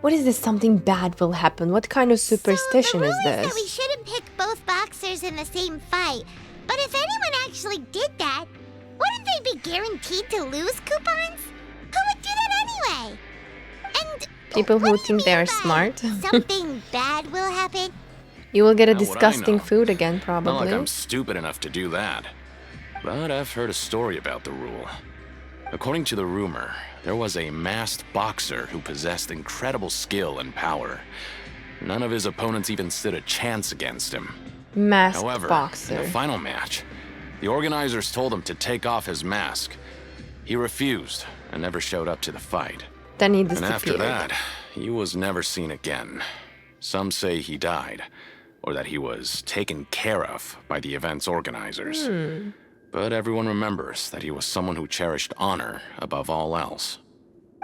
What is this something bad will happen? What kind of superstition is That we this? shouldn't pick both boxers in the same fight. But if anyone actually did that, wouldn't they be guaranteed to lose coupons? Who would do that anyway? And People who what do you think they mean are by smart. something bad will happen? You will get a Not what I disgusting know. food again, Not probably. like I'm stupid enough to do that. But I've heard a story about the rule. According to the rumor, there was a masked boxer who possessed incredible skill and power. None of his opponents even stood a chance against him. Masked However, boxer. in the final match, the organizers told him to take off his mask. He refused and never showed up to the fight. Then he And disappeared. after that, he was never seen again. Some say he died, or that he was taken care of by the event's organizers. But everyone remembers that he was someone who cherished honor above all else.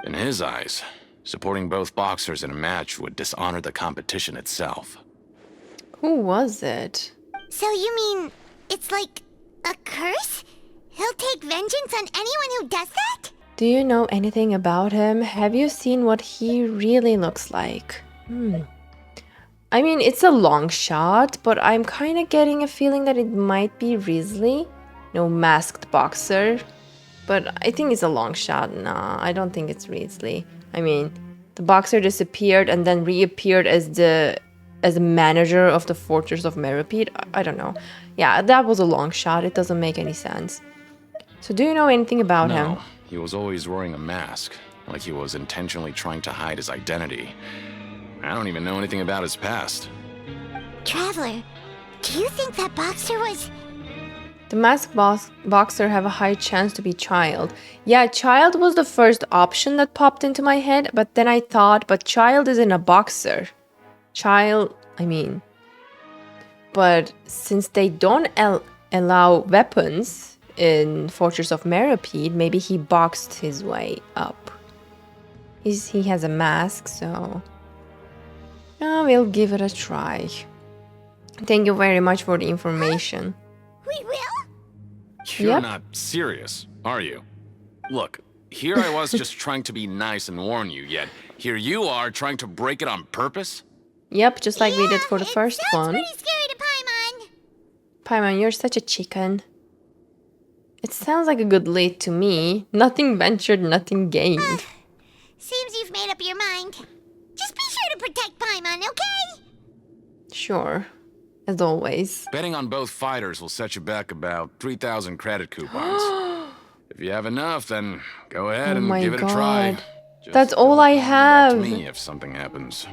In his eyes, Supporting both boxers in a match would dishonor the competition itself. Who was it? So you mean it's like a curse? He'll take vengeance on anyone who does that? Do you know anything about him? Have you seen what he really looks like? I mean, it's a long shot, but I'm kind of getting a feeling that it might be Risley. No, masked boxer. But I think it's a long shot. Nah, I don't think it's Risley. I mean, the boxer disappeared and then reappeared as the manager of the Fortress of Meropide. I don't know. Yeah, that was a long shot. It doesn't make any sense. So do you know anything about him? No, he was always wearing a mask, like he was intentionally trying to hide his identity. I don't even know anything about his past. Traveler, do you think that boxer was... The masked boxer have a high chance to be Child. Yeah, Child was the first option that popped into my head, but then I thought, but Child isn't a boxer. But since they don't allow weapons in Fortress of Meropide, maybe he boxed his way up. He has a mask, so... we'll give it a try. Thank you very much for the information. We will? You're not serious, are you? Look, here I was just trying to be nice and warn you, yet here you are trying to break it on purpose? Yep, just like we did for the first one. Pretty scary to Paimon. Paimon, you're such a chicken. It sounds like a good lead to me. Nothing ventured, nothing gained. Seems you've made up your mind. Just be sure to protect Paimon, okay? Sure. As always. Betting on both fighters will set you back about 3,000 credit coupons. If you have enough, then go ahead and give it a try. Just that's all I have. Back to me if something happens.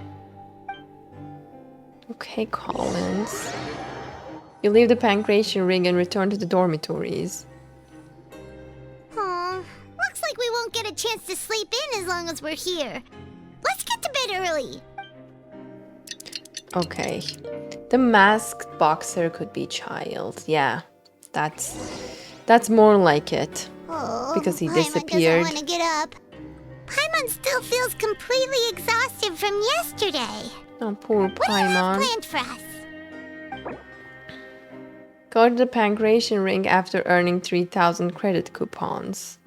Okay, Collins. You leave the Pancration ring and return to the dormitories. Oh, looks like we won't get a chance to sleep in as long as we're here. Let's get to bed early. Okay. The masked boxer could be Child. Yeah, that's more like it. Oh, because he Paimon disappeared. doesn't want to get up. Paimon still feels completely exhausted from yesterday. Oh, poor What do you have Paimon. planned for us? Go to the Pancration ring after earning 3,000 credit coupons.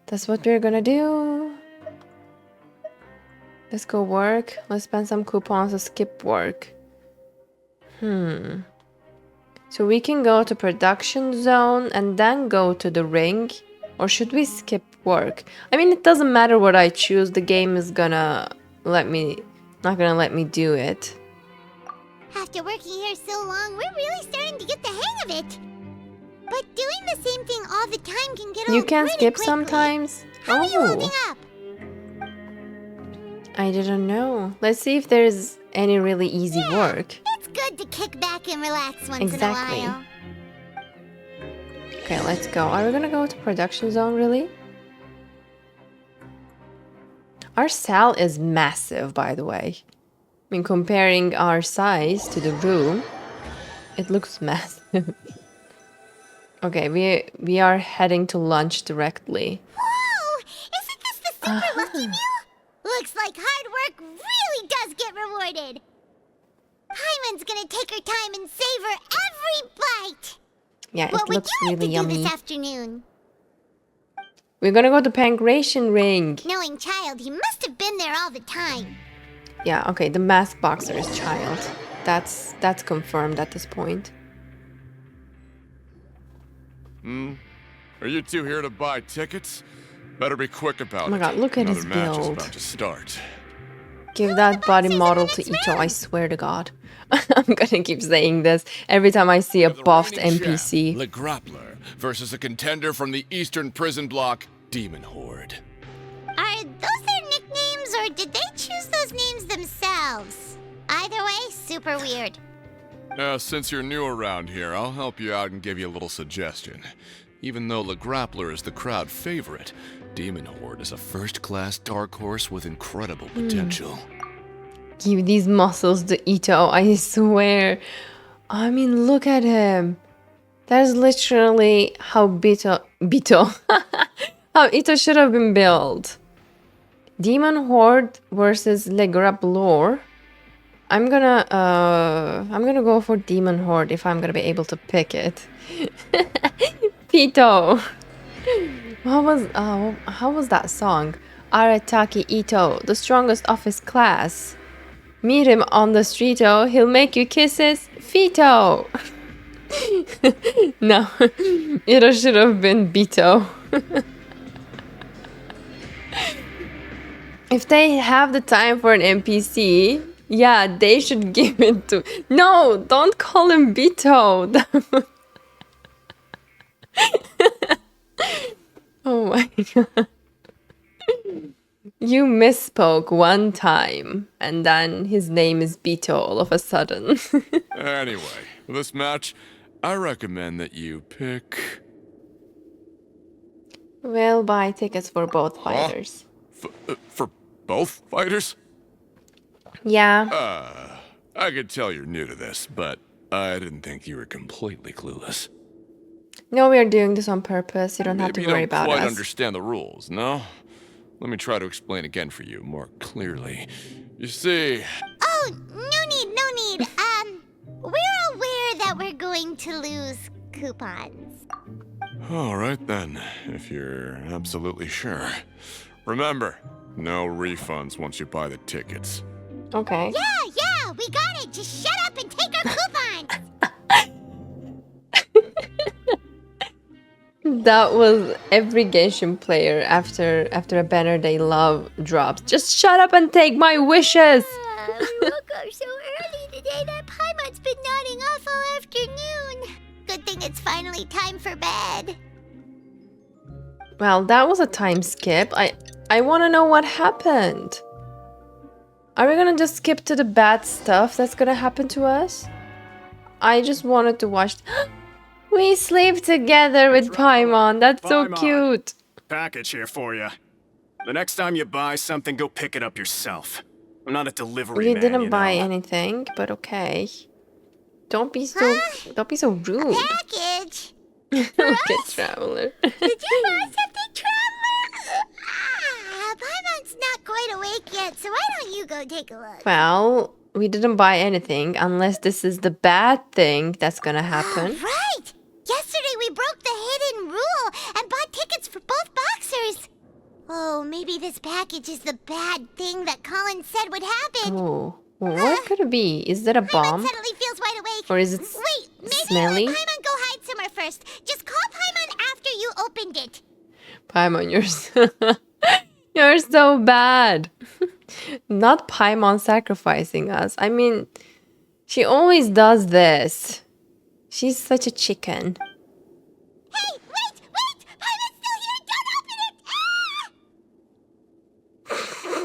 That's what we're gonna do. Let's go work. Let's spend some coupons to skip work. So we can go to production zone and then go to the ring. Or should we skip work? I mean, it doesn't matter what I choose. The game is gonna not gonna let me do it. After working here so long, we're really starting to get the hang of it. But doing the same thing all the time can get old You can pretty skip quickly. sometimes? How are you holding up? I didn't know. Let's see if there's any really easy work. It's good to kick back and relax once Exactly. in a while. Okay, let's go. Are we gonna go to production zone, really? Our cell is massive, by the way. I mean, comparing our size to the room, it looks massive. Okay, we are heading to lunch directly. Whoa! Isn't this the super lucky meal? Looks like hard work really does get rewarded. Paimon's gonna take her time and savor every bite. Yeah, it What would looks you like really to yummy. do this afternoon? We're gonna go to Pancration ring. Knowing Child, he must have been there all the time. Yeah, okay, the masked boxer is Child. That's confirmed at this point. Are you two here to buy tickets? Better be quick about it. Oh my god, look at his Another match is build. about to start. Give that body model to Ito, I swear to god. I'm gonna keep saying this every time I see a buffed NPC. Le Grappler versus a contender from the Eastern Prison Block, Demon Horde. Are those their nicknames, or did they choose those names themselves? Either way, super weird. Since you're new around here, I'll help you out and give you a little suggestion. Even though Le Grappler is the crowd favorite, Demon Horde is a first-class dark horse with incredible potential. Give these muscles to Ito, I swear. I mean, look at him. That's literally how how Ito should have been built. Demon Horde versus Le Grableur. I'm gonna go for Demon Horde if I'm gonna be able to pick it. Pito. How was that song? Arataki Ito, the strongest of his class. Meet him on the street-o, he'll make you kisses. Fito. No, it should have been Bito. If they have the time for an NPC, yeah, they should give it to... No, don't call him Bito. Oh my god. You misspoke one time, and then his name is Bito all of a sudden. Anyway, for this match, I recommend that you pick... We'll buy tickets for both fighters. For both fighters? Yeah. I could tell you're new to this, but I didn't think you were completely clueless. No, we are doing this on purpose. You don't have to Maybe worry you don't about quite us. understand the rules, no? Let me try to explain again for you more clearly. You see... Oh, no need. We're aware that we're going to lose coupons. All right then, if you're absolutely sure. Remember, no refunds once you buy the tickets. Okay. Yeah, we got it. Just shut up and take our coupons. That was every Genshin player after a banner they love drops. Just shut up and take my wishes! We woke up so early today that Paimon's been nodding off all afternoon. Good thing it's finally time for bed. Well, that was a time skip. I want to know what happened. Are we gonna just skip to the bad stuff that's gonna happen to us? I just wanted to watch... We sleep together with Paimon. That's so cute. Package here for you. The next time you buy something, go pick it up yourself. I'm not a delivery We man, didn't you buy know. anything, but okay. Don't be so rude. Package? Okay, traveler. Did you buy something, Traveler? Paimon's not quite awake yet, so why don't you go take a look? Well, we didn't buy anything unless this is the bad thing that's gonna happen. Right! Yesterday we broke the hidden rule and bought tickets for both boxers. Oh, maybe this package is the bad thing that Colin said would happen. Oh, what could it be? Is that a bomb? Suddenly feels wide awake. Or is it Wait, maybe smelly? let Paimon go hide somewhere first. Just call Paimon after you opened it. Paimon, you're so bad. Not Paimon sacrificing us. I mean, she always does this. She's such a chicken. Hey, wait! Paimon's still here! Don't open it!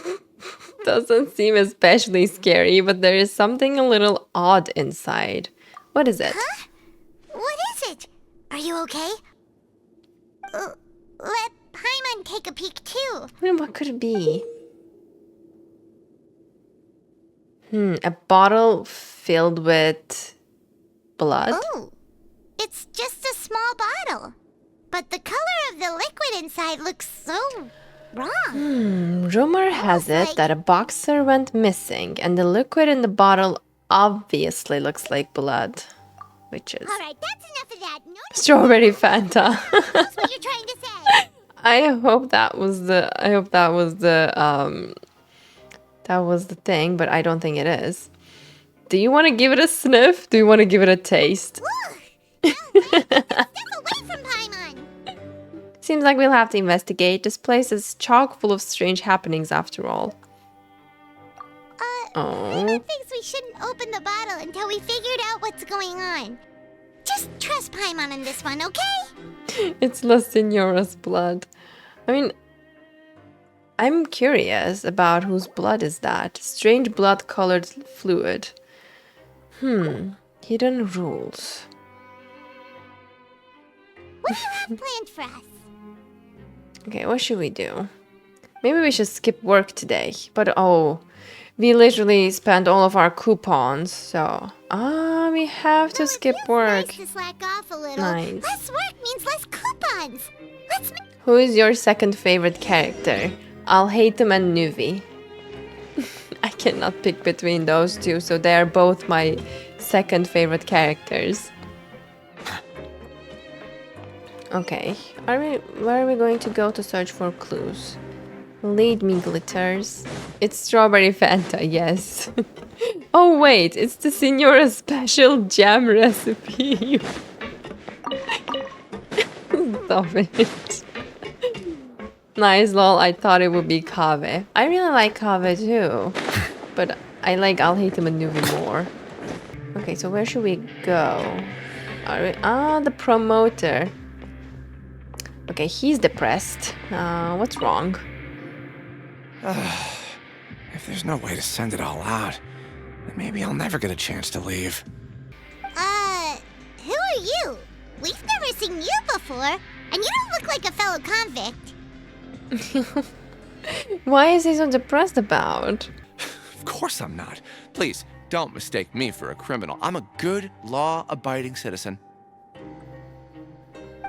Ah! Doesn't seem especially scary, but there is something a little odd inside. What is it? Huh? What is it? Are you okay? Let Paimon take a peek too. What could it be? A bottle filled with blood? Oh, it's just a small bottle. But the color of the liquid inside looks so wrong. Rumor has it that a boxer went missing, and the liquid in the bottle obviously looks like blood. Which is... Alright, that's enough of that. No, Strawberry Fanta. that's what you're trying to say. I hope that was the thing, but I don't think it is. Do you want to give it a sniff? Do you want to give it a taste? Step away from Paimon. Seems like we'll have to investigate. This place is chock full of strange happenings after all. Paimon thinks we shouldn't open the bottle until we figured out what's going on. Just trust Paimon on this one, okay? It's La Senora's blood. I mean, I'm curious about whose blood is that. Strange blood-colored fluid. Hidden rules. What do you have planned for us? Okay, what should we do? Maybe we should skip work today. But oh, we literally spent all of our coupons, so... we have to skip work. Nice to slack off a little. Nice. Less work means less coupons. Let's Who is your second favorite character? I'll hate them and Nuvi. I cannot pick between those two, so they are both my second favorite characters. Okay, where are we going to go to search for clues? Lead me, Glitters. It's strawberry Fanta, yes. Oh wait, it's the Signora special jam recipe. Stop it. Nice, lol. I thought it would be Kave. I really like Kave too. But I like I'll hate him and Nuvi more. Okay, so where should we go? The promoter. Okay, he's depressed. What's wrong? If there's no way to send it all out, then maybe I'll never get a chance to leave. Who are you? We've never seen you before, and you don't look like a fellow convict. Why is he so depressed about? Of course I'm not. Please, don't mistake me for a criminal. I'm a good, law-abiding citizen.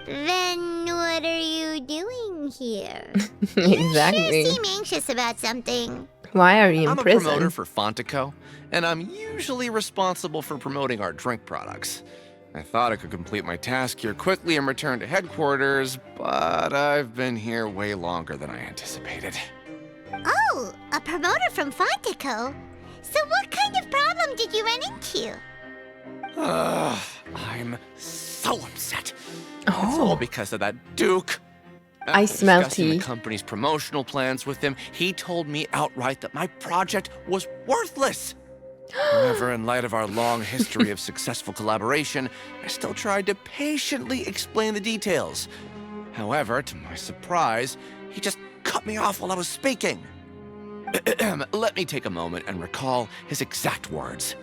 Then what are you doing here? Exactly. You seem anxious about something. Why are you in prison? I'm a promoter for Fontaco, and I'm usually responsible for promoting our drink products. I thought I could complete my task here quickly and return to headquarters, but I've been here way longer than I anticipated. Oh, a promoter from Fontaco? So what kind of problem did you run into? I'm so upset. It's all because of that Duke. I smell discussing tea. the company's promotional plans with him, he told me outright that my project was worthless. However, in light of our long history of successful collaboration, I still tried to patiently explain the details. However, to my surprise, he just cut me off while I was speaking. Let me take a moment and recall his exact words.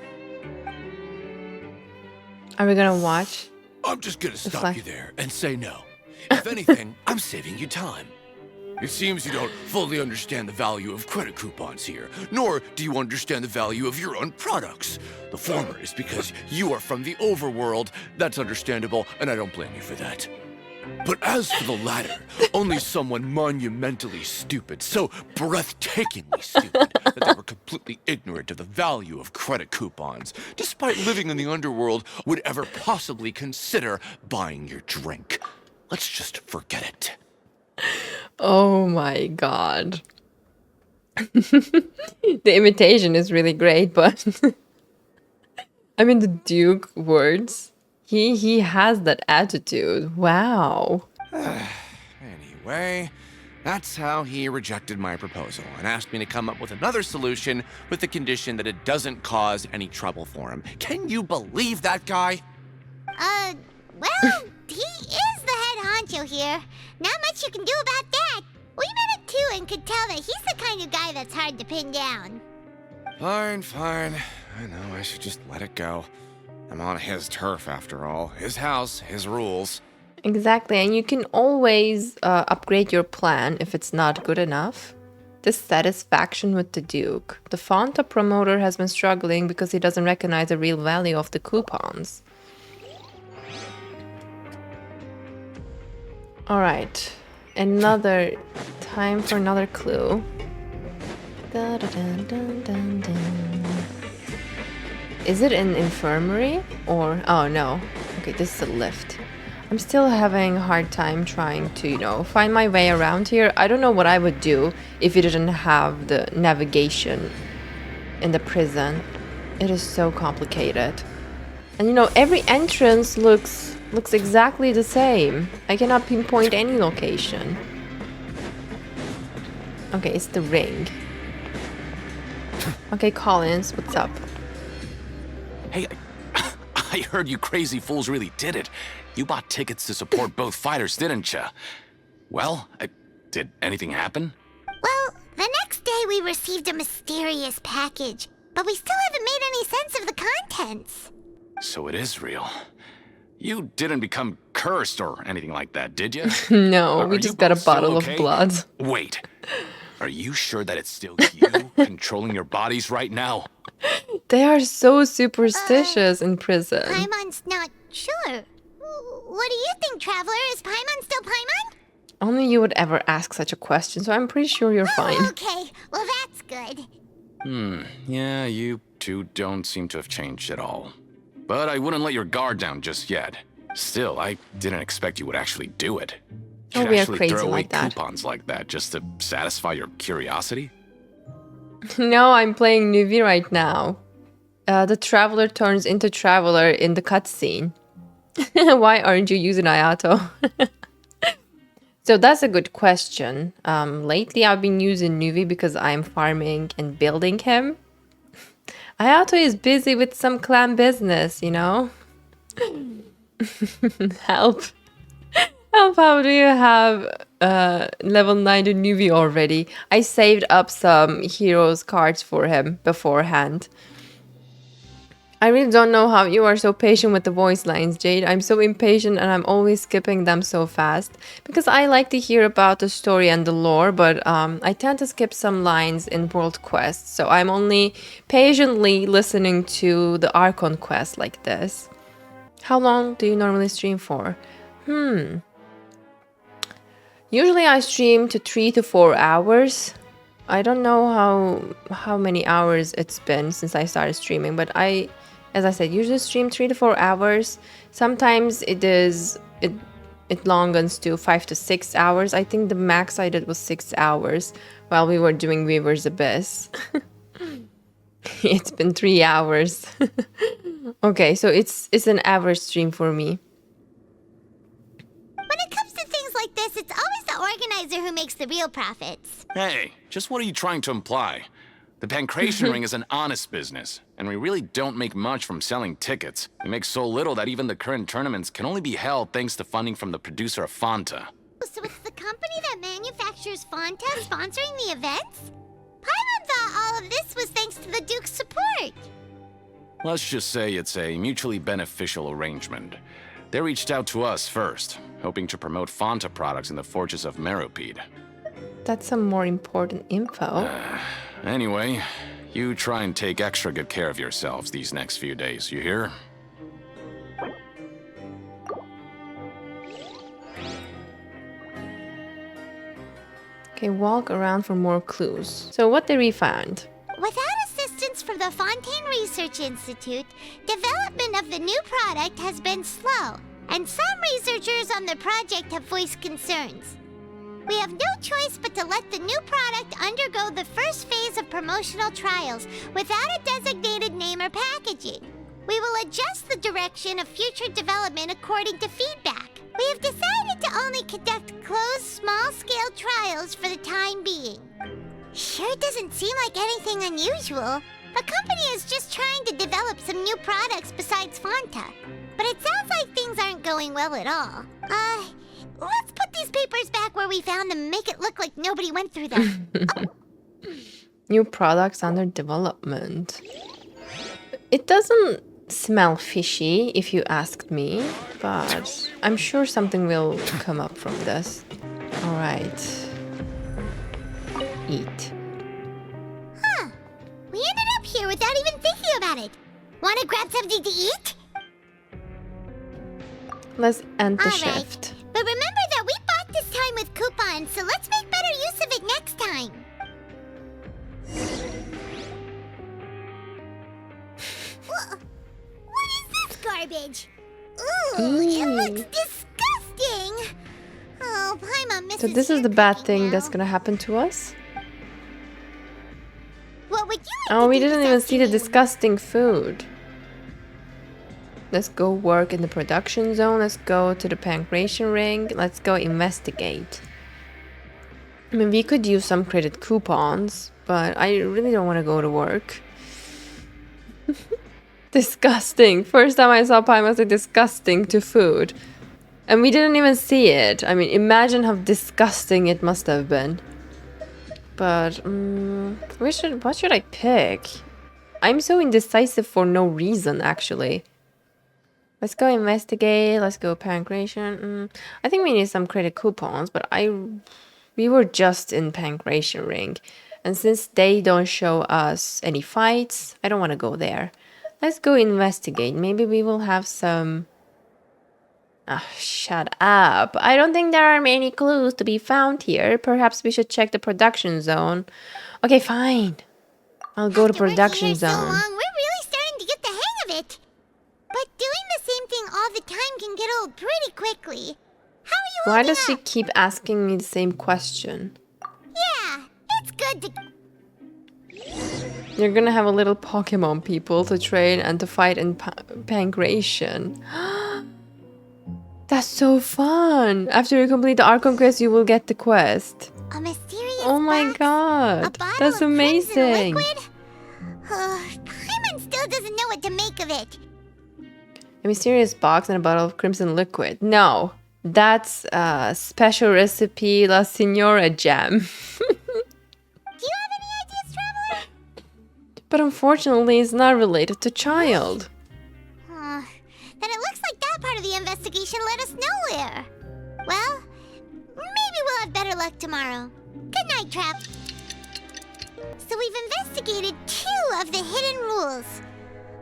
Are we gonna watch? I'm just gonna stop you there and say no. If anything, I'm saving you time. It seems you don't fully understand the value of credit coupons here, nor do you understand the value of your own products. The former is because you are from the overworld. That's understandable, and I don't blame you for that. But as for the latter, only someone monumentally stupid, so breathtakingly stupid, that they were completely ignorant of the value of credit coupons, despite living in the underworld, would ever possibly consider buying your drink. Let's just forget it. Oh my god. The imitation is really great, but I mean the Duke words. He has that attitude. Wow. Anyway, that's how he rejected my proposal and asked me to come up with another solution with the condition that it doesn't cause any trouble for him. Can you believe that guy? Well, he is the head honcho here. Not much you can do about that. We met him too and could tell that he's the kind of guy that's hard to pin down. Fine. I know I should just let it go. I'm on his turf after all. His house, his rules. Exactly, and you can always upgrade your plan if it's not good enough. Dissatisfaction with the Duke. The Fonta promoter has been struggling because he doesn't recognize the real value of the coupons. Alright, another time for another clue. Is it an infirmary or... Oh no, okay, this is a lift. I'm still having a hard time trying to, find my way around here. I don't know what I would do if it didn't have the navigation in the prison. It is so complicated. And every entrance looks exactly the same. I cannot pinpoint any location. Okay, it's the ring. Okay, Collins, what's up? Hey, I heard you crazy fools really did it. You bought tickets to support both fighters, didn't ya? Well, did anything happen? Well, the next day we received a mysterious package, but we still haven't made any sense of the contents. So it is real. You didn't become cursed or anything like that, did you? No, we just got a bottle of blood. Wait, are you sure that it's still you controlling your bodies right now? They are so superstitious in prison. Paimon's not sure. What do you think, Traveler? Is Paimon still Paimon? Only you would ever ask such a question, so I'm pretty sure you're fine. Okay, well that's good. Yeah, you two don't seem to have changed at all. But I wouldn't let your guard down just yet. Still, I didn't expect you would actually do it. Oh, You'd we are actually crazy throw away like that. coupons like that just to satisfy your curiosity? No, I'm playing Nuvi right now. The traveler turns into traveler in the cutscene. Why aren't you using Ayato? So that's a good question. Lately I've been using Nuvi because I'm farming and building him. Ayato is busy with some clan business, you know? Help. Help, how do you have level 90 Nuvi already? I saved up some heroes cards for him beforehand. I really don't know how you are so patient with the voice lines, Jade. I'm so impatient and I'm always skipping them so fast. Because I like to hear about the story and the lore, but I tend to skip some lines in World Quests. So I'm only patiently listening to the Archon quest like this. How long do you normally stream for? Usually I stream to 3 to 4 hours. I don't know how many hours it's been since I started streaming, but as I said, usually stream 3 to 4 hours. Sometimes it longens to 5 to 6 hours. I think the max I did was 6 hours while we were doing Weaver's Abyss. It's been 3 hours. Okay, so it's an average stream for me. When it comes to things like this, it's always the organizer who makes the real profits. Hey, just what are you trying to imply? The Pancration Ring is an honest business, and we really don't make much from selling tickets. We make so little that even the current tournaments can only be held thanks to funding from the producer of Fanta. So it's the company that manufactures Fanta sponsoring the events? Paimon thought all of this was thanks to the Duke's support. Let's just say it's a mutually beneficial arrangement. They reached out to us first, hoping to promote Fanta products in the Fortress of Meropide. That's some more important info. Anyway, you try and take extra good care of yourselves these next few days, you hear? Okay, walk around for more clues. So what did we find? Without assistance from the Fontaine Research Institute, development of the new product has been slow, and some researchers on the project have voiced concerns. We have no choice but to let the new product undergo the first phase of promotional trials without a designated name or packaging. We will adjust the direction of future development according to feedback. We have decided to only conduct closed, small-scale trials for the time being. Sure doesn't seem like anything unusual. The company is just trying to develop some new products besides Fanta. But it sounds like things aren't going well at all. Let's put these papers back where we found them and make it look like nobody went through them. New products under development. It doesn't smell fishy, if you asked me, but I'm sure something will come up from this. Alright. Eat. Huh. We ended up here without even thinking about it. Want to grab something to eat? Let's end the All shift. Right. But remember that we bought this time with coupons, so let's make better use of it next time. What is this garbage? Ooh, it looks disgusting. Oh, Paimon misses So this is the bad thing that's gonna happen to us? What would you Oh, we didn't even see the disgusting food. Let's go work in the production zone. Let's go to the Pancration Ring. Let's go investigate. I mean, we could use some credit coupons, but I really don't want to go to work. Disgusting. First time I saw Paimon say disgusting to food. And we didn't even see it. I mean, imagine how disgusting it must have been. But, what should I pick? I'm so indecisive for no reason, actually. Let's go investigate. Let's go Pancration. I think we need some credit coupons, but we were just in Pancration Ring. And since they don't show us any fights, I don't want to go there. Let's go investigate. Maybe we will have some Ah, shut up. I don't think there are many clues to be found here. Perhaps we should check the production zone. Okay, fine. I'll go to production zone. So long, we're really starting to get the hang of it. But doing the same thing all the time can get old pretty quickly. How are you Why holding does she keep asking me the same question? Yeah, it's good to... You're gonna have a little Pokemon people to train and to fight in Pancration. That's so fun! After you complete the Archon quest, you will get the quest. A mysterious Oh my god! That's amazing! Paimon still doesn't know what to make of it. A mysterious box and a bottle of crimson liquid. No, that's a special recipe La Signora jam. Do you have any ideas, Traveler? But unfortunately, it's not related to child. Then it looks like that part of the investigation led us nowhere. Well, maybe we'll have better luck tomorrow. Good night, Trap. So we've investigated 2 of the hidden rules.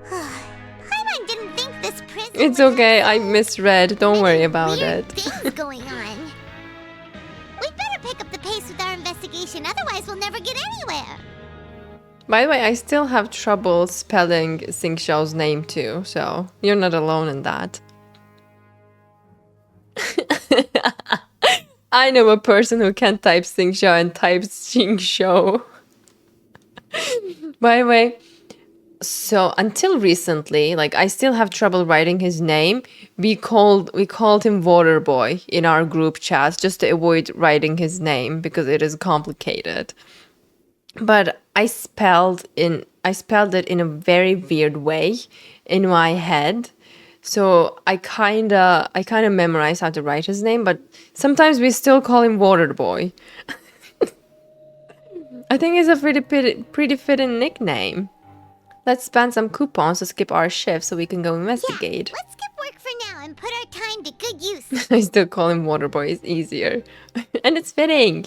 Paimon didn't think this prison It's okay, I misread. Don't worry about it. things going on. We'd better pick up the pace with our investigation, otherwise we'll never get anywhere. By the way, I still have trouble spelling Xingqiu's name too, so you're not alone in that. I know a person who can type Xingqiu and types Xingqiu. By the way, so until recently, like I still have trouble writing his name. We called him Water Boy in our group chats just to avoid writing his name because it is complicated. But I spelled it in a very weird way in my head. So I kinda memorized how to write his name, but sometimes we still call him Water Boy. I think it's a pretty fitting nickname. Let's spend some coupons to skip our shift so we can go investigate. Yeah, let's skip work for now and put our time to good use. I still call him Water Boy, it's easier. And it's fitting.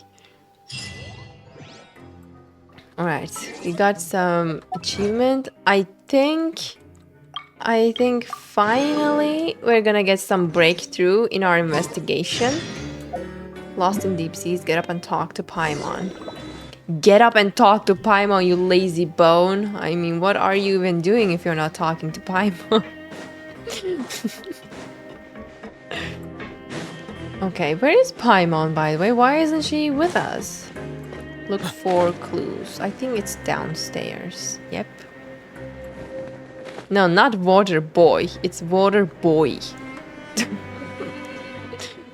Alright, we got some achievement. I think finally we're gonna get some breakthrough in our investigation. Lost in deep seas, get up and talk to Paimon. Get up and talk to Paimon, you lazy bone. I mean, what are you even doing if you're not talking to Paimon? Okay, where is Paimon, by the way? Why isn't she with us? Look for clues. I think it's downstairs. Yep. No, not Water Boy. It's Water Boy.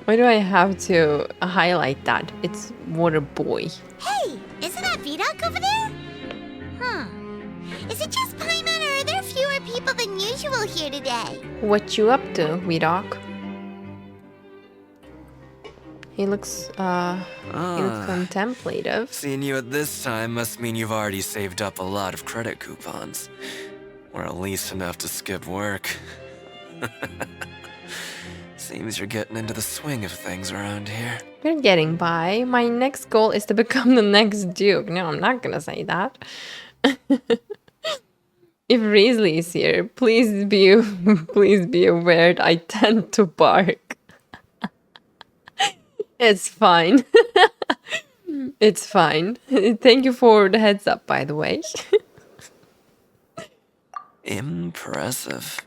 Why do I have to highlight that? It's Water Boy. Hey, isn't that Vidoc over there? Is it just Paimon or are there fewer people than usual here today? What you up to, Vidoc? He looks contemplative. Seeing you at this time must mean you've already saved up a lot of credit coupons. Or at least enough to skip work. Seems you're getting into the swing of things around here. We're getting by. My next goal is to become the next Duke. No, I'm not gonna say that. If Risley is here, please be aware I tend to bark. It's fine. It's fine. Thank you for the heads up, by the way. Impressive.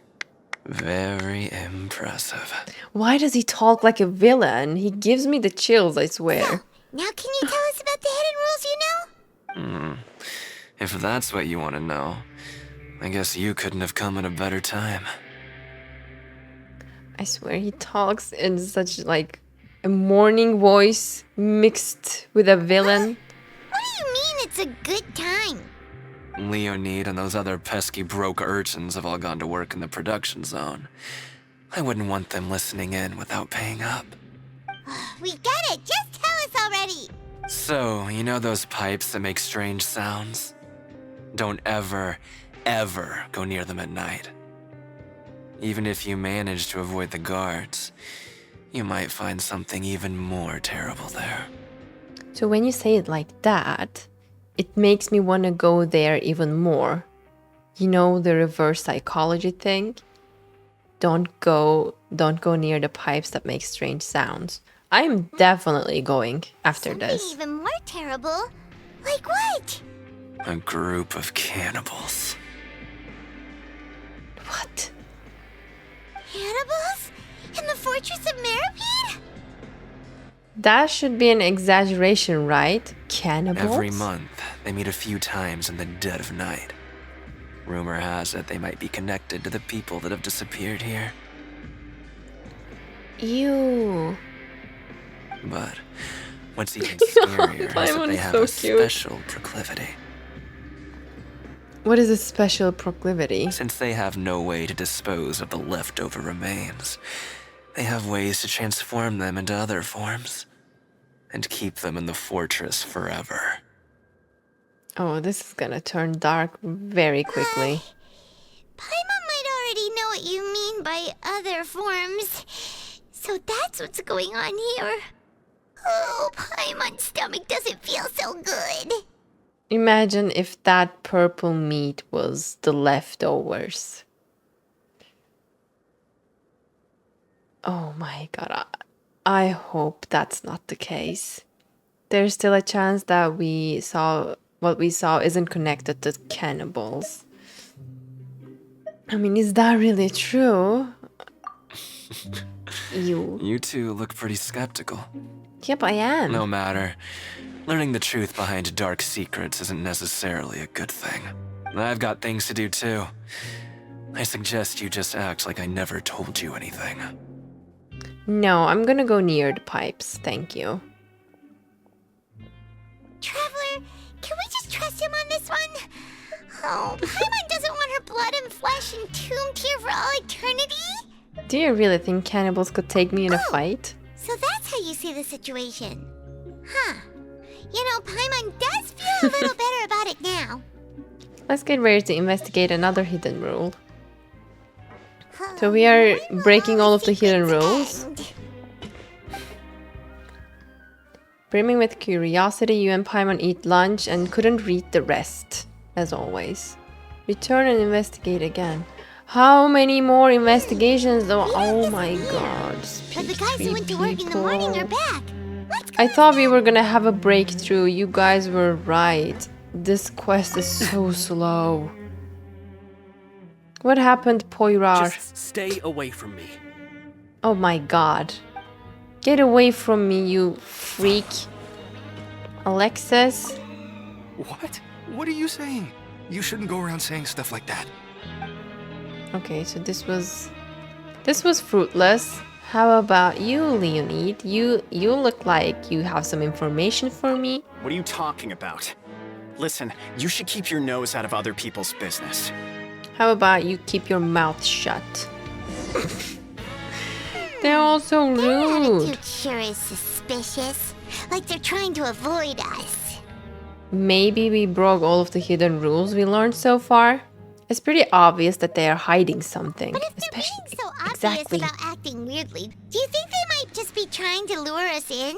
Very impressive. Why does he talk like a villain? He gives me the chills, I swear. Now can you tell us about the hidden rules you know? If that's what you want to know, I guess you couldn't have come at a better time. I swear he talks in such like a morning voice mixed with a villain. What do you mean it's a good time? Leonid and those other pesky broke urchins have all gone to work in the production zone. I wouldn't want them listening in without paying up. We get it! Just tell us already! So, you know those pipes that make strange sounds? Don't ever, ever go near them at night. Even if you manage to avoid the guards, you might find something even more terrible there. So when you say it like that, it makes me want to go there even more. You know, the reverse psychology thing? don't go near the pipes that make strange sounds. I'm definitely going after Something this. even more terrible. Like what? A group of cannibals. What? Cannibals? In the fortress of Meropide? That should be an exaggeration, right? Cannibals? Every month, they meet a few times in the dead of night. Rumor has it they might be connected to the people that have disappeared here. Ew. But what's even scarier is that Paimon they is have so a cute. special proclivity. What is a special proclivity? Since they have no way to dispose of the leftover remains, they have ways to transform them into other forms and keep them in the fortress forever. Oh, this is gonna turn dark very quickly. Paimon might already know what you mean by other forms. So that's what's going on here. Oh, Paimon's stomach doesn't feel so good. Imagine if that purple meat was the leftovers. Oh my god. I hope that's not the case. There's still a chance that what we saw isn't connected to cannibals. I mean, is that really true? You two look pretty skeptical. Yep, I am. No matter. Learning the truth behind dark secrets isn't necessarily a good thing. I've got things to do too. I suggest you just act like I never told you anything. No, I'm gonna go near the pipes, thank you. Traveler, can we just trust him on this one? Oh, Paimon doesn't want her blood and flesh entombed here for all eternity? Do you really think cannibals could take me in a fight? So that's how you see the situation. Huh. You know, Paimon does feel a little better about it now. Let's get ready to investigate another hidden rule. So we are breaking all of the hidden rules. Brimming with curiosity, you and Paimon eat lunch and couldn't read the rest, as always. Return and investigate again. How many more investigations though? Oh my god. But the guys who went to work in the morning are back. I thought we were gonna have a breakthrough. You guys were right. This quest is so slow. What happened, Poirar? Just stay away from me. Oh my god. Get away from me, you freak. Alexis? What? What are you saying? You shouldn't go around saying stuff like that. Okay, so this was fruitless. How about you, Leonid? You look like you have some information for me. What are you talking about? Listen, you should keep your nose out of other people's business. How about you keep your mouth shut? They're all so rude. Their attitude sure is suspicious. Like they're trying to avoid us. Maybe we broke all of the hidden rules we learned so far. It's pretty obvious that they are hiding something. But if they're being so obvious about acting weirdly, do you think they might just be trying to lure us in?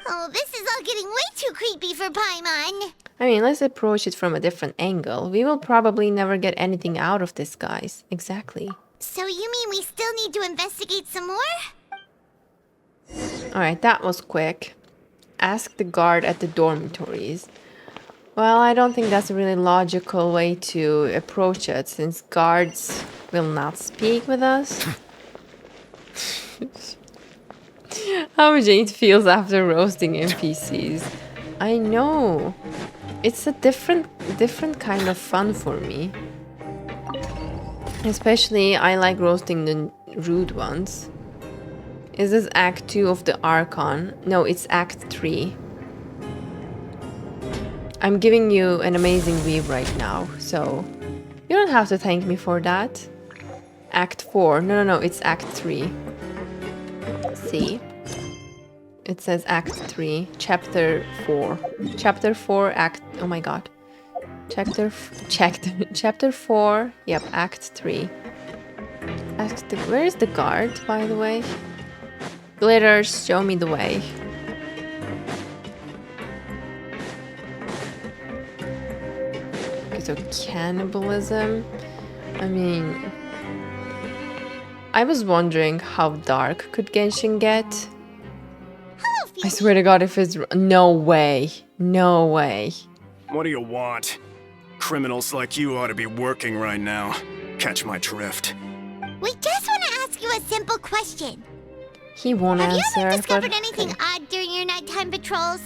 Oh, this is all getting way too creepy for Paimon. I mean, let's approach it from a different angle. We will probably never get anything out of this, guys. Exactly. So you mean we still need to investigate some more? Alright, that was quick. Ask the guard at the dormitories. Well, I don't think that's a really logical way to approach it, since guards will not speak with us. How Jade feels after roasting NPCs. I know. It's a different kind of fun for me. Especially, I like roasting the rude ones. Is this Act 2 of the Archon? No, it's Act 3. I'm giving you an amazing view right now, so you don't have to thank me for that. Act 4. No, it's Act 3. See? It says Act 3, Chapter 4. Chapter 4, Act... Oh my god. Chapter 4, yep, Act 3. Where is the guard, by the way? Glitters, show me the way. Okay, so cannibalism. I mean... I was wondering how dark could Genshin get. I swear to God, if it's... No way. No way. What do you want? Criminals like you ought to be working right now. Catch my drift. We just want to ask you a simple question. He won't Have answer, you ever discovered but... anything odd during your nighttime patrols?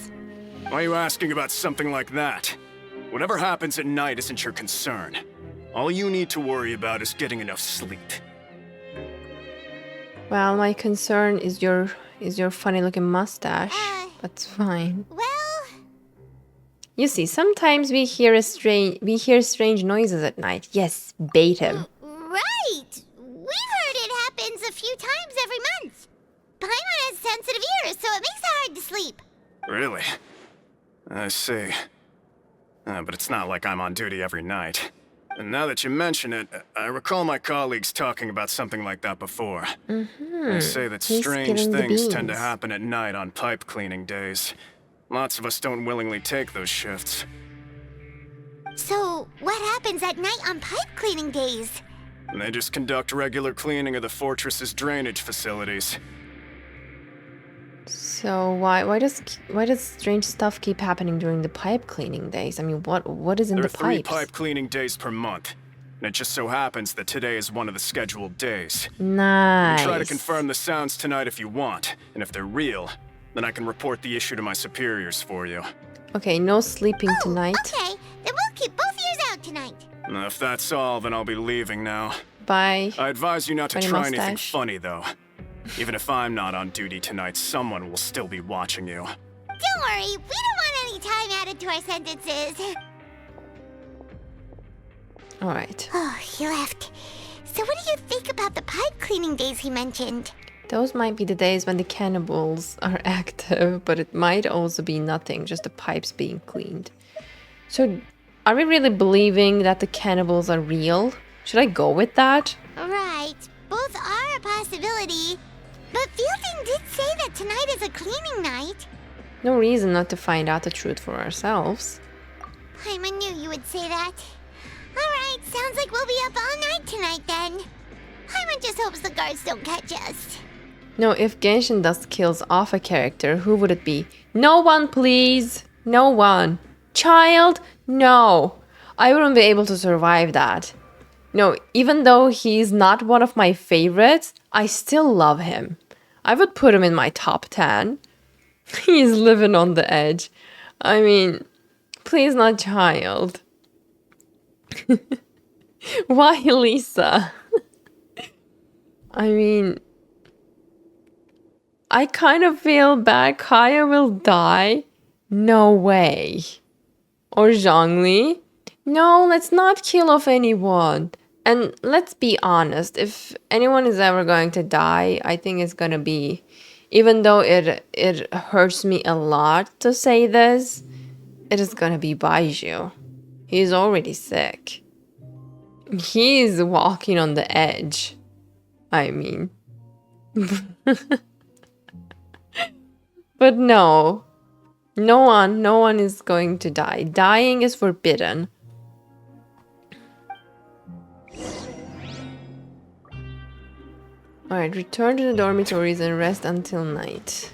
Why are you asking about something like that? Whatever happens at night isn't your concern. All you need to worry about is getting enough sleep. Well, my concern is your funny-looking mustache. That's fine. Well... You see, sometimes we hear strange noises at night. Yes, bait him. Right! We've heard it happens a few times every month. Paimon has sensitive ears, so it makes it hard to sleep. Really? I see. But it's not like I'm on duty every night. And now that you mention it, I recall my colleagues talking about something like that before. They say that strange things tend to happen at night on pipe cleaning days. Lots of us don't willingly take those shifts. So, what happens at night on pipe cleaning days? They just conduct regular cleaning of the fortress's drainage facilities. So why does strange stuff keep happening during the pipe cleaning days? I mean, what is in the pipes? There are 3 pipe cleaning days per month. And it just so happens that today is one of the scheduled days. Nice. You can try to confirm the sounds tonight if you want, and if they're real, then I can report the issue to my superiors for you. Okay, no sleeping tonight. Okay, then we'll keep both ears out tonight. If that's all, then I'll be leaving now. Bye. I advise you not to Funny try mustache. anything funny, though. Even if I'm not on duty tonight, someone will still be watching you. Don't worry, we don't want any time added to our sentences. Alright. Oh, he left. So what do you think about the pipe cleaning days he mentioned? Those might be the days when the cannibals are active, but it might also be nothing, just the pipes being cleaned. So, are we really believing that the cannibals are real? Should I go with that? Right, both are a possibility. But Fielding did say that tonight is a cleaning night. No reason not to find out the truth for ourselves. I knew you would say that. Alright, sounds like we'll be up all night tonight then. Hyman just hopes the guards don't catch us. No, if Genshin Dust kills off a character, who would it be? No one, please! No one. Child? No. I wouldn't be able to survive that. No, even though he's not one of my favorites, I still love him. I would put him in my top 10. He's living on the edge. I mean, please not child. Why Lisa? I mean, I kind of feel bad Kaya will die. No way. Or Zhongli. No, let's not kill off anyone. And let's be honest, if anyone is ever going to die, I think it's gonna be, even though it hurts me a lot to say this, it is gonna be Baiju. He's already sick. He's walking on the edge. I mean. But no. No one is going to die. Dying is forbidden. Alright, return to the dormitories and rest until night.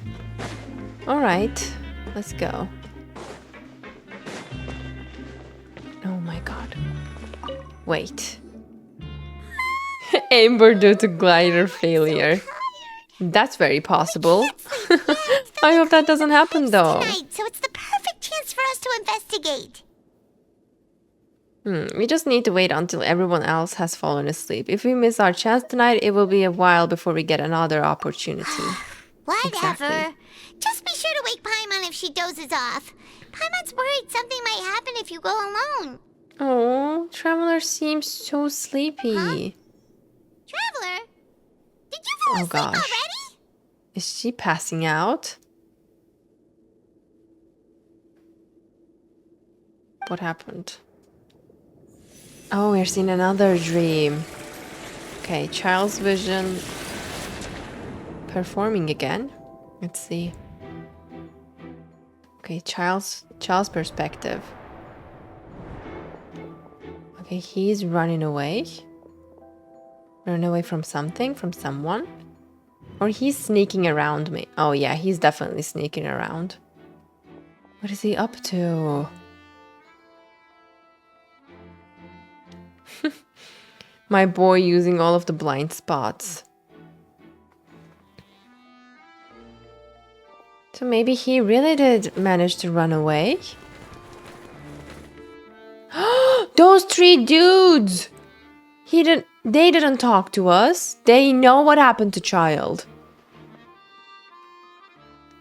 Alright, let's go. Oh my god. Wait. Amber due to glider failure. That's very possible. I hope that doesn't happen though. Tonight, so it's the perfect chance for us to investigate. We just need to wait until everyone else has fallen asleep. If we miss our chance tonight, it will be a while before we get another opportunity. Whatever. Exactly. Just be sure to wake Paimon if she dozes off. Paimon's worried something might happen if you go alone. Oh, Traveler seems so sleepy. Traveler? Did you fall asleep already? Is she passing out? What happened? Oh, we're seeing another dream. Okay, child's vision. Performing again. Let's see. Okay, child's perspective. Okay, he's running away. Run away from something? From someone? Or he's sneaking around me. Oh yeah, he's definitely sneaking around. What is he up to? My boy using all of the blind spots. So maybe he really did manage to run away? Those 3 dudes! They didn't talk to us. They know what happened to Child.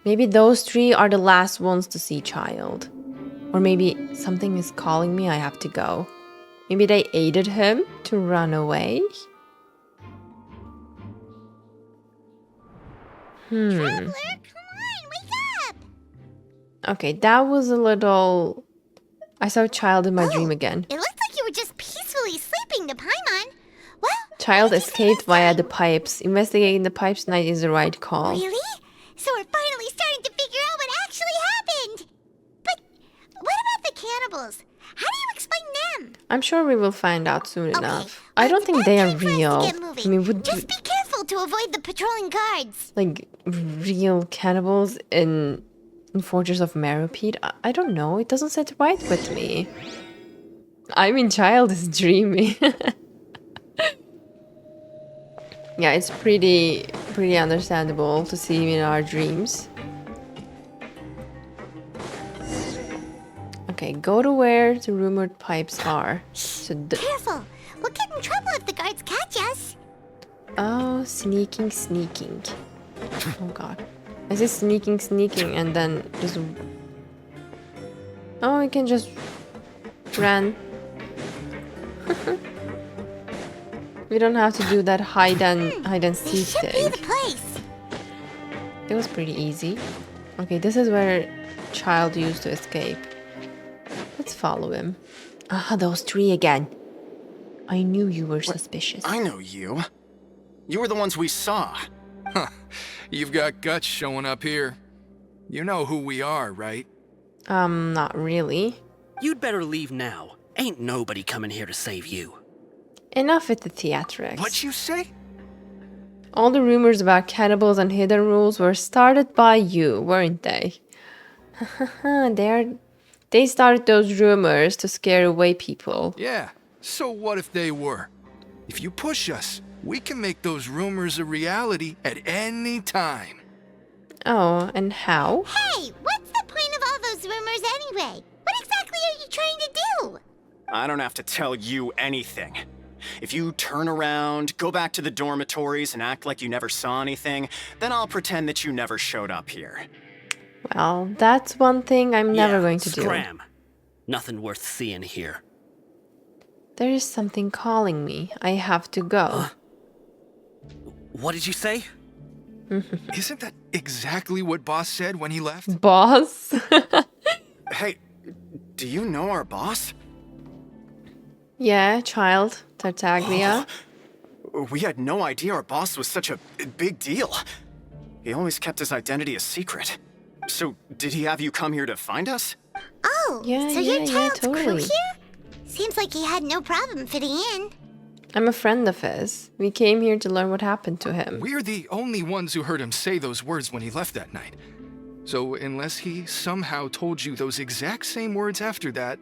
Maybe those 3 are the last ones to see Child. Or maybe something is calling me, I have to go. Maybe they aided him to run away? Traveler, come on, wake up! Okay, that was a little... I saw Child in my dream again. It looked like you were just peacefully sleeping to Paimon. Well, Child escaped via the pipes. Investigating the pipes tonight is the right call. really? So we're finally starting to figure out what actually happened. But what about the cannibals? How do you explain them? I'm sure we will find out soon enough. I don't think they are real. I mean, would Just be careful to avoid the patrolling guards. like real cannibals in Fortress of Meropide? I don't know. It doesn't sit right with me. I mean, Child is dreamy. Yeah, it's pretty understandable to see him in our dreams. Okay, go to where the rumored pipes are. So Careful! We'll get in trouble if the guards catch us. oh, sneaking. Oh god. I say sneaking, and then just... Oh, we can just run. We don't have to do that hide and seek Should be thing. the place. It was pretty easy. Okay, this is where Child used to escape. Let's follow him. Ah, those 3 again. I knew you were suspicious. I know you. You were the ones we saw. Huh. You've got guts showing up here. You know who we are, right? Not really. You'd better leave now. Ain't nobody coming here to save you. Enough with the theatrics. What'd you say? All the rumors about cannibals and hidden rules were started by you, weren't they? They started those rumors to scare away people. Yeah. So what if they were? If you push us, we can make those rumors a reality at any time. Oh, and how? Hey, what's the point of all those rumors anyway? What exactly are you trying to do? I don't have to tell you anything. If you turn around, go back to the dormitories, and act like you never saw anything, then I'll pretend that you never showed up here. Well, that's one thing I'm never going to scram. Nothing worth seeing here. There is something calling me. I have to go. What did you say? Isn't that exactly what Boss said when he left? Boss? Hey, do you know our boss? Yeah, Child. Tartaglia. We had no idea our boss was such a big deal. He always kept his identity a secret. So, did he have you come here to find us? Oh, Yeah, so yeah, your child's crew totally. here? Seems like he had no problem fitting in. I'm a friend of his. We came here to learn what happened to him. We're the only ones who heard him say those words when he left that night. So unless he somehow told you those exact same words after that...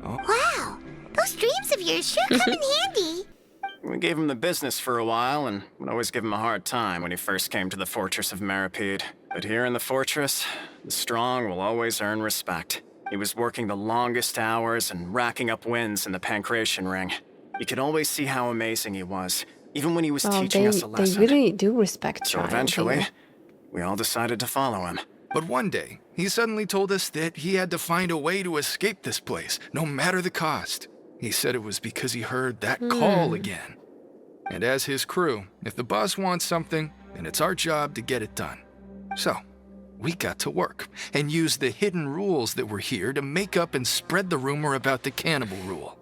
Wow, those dreams of yours sure come in handy. We gave him the business for a while, and would always give him a hard time when he first came to the Fortress of Meropide. But here in the fortress, the strong will always earn respect. He was working the longest hours and racking up wins in the Incarceration ring. You could always see how amazing he was, even when he was teaching us a lesson. They really do respect So Child. eventually, here. we all decided to follow him. But one day, he suddenly told us that he had to find a way to escape this place, no matter the cost. He said it was because he heard that call again. And as his crew, if the boss wants something, then it's our job to get it done. So, we got to work and used the hidden rules that were here to make up and spread the rumor about the cannibal rule.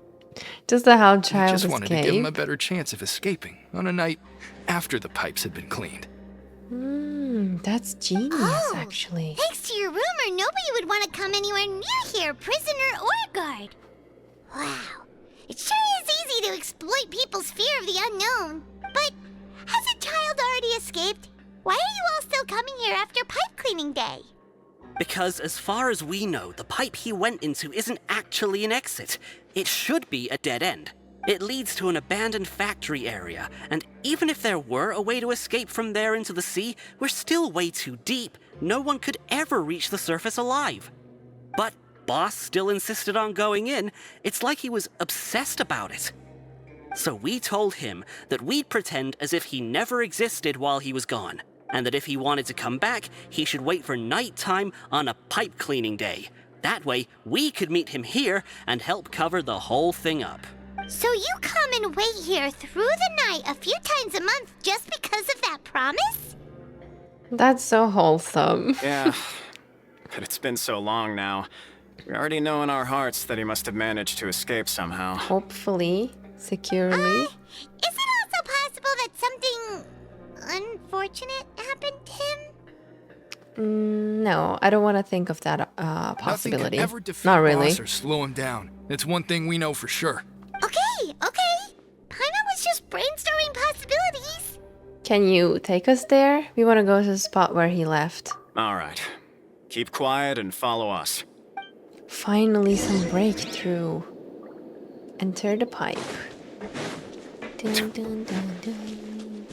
Just how We Child just wanted to give him a escaped. better chance of escaping on a night after the pipes had been cleaned. That's genius, actually. Thanks to your rumor, nobody would want to come anywhere near here, prisoner or guard. Wow, it sure is easy to exploit people's fear of the unknown. But hasn't Child already escaped? Why are you all still coming here after pipe cleaning day? Because as far as we know, the pipe he went into isn't actually an exit. It should be a dead end. It leads to an abandoned factory area, and even if there were a way to escape from there into the sea, we're still way too deep. No one could ever reach the surface alive. But Boss still insisted on going in. It's like he was obsessed about it. So we told him that we'd pretend as if he never existed while he was gone, and that if he wanted to come back, he should wait for nighttime on a pipe cleaning day. That way, we could meet him here and help cover the whole thing up. So you come and wait here through the night a few times a month just because of that promise? That's so wholesome. Yeah, but it's been so long now. We already know in our hearts that he must have managed to escape somehow. Hopefully, securely. Is it also possible that something unfortunate happened to him? No, I don't want to think of that possibility. Nothing can ever defeat Not really. Boss or slow him down. It's one thing we know for sure. Okay. Paimon was just brainstorming possibilities. Can you take us there? We want to go to the spot where he left. All right. Keep quiet and follow us. Finally, some breakthrough. Enter the pipe. Dun, dun, dun, dun.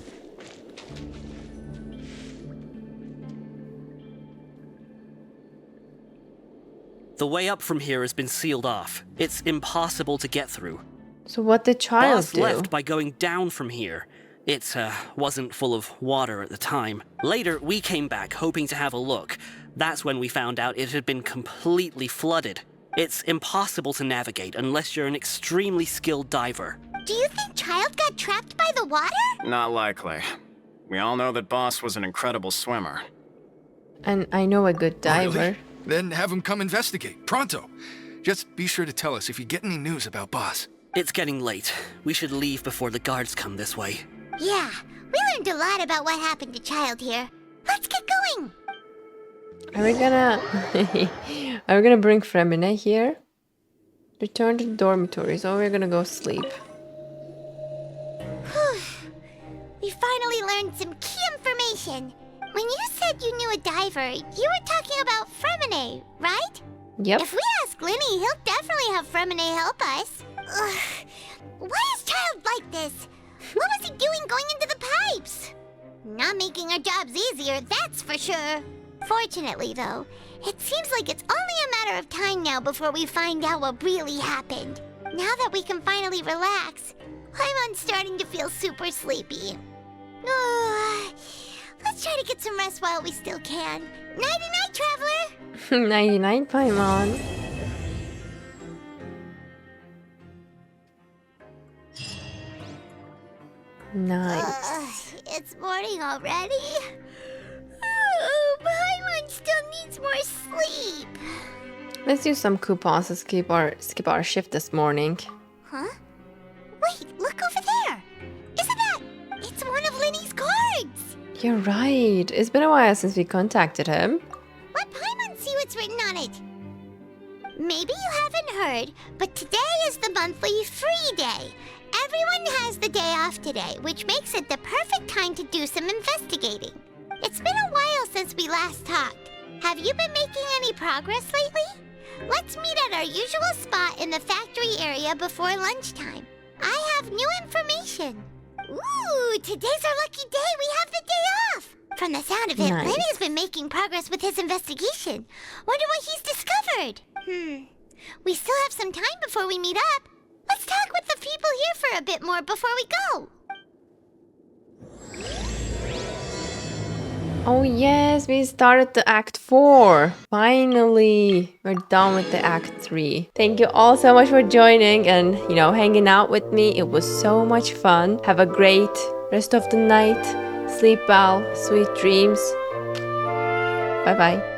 The way up from here has been sealed off. It's impossible to get through. So what did Child Boss do? left by going down from here. It wasn't full of water at the time. Later, we came back hoping to have a look. That's when we found out it had been completely flooded. It's impossible to navigate unless you're an extremely skilled diver. Do you think Child got trapped by the water? Not likely. We all know that Boss was an incredible swimmer. And I know a good diver. Really? Then have him come investigate. Pronto. Just be sure to tell us if you get any news about Boss. It's getting late. We should leave before the guards come this way. Yeah, we learned a lot about what happened to Child here. Let's get going. Are we gonna Are we gonna bring Fremine here? Return to the dormitories, or we're gonna go sleep. We finally learned some key information. When you said you knew a diver, you were talking about Fremine, right? Yep. If we ask Lyney, he'll definitely have Fremine help us. Ugh. Why is Child like this? What was he doing going into the pipes? Not making our jobs easier, that's for sure. Fortunately, though, it seems like it's only a matter of time now before we find out what really happened. Now that we can finally relax, I'm starting to feel super sleepy. Let's try to get some rest while we still can. Nighty-night, traveler! 99 Paimon. Nice. It's morning already. Oh, Paimon still needs more sleep. Let's use some coupons to skip our shift this morning. Huh? Wait, look over there. Isn't that? It's one of Lyney's cards. You're right. It's been a while since we contacted him. Let Paimon see what's written on it. Maybe you haven't heard, but today is the monthly free day. Everyone has the day off today, which makes it the perfect time to do some investigating. It's been a while since we last talked. Have you been making any progress lately? Let's meet at our usual spot in the factory area before lunchtime. I have new information. Ooh, today's our lucky day. We have the day off. From the sound of it, Nice. Lyney's been making progress with his investigation. Wonder what he's discovered. We still have some time before we meet up. Let's talk with the people here for a bit more before we go. Oh yes, we started the Act 4. Finally, we're done with the Act 3. Thank you all so much for joining and, hanging out with me. It was so much fun. Have a great rest of the night. Sleep well. Sweet dreams. Bye-bye.